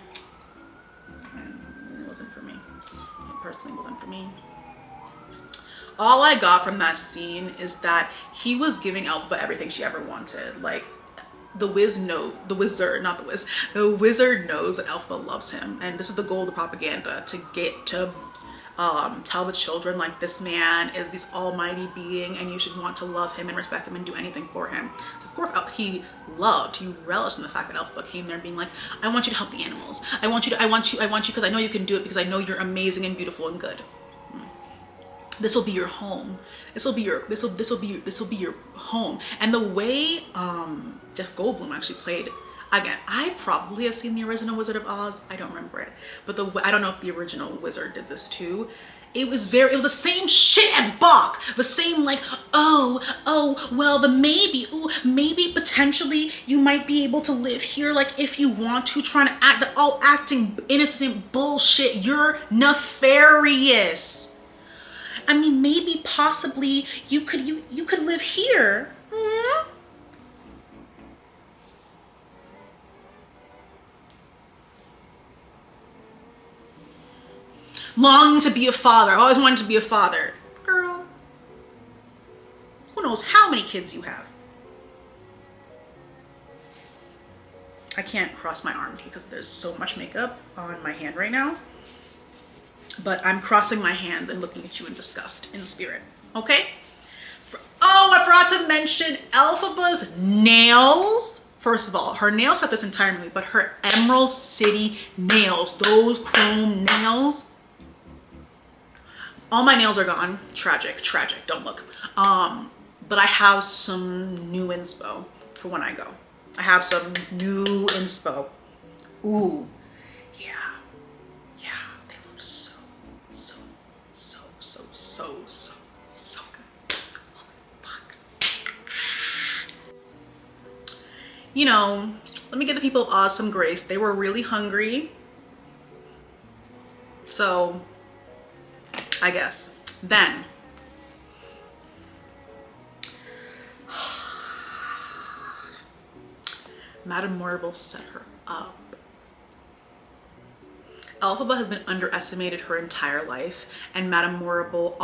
it wasn't for me. It personally wasn't for me. All I got from that scene is that he was giving Elphaba everything she ever wanted. Like, the wizard knows that Elphaba loves him, and this is the goal of the propaganda, to get to tell the children like this man is this almighty being and you should want to love him and respect him and do anything for him. So of course he relished in the fact that Elphaba came there being like, I want you to help the animals. I want you because I know you can do it, because I know you're amazing and beautiful and good. This will be your home. This will be your home. And the way Jeff Goldblum actually played, again, I probably have seen the original Wizard of Oz. I don't remember it, but I don't know if the original wizard did this too. It was the same shit as Bach. The same like, maybe potentially you might be able to live here, like if you want to, trying to act, all acting innocent bullshit. You're nefarious. I mean, maybe possibly you could live here. Longing to be a father. I always wanted to be a father. Girl, who knows how many kids you have? I can't cross my arms because there's so much makeup on my hand right now. But I'm crossing my hands and looking at you in disgust, in spirit. Okay? I forgot to mention Elphaba's nails. First of all, her nails throughout this entire movie, but her Emerald City nails, those chrome nails. All my nails are gone. Tragic. Don't look. but I have some new inspo for when I go. I have some new inspo. Ooh, yeah, they look so good. Oh my fuck. You know, let me give the people of Oz some grace. They were really hungry. So, I guess. Then, Madame Morrible set her up. Elphaba has been underestimated her entire life, and Madame Morrible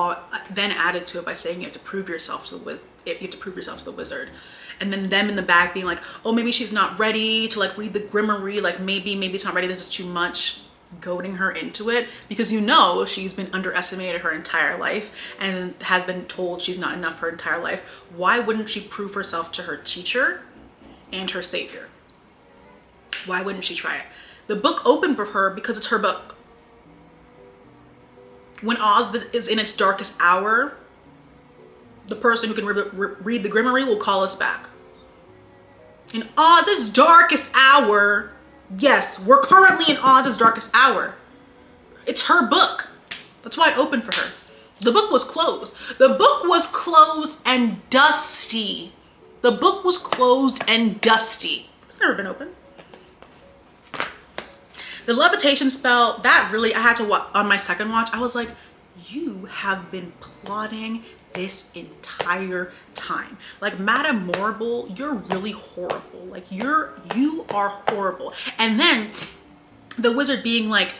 then added to it by saying you have to prove yourself to the wizard. And then them in the back being like, oh, maybe she's not ready to like read the grimoire, like maybe it's not ready, this is too much, goading her into it, because you know she's been underestimated her entire life and has been told she's not enough her entire life. Why wouldn't she prove herself to her teacher and her savior? Why wouldn't she try it? The book opened for her because it's her book. When Oz is in its darkest hour, the person who can read the grimoire will call us back. In Oz's darkest hour, yes, we're currently in Oz's darkest hour. It's her book. That's why it opened for her. The book was closed. The book was closed and dusty. The book was closed and dusty. It's never been open. The levitation spell, that really, I had to watch on my second watch. I was like, you have been plotting this entire time. Like, Madame Morrible, you're really horrible. Like, you are horrible. And then the wizard being like,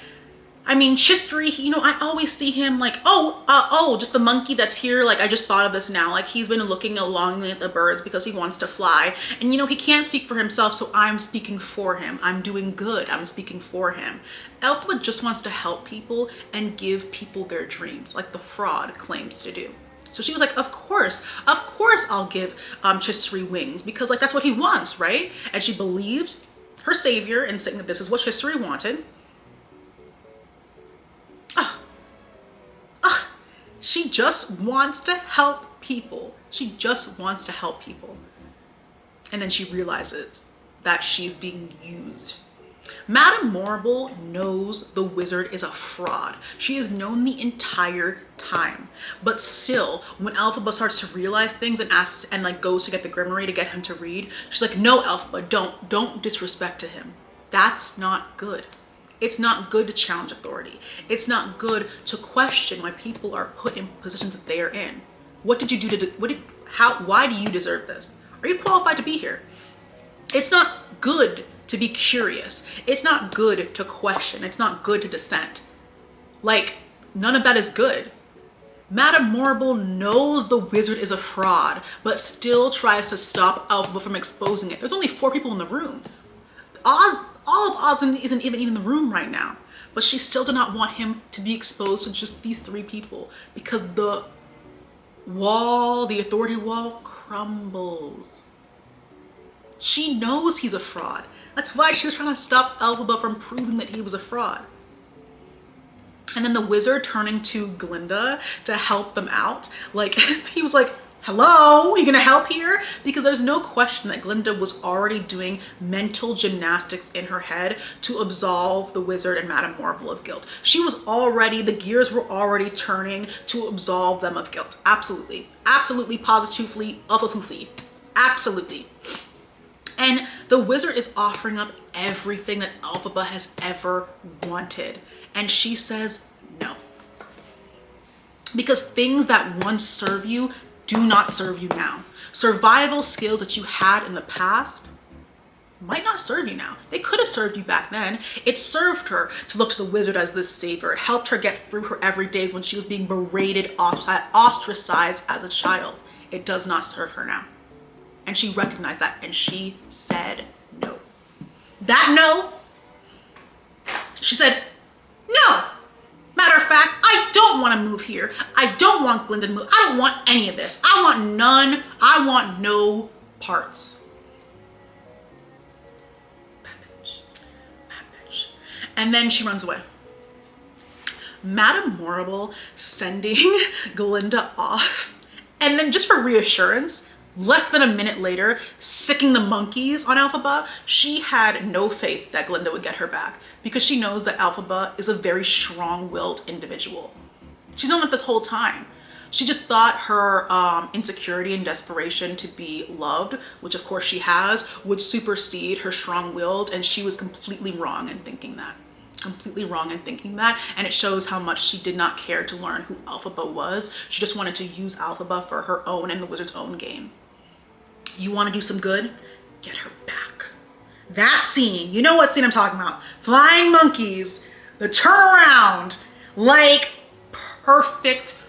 I mean, Shiz, you know, I always see him like, just the monkey that's here. Like, I just thought of this now. Like, he's been looking along at the birds because he wants to fly. And, you know, he can't speak for himself, so I'm speaking for him. I'm doing good. I'm speaking for him. Elphaba just wants to help people and give people their dreams, like the fraud claims to do. So she was like, of course I'll give Shiz wings, because like that's what he wants, right? And she believed her savior in saying that this is what Shiz wanted. She just wants to help people. She just wants to help people. And then she realizes that she's being used. Madame Morrible knows the wizard is a fraud. She has known the entire time. But still, when Elphaba starts to realize things and asks and like goes to get the grimoire to get him to read, she's like, no, Elphaba, don't disrespect to him. That's not good. It's not good to challenge authority. It's not good to question why people are put in positions that they are in. What did you do why do you deserve this? Are you qualified to be here? It's not good to be curious. It's not good to question. It's not good to dissent. Like, none of that is good. Madame Morrible knows the wizard is a fraud, but still tries to stop Elphaba from exposing it. There's only 4 people in the room. All of Oz isn't even in the room right now, but she still did not want him to be exposed to just these 3 people, because the authority wall crumbles. She knows he's a fraud. That's why she was trying to stop Elphaba from proving that he was a fraud. And then the wizard turning to Glinda to help them out, like he was like, hello, you gonna help here? Because there's no question that Glinda was already doing mental gymnastics in her head to absolve the wizard and Madame Morrible of guilt. The gears were already turning to absolve them of guilt. Absolutely, positively, absolutely. And the wizard is offering up everything that Elphaba has ever wanted. And she says no. Because things that once serve you do not serve you now. Survival skills that you had in the past might not serve you now. They could have served you back then. It served her to look to the wizard as this savior. It helped her get through her everydays when she was being berated, ostracized as a child. It does not serve her now. And she recognized that, and she said no. That no, she said no. Matter of fact, I don't want to move here. I don't want Glinda to move. I don't want any of this. I want none. I want no parts. Bad bitch. And then she runs away. Madame Morrible sending Glinda off And then just for reassurance, less than a minute later, sicking the monkeys on Elphaba, she had no faith that Glinda would get her back because she knows that Elphaba is a very strong-willed individual. She's known that this whole time. She just thought her insecurity and desperation to be loved, which of course she has, would supersede her strong-willed, and she was completely wrong in thinking that. Completely wrong in thinking that, and it shows how much she did not care to learn who Elphaba was. She just wanted to use Elphaba for her own and the wizard's own gain. You want to do some good? Get her back. That scene, you know what scene I'm talking about. Flying monkeys, the turnaround, like perfect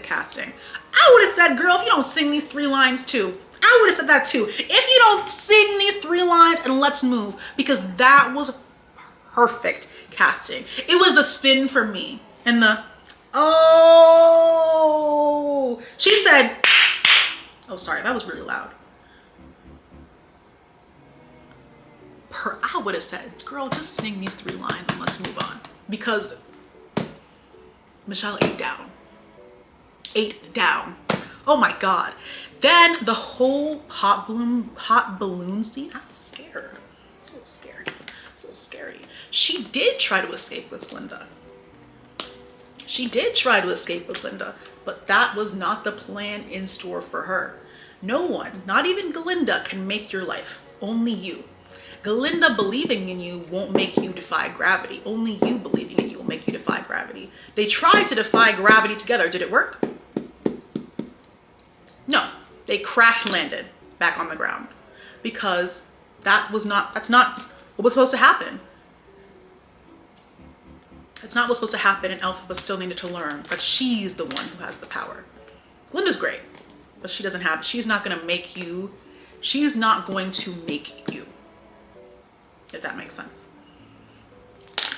casting. I would have said, girl, if you don't sing these 3 lines too, I would have said that too. If you don't sing these 3 lines, and let's move, because that was perfect casting. It was the spin for me and the, oh, she said, oh, sorry, that was really loud. I would have said, girl, just sing these 3 lines and let's move on. Because Michelle ate down. Oh my God. Then the whole hot balloon scene, I'm scared. It's a little scary. It's a little scary. She did try to escape with Glinda. But that was not the plan in store for her. No one, not even Glinda, can make your life. Only you. Glinda believing in you won't make you defy gravity. Only you believing in you will make you defy gravity. They tried to defy gravity together. Did it work? No. They crash landed back on the ground because that's not what was supposed to happen. It's not what's supposed to happen, and Elphaba still needed to learn that she's the one who has the power. Glinda's great, but she's not going to make you, if that makes sense.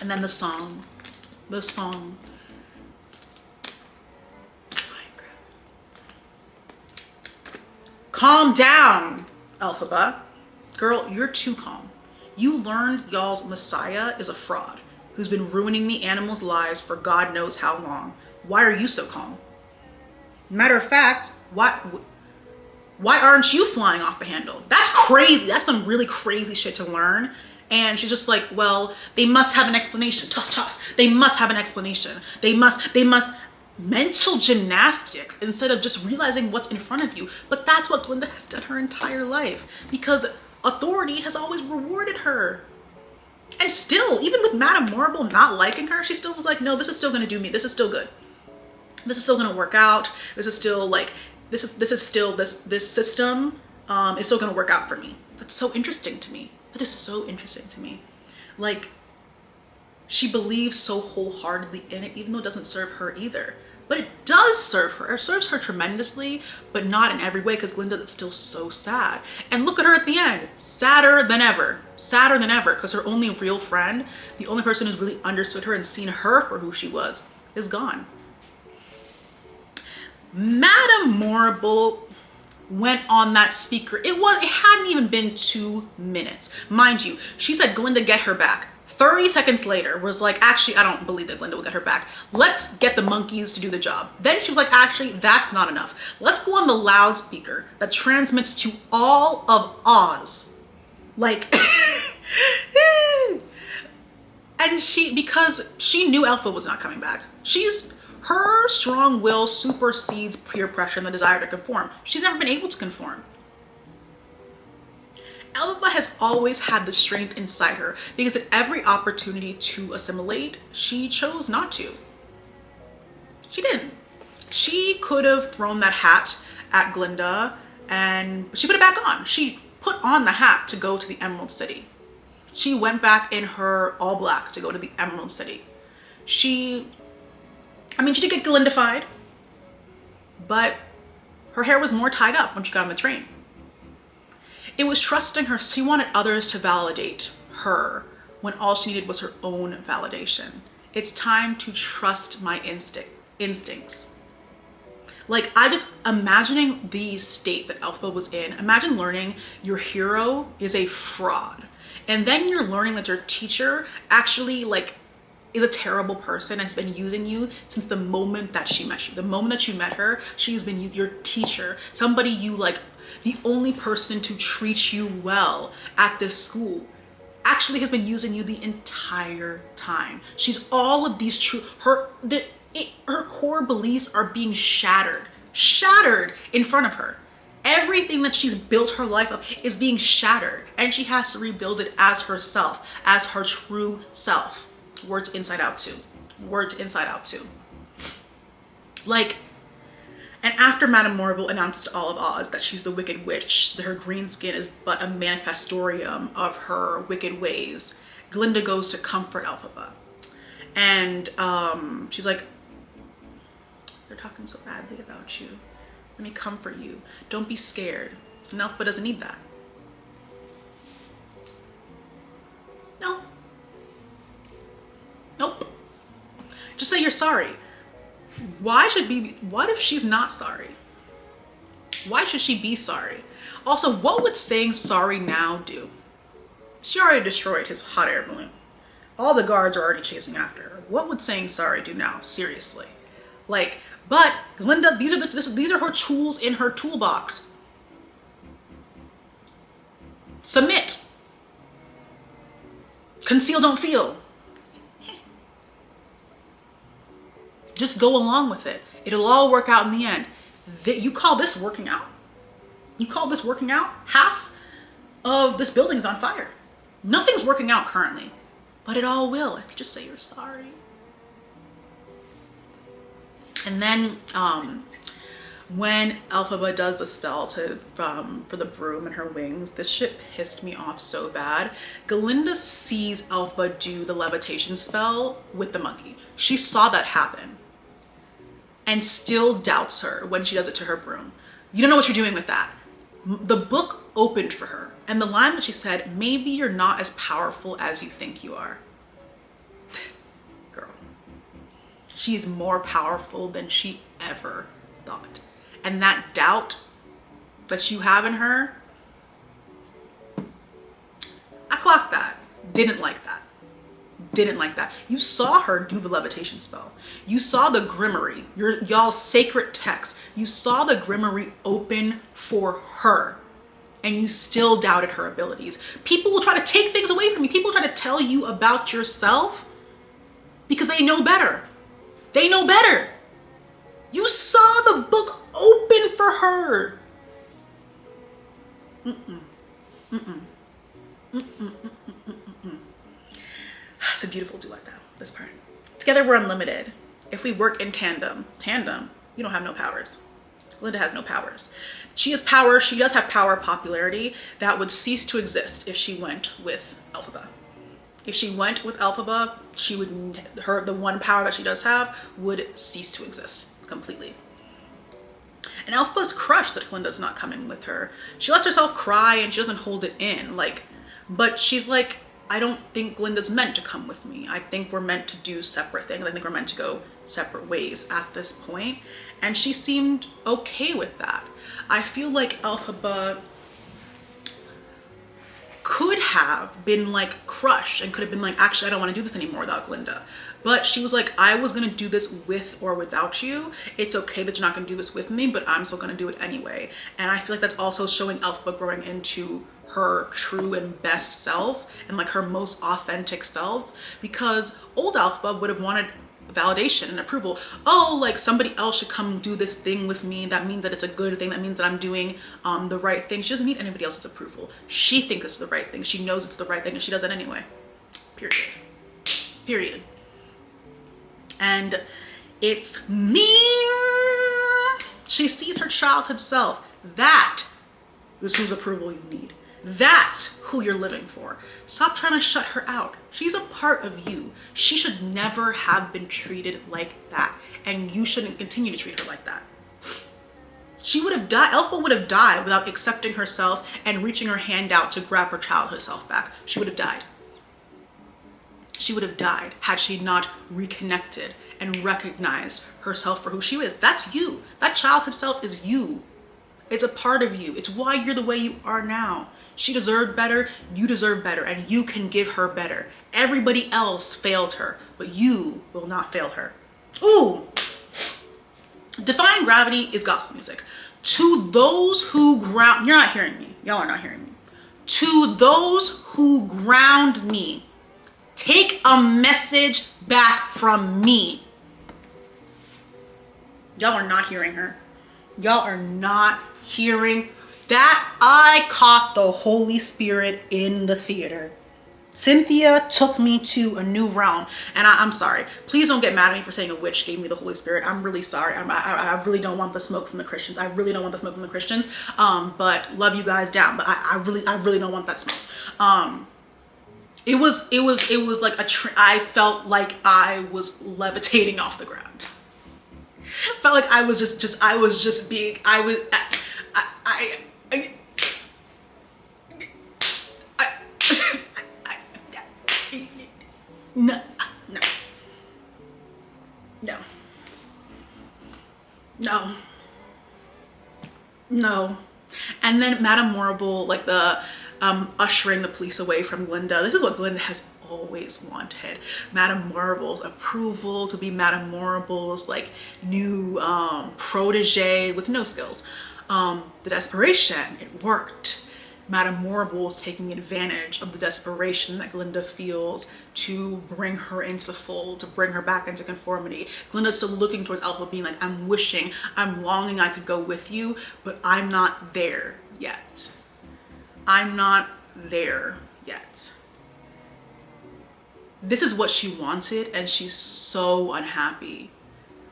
And then the song. Calm down, Elphaba. Girl, you're too calm. You learned y'all's messiah is a fraud who's been ruining the animals' lives for God knows how long. Why are you so calm? Matter of fact, why aren't you flying off the handle? That's crazy. That's some really crazy shit to learn. And she's just like, well, they must have an explanation. Toss. They must have an explanation. They must. Mental gymnastics instead of just realizing what's in front of you. But that's what Glinda has done her entire life because authority has always rewarded her. And still, even with Madame Marble not liking her, she still was like, no, this is still going to do me. This is still good. This is still going to work out. This is still like, this system is still going to work out for me. That's so interesting to me. That is so interesting to me. Like, she believes so wholeheartedly in it, even though it doesn't serve her either. But it does serve her. It serves her tremendously, but not in every way because Glinda is still so sad. And look at her at the end. Sadder than ever because her only real friend, the only person who's really understood her and seen her for who she was, is gone. Madame Marble went on that speaker. It hadn't even been 2 minutes. Mind you, she said, Glinda, get her back. 30 seconds later was like, actually, I don't believe that Glinda will get her back. Let's get the monkeys to do the job. Then she was like, actually, that's not enough. Let's go on the loudspeaker that transmits to all of Oz. Like, and because she knew Elphaba was not coming back. Her strong will supersedes peer pressure and the desire to conform. She's never been able to conform. Elphaba has always had the strength inside her because at every opportunity to assimilate, she chose not to. She didn't. She could have thrown that hat at Glinda and she put it back on. She put on the hat to go to the Emerald City. She went back in her all black to go to the Emerald City. She did get Glindified, but her hair was more tied up when she got on the train. It was trusting her. She wanted others to validate her when all she needed was her own validation. It's time to trust my instincts. Like, I just imagining the state that Elphaba was in. Imagine learning your hero is a fraud. And then you're learning that your teacher actually like is a terrible person and has been using you since the moment that she met you. The moment that you met her, she's been your teacher, somebody you like, the only person to treat you well at this school, actually has been using you the entire time. She's all of these her core beliefs are being shattered in front of her. Everything that she's built her life up is being shattered, and she has to rebuild it as herself, as her true self. Words inside out too. Words inside out too. Like, and after Madame Morrible announces to all of Oz that she's the Wicked Witch, that her green skin is but a manifestorium of her wicked ways, Glinda goes to comfort Elphaba. And she's like, they're talking so badly about you. Let me comfort you. Don't be scared. And Elphaba doesn't need that. No. Nope. Just say you're sorry. What if she's not sorry? Why should she be sorry? Also, what would saying sorry now do? She already destroyed his hot air balloon. All the guards are already chasing after her. What would saying sorry do now? Seriously. Like, but Glinda, these are her tools in her toolbox. Submit. Conceal, don't feel. Just go along with it. It'll all work out in the end. You call this working out? You call this working out? Half of this building is on fire. Nothing's working out currently, but it all will if you just say you're sorry. And then when Elphaba does the spell for the broom and her wings, this shit pissed me off so bad. Glinda sees Elphaba do the levitation spell with the monkey. She saw that happen and still doubts her when she does it to her broom. You don't know what you're doing with that. The book opened for her, and the line that she said, maybe you're not as powerful as you think you are. Girl, she is more powerful than she ever thought. And that doubt that you have in her, I clocked that. Didn't like that. Didn't like that. You saw her do the levitation spell. You saw the grimory, y'all's sacred text. You saw the grimory open for her, and you still doubted her abilities. People will try to take things away from you. People try to tell you about yourself because they know better. They know better. You saw the book open for her. It's a beautiful duet though, this part. Together we're unlimited. If we work in tandem, you don't have no powers. Glinda has no powers. She has power, she does have power, popularity, that would cease to exist if she went with Elphaba. If she went with Elphaba, the one power that she does have would cease to exist completely. And Elphaba's crushed that Glinda's not coming with her. She lets herself cry and she doesn't hold it in, but she's like, I don't think Glinda's meant to come with me. I think we're meant to do separate things. I think we're meant to go separate ways at this point. And she seemed okay with that. I feel like Elphaba could have been like crushed and could have been like, actually, I don't want to do this anymore without Glinda. But she was like, I was going to do this with or without you. It's okay that you're not going to do this with me, but I'm still going to do it anyway. And I feel like that's also showing Elphaba growing into her true and best self and like her most authentic self, because old Elphaba would have wanted validation and approval. Oh, like somebody else should come do this thing with me. That means that it's a good thing. That means that I'm doing the right thing. She doesn't need anybody else's approval. She thinks it's the right thing. She knows it's the right thing and she does it anyway. Period. And it's me. She sees her childhood self. That is whose approval you need. That's who you're living for. Stop trying to shut her out. She's a part of you. She should never have been treated like that. And you shouldn't continue to treat her like that. She would have died. Elphaba would have died without accepting herself and reaching her hand out to grab her childhood self back. She would have died. She would have died had she not reconnected and recognized herself for who she is. That's you. That childhood self is you. It's a part of you. It's why you're the way you are now. She deserved better, you deserve better, and you can give her better. Everybody else failed her, but you will not fail her. Ooh! Defying Gravity is gospel music. To those who ground, you're not hearing me. Y'all are not hearing me. To those who ground me, take a message back from me. Y'all are not hearing her. Y'all are not hearing that. I caught the Holy Spirit in the theater. Cynthia took me to a new realm. And I'm sorry. Please don't get mad at me for saying a witch gave me the Holy Spirit. I'm really sorry. I really don't want the smoke from the Christians. I really don't want the smoke from the Christians. But love you guys down. But I really don't want that smoke. It was like I felt like I was levitating off the ground. Felt like I was just being, no. And then Madame Morrible, like the ushering the police away from Glinda. This is what Glinda has always wanted. Madame Morrible's approval, to be Madame Morrible's like new protege with no skills. The desperation, it worked. Madame Morrible's taking advantage of the desperation that Glinda feels to bring her into the fold, to bring her back into conformity. Glinda's still looking towards Elphaba, being like, I'm wishing, I'm longing I could go with you, but I'm not there yet. I'm not there yet. This is what she wanted, and she's so unhappy.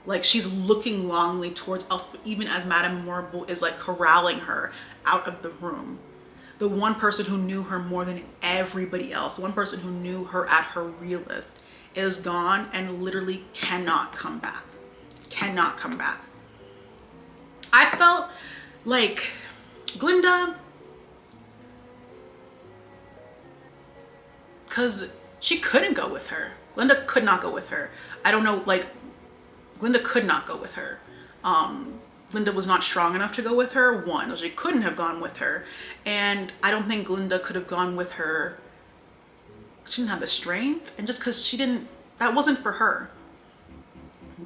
Like, she's looking longingly towards Elphaba, even as Madame Morrible is like corralling her out of the room. The one person who knew her more than everybody else, the one person who knew her at her realest, is gone and literally cannot come back. Cannot come back. I felt like Glinda, because she couldn't go with her. Glinda could not go with her. I don't know, like, Glinda could not go with her. Glinda was not strong enough to go with her. One, she couldn't have gone with her. And I don't think Glinda could have gone with her. She didn't have the strength. And just because she didn't, that wasn't for her.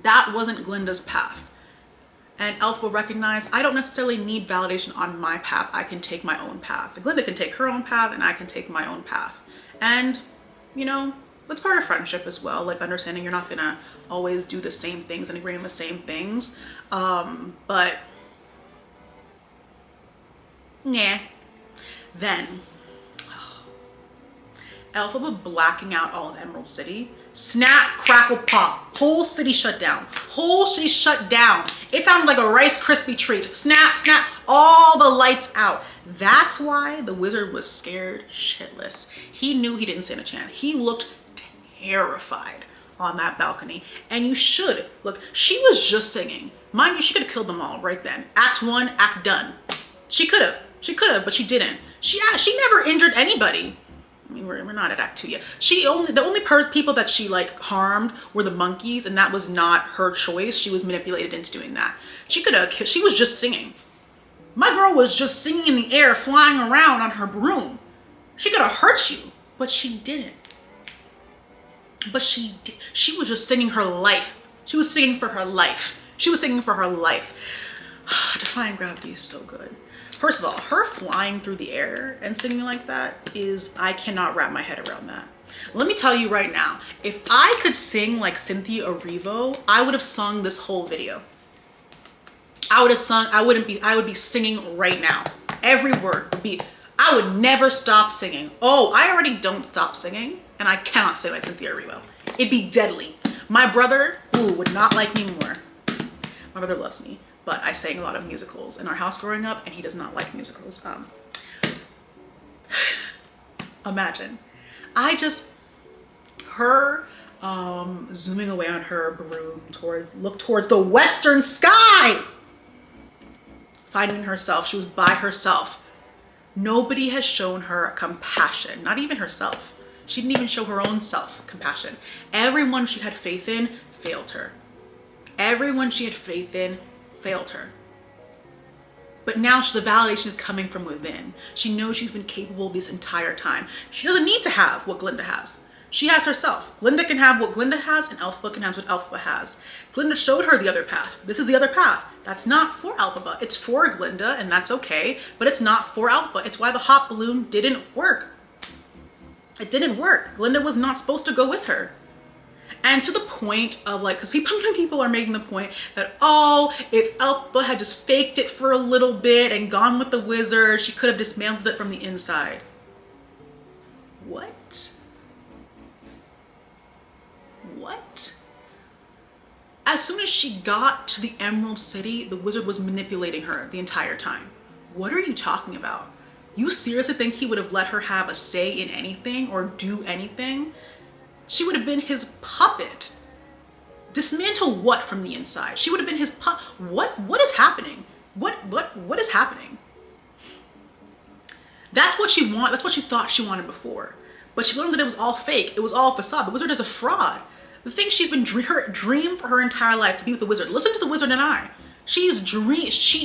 That wasn't Glinda's path. And Elphaba recognized, I don't necessarily need validation on my path. I can take my own path. Glinda can take her own path and I can take my own path. And, you know, that's part of friendship as well. Like, understanding you're not gonna always do the same things and agree on the same things. But nah. Then Elphaba blacking out all of Emerald City. Snap, crackle, pop. Whole city shut down. Whole city shut down. It sounded like a Rice Krispie treat. Snap, snap, all the lights out. That's why the wizard was scared shitless. He knew he didn't stand a chance. He looked terrified on that balcony. And you should. Look, she was just singing. Mind you, she could have killed them all right then. Act one, act done. She could have, but she didn't. She never injured anybody. I mean, we're not at act 2 yet. The only people that she like harmed were the monkeys, and that was not her choice. She was manipulated into doing that. She was just singing. My girl was just singing in the air, flying around on her broom. She could have hurt you, but she didn't. But she was just singing her life. She was singing for her life. She was singing for her life. Defying Gravity is so good. First of all, her flying through the air and singing like that is, I cannot wrap my head around that. Let me tell you right now, if I could sing like Cynthia Erivo, I would have sung this whole video. I would be singing right now. Every word would be, I would never stop singing. Oh, I already don't stop singing, and I cannot sing like Cynthia Erivo. It'd be deadly. My brother, would not like me more. My brother loves me, but I sang a lot of musicals in our house growing up, and he does not like musicals. Imagine. Her zooming away on her broom look towards the western skies. Finding herself, she was by herself. Nobody has shown her compassion, not even herself. She didn't even show her own self compassion. Everyone she had faith in failed her. Everyone she had faith in failed her. But now the validation is coming from within. She knows she's been capable this entire time. She doesn't need to have what Glinda has. She has herself. Glinda can have what Glinda has, and Elphaba can have what Elphaba has. Glinda showed her the other path. This is the other path. That's not for Elphaba. It's for Glinda, and that's okay, but it's not for Elphaba. It's why the hot balloon didn't work. It didn't work. Glinda was not supposed to go with her. And to the point of like, because people are making the point that, oh, if Elphaba had just faked it for a little bit and gone with the wizard, she could have dismantled it from the inside. What? What? As soon as she got to the Emerald City, the wizard was manipulating her the entire time. What are you talking about? You seriously think he would have let her have a say in anything or do anything? She would have been his puppet. Dismantle what from the inside? She would have been his What is happening? What is happening? That's what she thought she wanted before. But she learned that it was all fake. It was all facade. The wizard is a fraud. The thing she's been dream for her entire life to be with the wizard. Listen to the wizard and I. She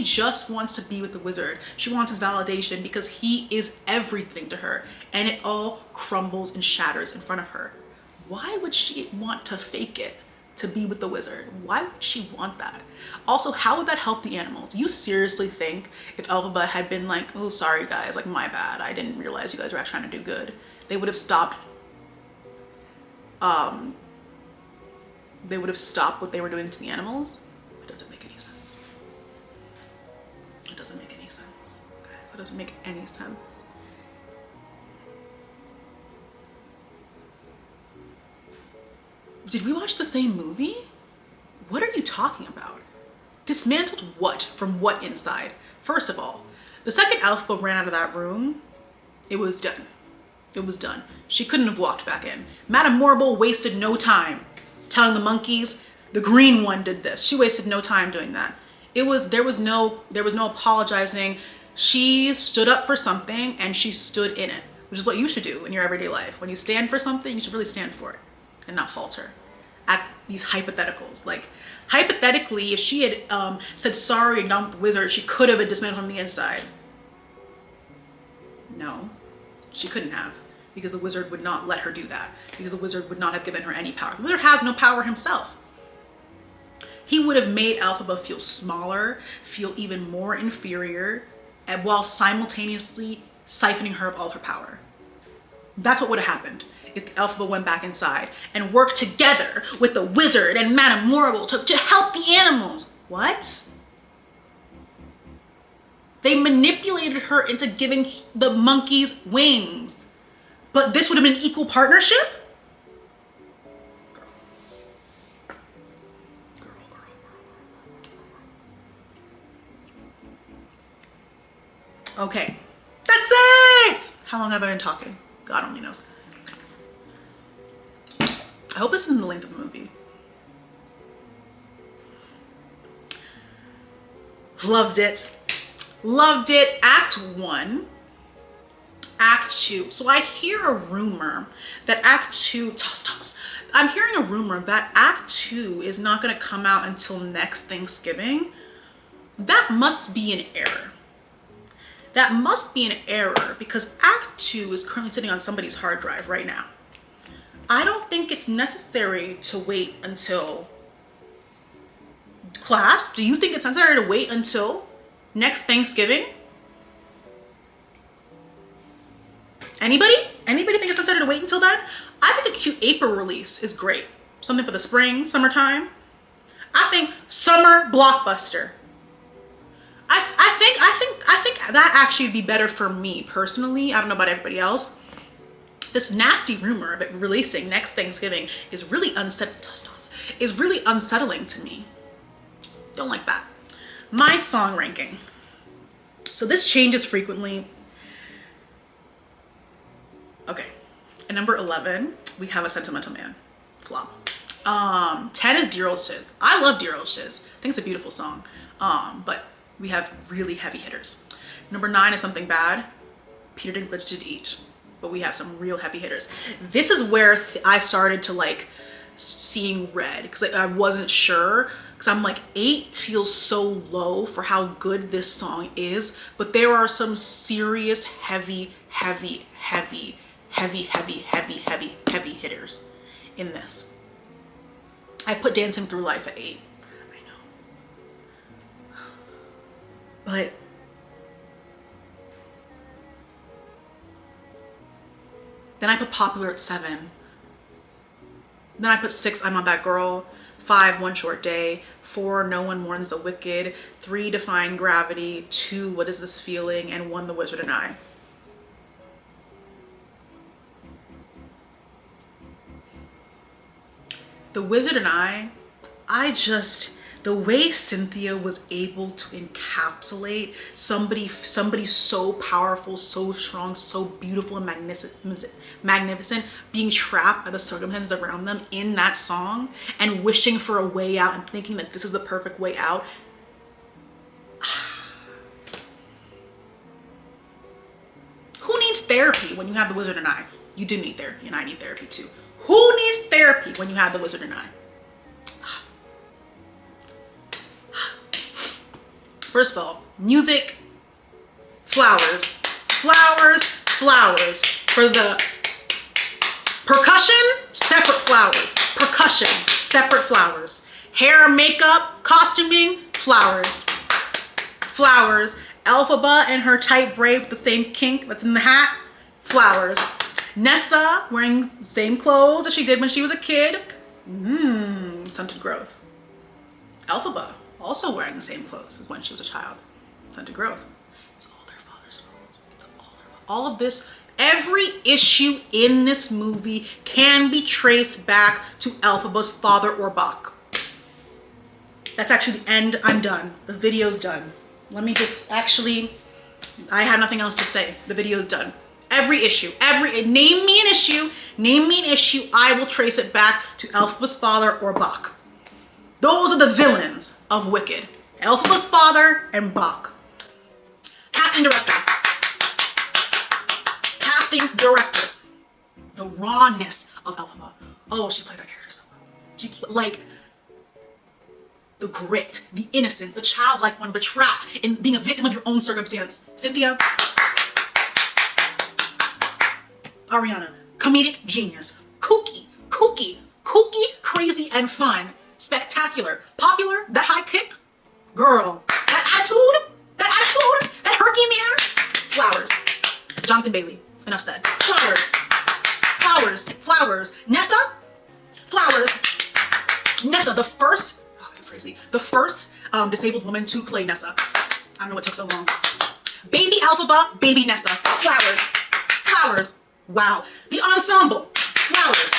just wants to be with the wizard. She wants his validation because he is everything to her, and it all crumbles and shatters in front of her. Why would she want to fake it to be with the wizard? Why would she want that? Also, how would that help the animals? You seriously think if Elphaba had been like, oh, sorry guys, like my bad, I didn't realize you guys were actually trying to do good, they would have stopped what they were doing to the animals? It doesn't make any sense. It doesn't make any sense, guys. It doesn't make any sense. Did we watch the same movie? What are you talking about? Dismantled what from what inside? First of all, the second Elphaba ran out of that room, it was done. It was done. She couldn't have walked back in. Madame Morrible wasted no time telling the monkeys, the green one did this. She wasted no time doing that. There was no apologizing. She stood up for something and she stood in it, which is what you should do in your everyday life. When you stand for something, you should really stand for it and not falter at these hypotheticals. Like, hypothetically, if she had said sorry and gone with the wizard, she could have been dismantled from the inside. No, she couldn't have, because the wizard would not let her do that, because the wizard would not have given her any power. The wizard has no power himself. He would have made Elphaba feel smaller, feel even more inferior, and while simultaneously siphoning her of all her power. That's what would have happened if Elphaba went back inside and worked together with the wizard and Madame Morrible to help the animals. What? They manipulated her into giving the monkeys wings. But this would have been equal partnership? Girl. Okay, that's it! How long have I been talking? God only knows. I hope this isn't the length of the movie. Loved it. Loved it. Act 1. Act 2. So I hear a rumor that Act 2, I'm hearing a rumor that Act 2 is not going to come out until next Thanksgiving. That must be an error. That must be an error, because Act 2 is currently sitting on somebody's hard drive right now. I don't think it's necessary to wait until class. Do you think it's necessary to wait until next Thanksgiving? Anybody? Anybody think it's necessary to wait until then? I think a cute April release is great. Something for the spring, summertime. I think summer blockbuster. I think that actually would be better for me personally. I don't know about everybody else. This nasty rumor of it releasing next Thanksgiving is really unsettling to me. Don't like that. My song ranking. So this changes frequently. Okay, at number 11, we have A Sentimental Man, flop. 10 is Dear Old Shiz. I love Dear Old Shiz. I think it's a beautiful song, but we have really heavy hitters. Number 9 is Something Bad. Peter Dinklage did eat, but we have some real heavy hitters. This is where I started to like seeing red, because I wasn't sure because I'm like 8 feels so low for how good this song is, but there are some serious heavy hitters in this. I put Dancing Through Life at 8. I know. But then I put Popular at 7. Then I put 6, I'm Not That Girl. 5, One Short Day. 4, No One Mourns the Wicked. 3, Defying Gravity. 2, What Is This Feeling? And 1, The Wizard and I. The Wizard and I the way Cynthia was able to encapsulate somebody so powerful, so strong, so beautiful and magnificent, being trapped by the circumstances around them in that song and wishing for a way out and thinking that this is the perfect way out. Who needs therapy when you have The Wizard and I? You do need therapy, and I need therapy too. Who needs therapy when you have The Wizard and I? First of all, music, flowers for the percussion, separate flowers, percussion, separate flowers, hair, makeup, costuming, flowers, Elphaba and her tight braid with the same kink that's in the hat, flowers, Nessa wearing the same clothes as she did when she was a kid, scented growth, Elphaba also wearing the same clothes as when she was a child, scented growth. It's all their father's fault. It's all of this, every issue in this movie can be traced back to Elphaba's father or Bach. That's actually the end. I'm done. The video's done. Let me just I have nothing else to say. The video's done. Every issue, name me an issue, I will trace it back to Elphaba's father or Bach. Those are the villains of Wicked. Elphaba's father and Bach. Casting director. The rawness of Elphaba. Oh, she played that character so well. Like, the grit, the innocence, the childlike one, the trapped in being a victim of your own circumstance. Cynthia. Ariana. Comedic genius. Kooky, crazy and fun. Spectacular. Popular, that high kick. Girl, that attitude, that herky in the air. Flowers. Jonathan Bailey, enough said. Flowers. Nessa, the first, oh, this is crazy. The first disabled woman to play Nessa. I don't know what took so long. Baby Elphaba, baby Nessa. Flowers. Wow. The ensemble. Flowers.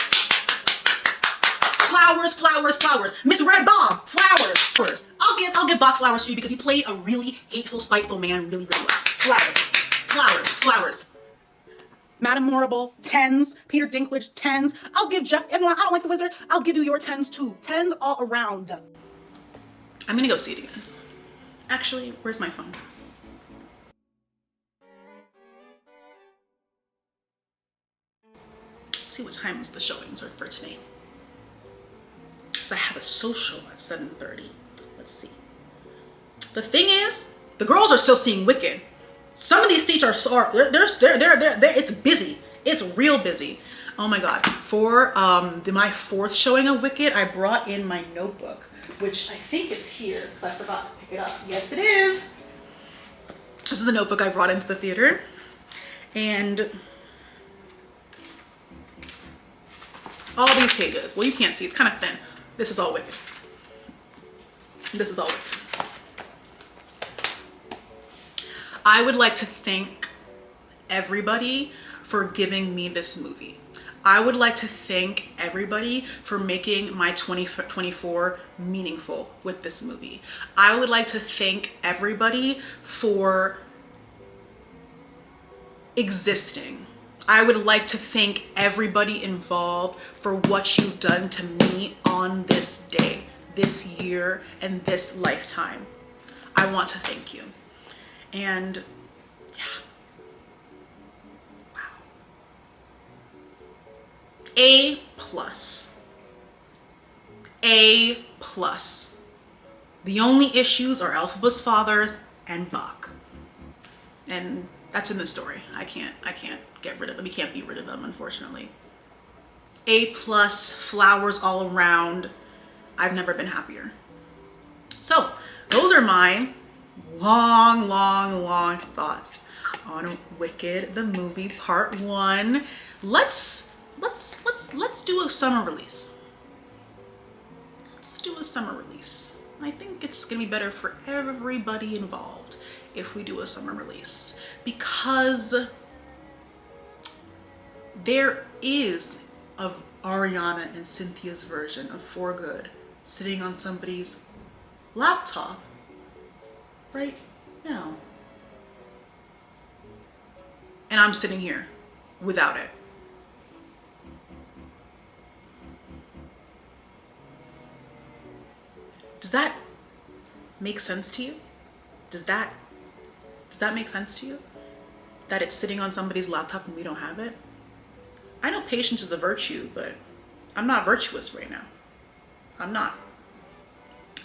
Miss Red Bob, flowers. I'll give Bach flowers to you because you played a really hateful, spiteful man really well. Flowers. Madame Morrible, 10s. Peter Dinklage, 10s. I'll give Jeff, I don't like the Wizard, I'll give you your 10s too. 10s all around. I'm gonna go see it again. Actually, where's my phone? Let's see what time the showings are for today. I have a social at 7:30. Let's see. The thing is, the girls are still seeing Wicked. Some of these seats are it's busy. It's real busy. Oh my God. For my 4th showing of Wicked, I brought in my notebook, which I think is here because I forgot to pick it up. Yes, it is. This is the notebook I brought into the theater. And all these pages, well, you can't see, it's kind of thin. This is all Wicked. I would like to thank everybody for giving me this movie. I would like to thank everybody for making my 2024 meaningful with this movie. I would like to thank everybody for existing. I would like to thank everybody involved for what you've done to me on this day, this year, and this lifetime. I want to thank you. And yeah. Wow. A plus. The only issues are Elphaba's fathers and Bach. And that's in the story. I can't get rid of them. We can't be rid of them, unfortunately. A+, flowers all around. I've never been happier. So those are my long thoughts on Wicked the movie part 1. Let's do a summer release. Let's do a summer release. I think it's gonna be better for everybody involved if we do a summer release, because there is of Ariana and Cynthia's version of For Good sitting on somebody's laptop right now. And I'm sitting here without it. Does that make sense to you? Does that make sense to you? That it's sitting on somebody's laptop and we don't have it? I know patience is a virtue, but I'm not virtuous right now. I'm not.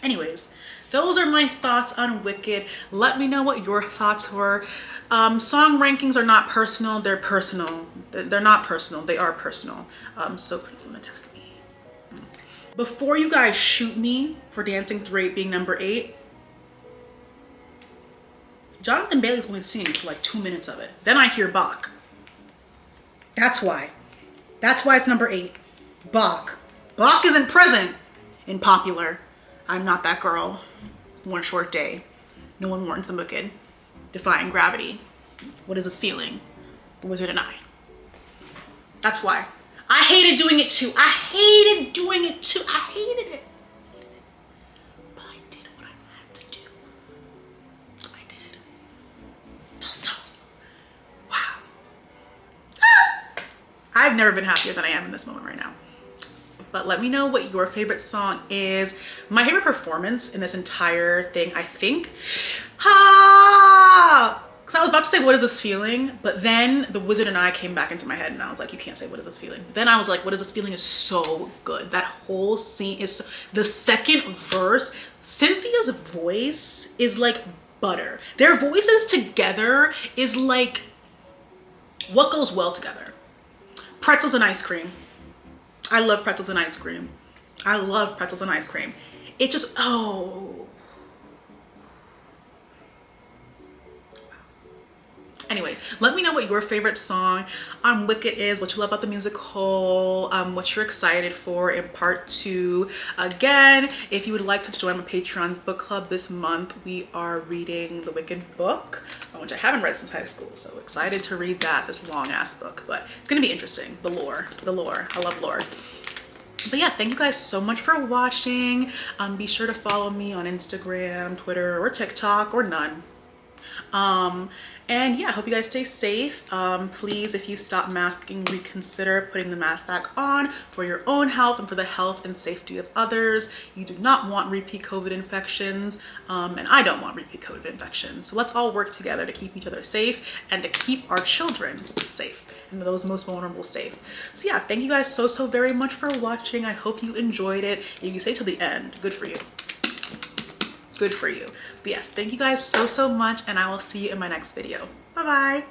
Anyways, those are my thoughts on Wicked. Let me know what your thoughts were. Song rankings are not personal, they're personal. They're not personal, they are personal. So please don't attack me. Before you guys shoot me for Dancing Through 8 being number 8, Jonathan Bailey's only singing for like 2 minutes of it. Then I hear Bach. That's why. That's why it's number 8. Bach. Bach isn't present in Popular. I'm not that girl. One Short Day. No One Warns the Wicked. Defying Gravity. What is this feeling? The Wizard and I. That's why. I hated doing it too. I hated doing it too. I hated it. But I did what I had to do. I did. Toast. Wow. I've never been happier than I am in this moment right now. But let me know what your favorite song is. My favorite performance in this entire thing, I think, because I was about to say, what is this feeling? But then The Wizard and I came back into my head and I was like, you can't say what is this feeling. But then I was like, what is this feeling is so good. That whole scene is, the second verse, Cynthia's voice is like butter. Their voices together is like what goes well together. Pretzels and ice cream. I love pretzels and ice cream. I love pretzels and ice cream. It just, oh. Anyway, let me know what your favorite song on Wicked is, what you love about the musical, what you're excited for in part 2. Again, if you would like to join my Patreon's book club this month, we are reading the Wicked book, which I haven't read since high school, so excited to read that, this long ass book, but it's gonna be interesting. The lore, I love lore. But yeah, thank you guys so much for watching. Be sure to follow me on Instagram, Twitter, or TikTok, or none. And yeah, I hope you guys stay safe. Please, if you stop masking, reconsider putting the mask back on for your own health and for the health and safety of others. You do not want repeat COVID infections, and I don't want repeat COVID infections. So let's all work together to keep each other safe and to keep our children safe and those most vulnerable safe. So yeah, thank you guys so very much for watching. I hope you enjoyed it. If you stay till the end, good for you. Good for you. But yes, thank you guys so much, and I will see you in my next video. Bye bye.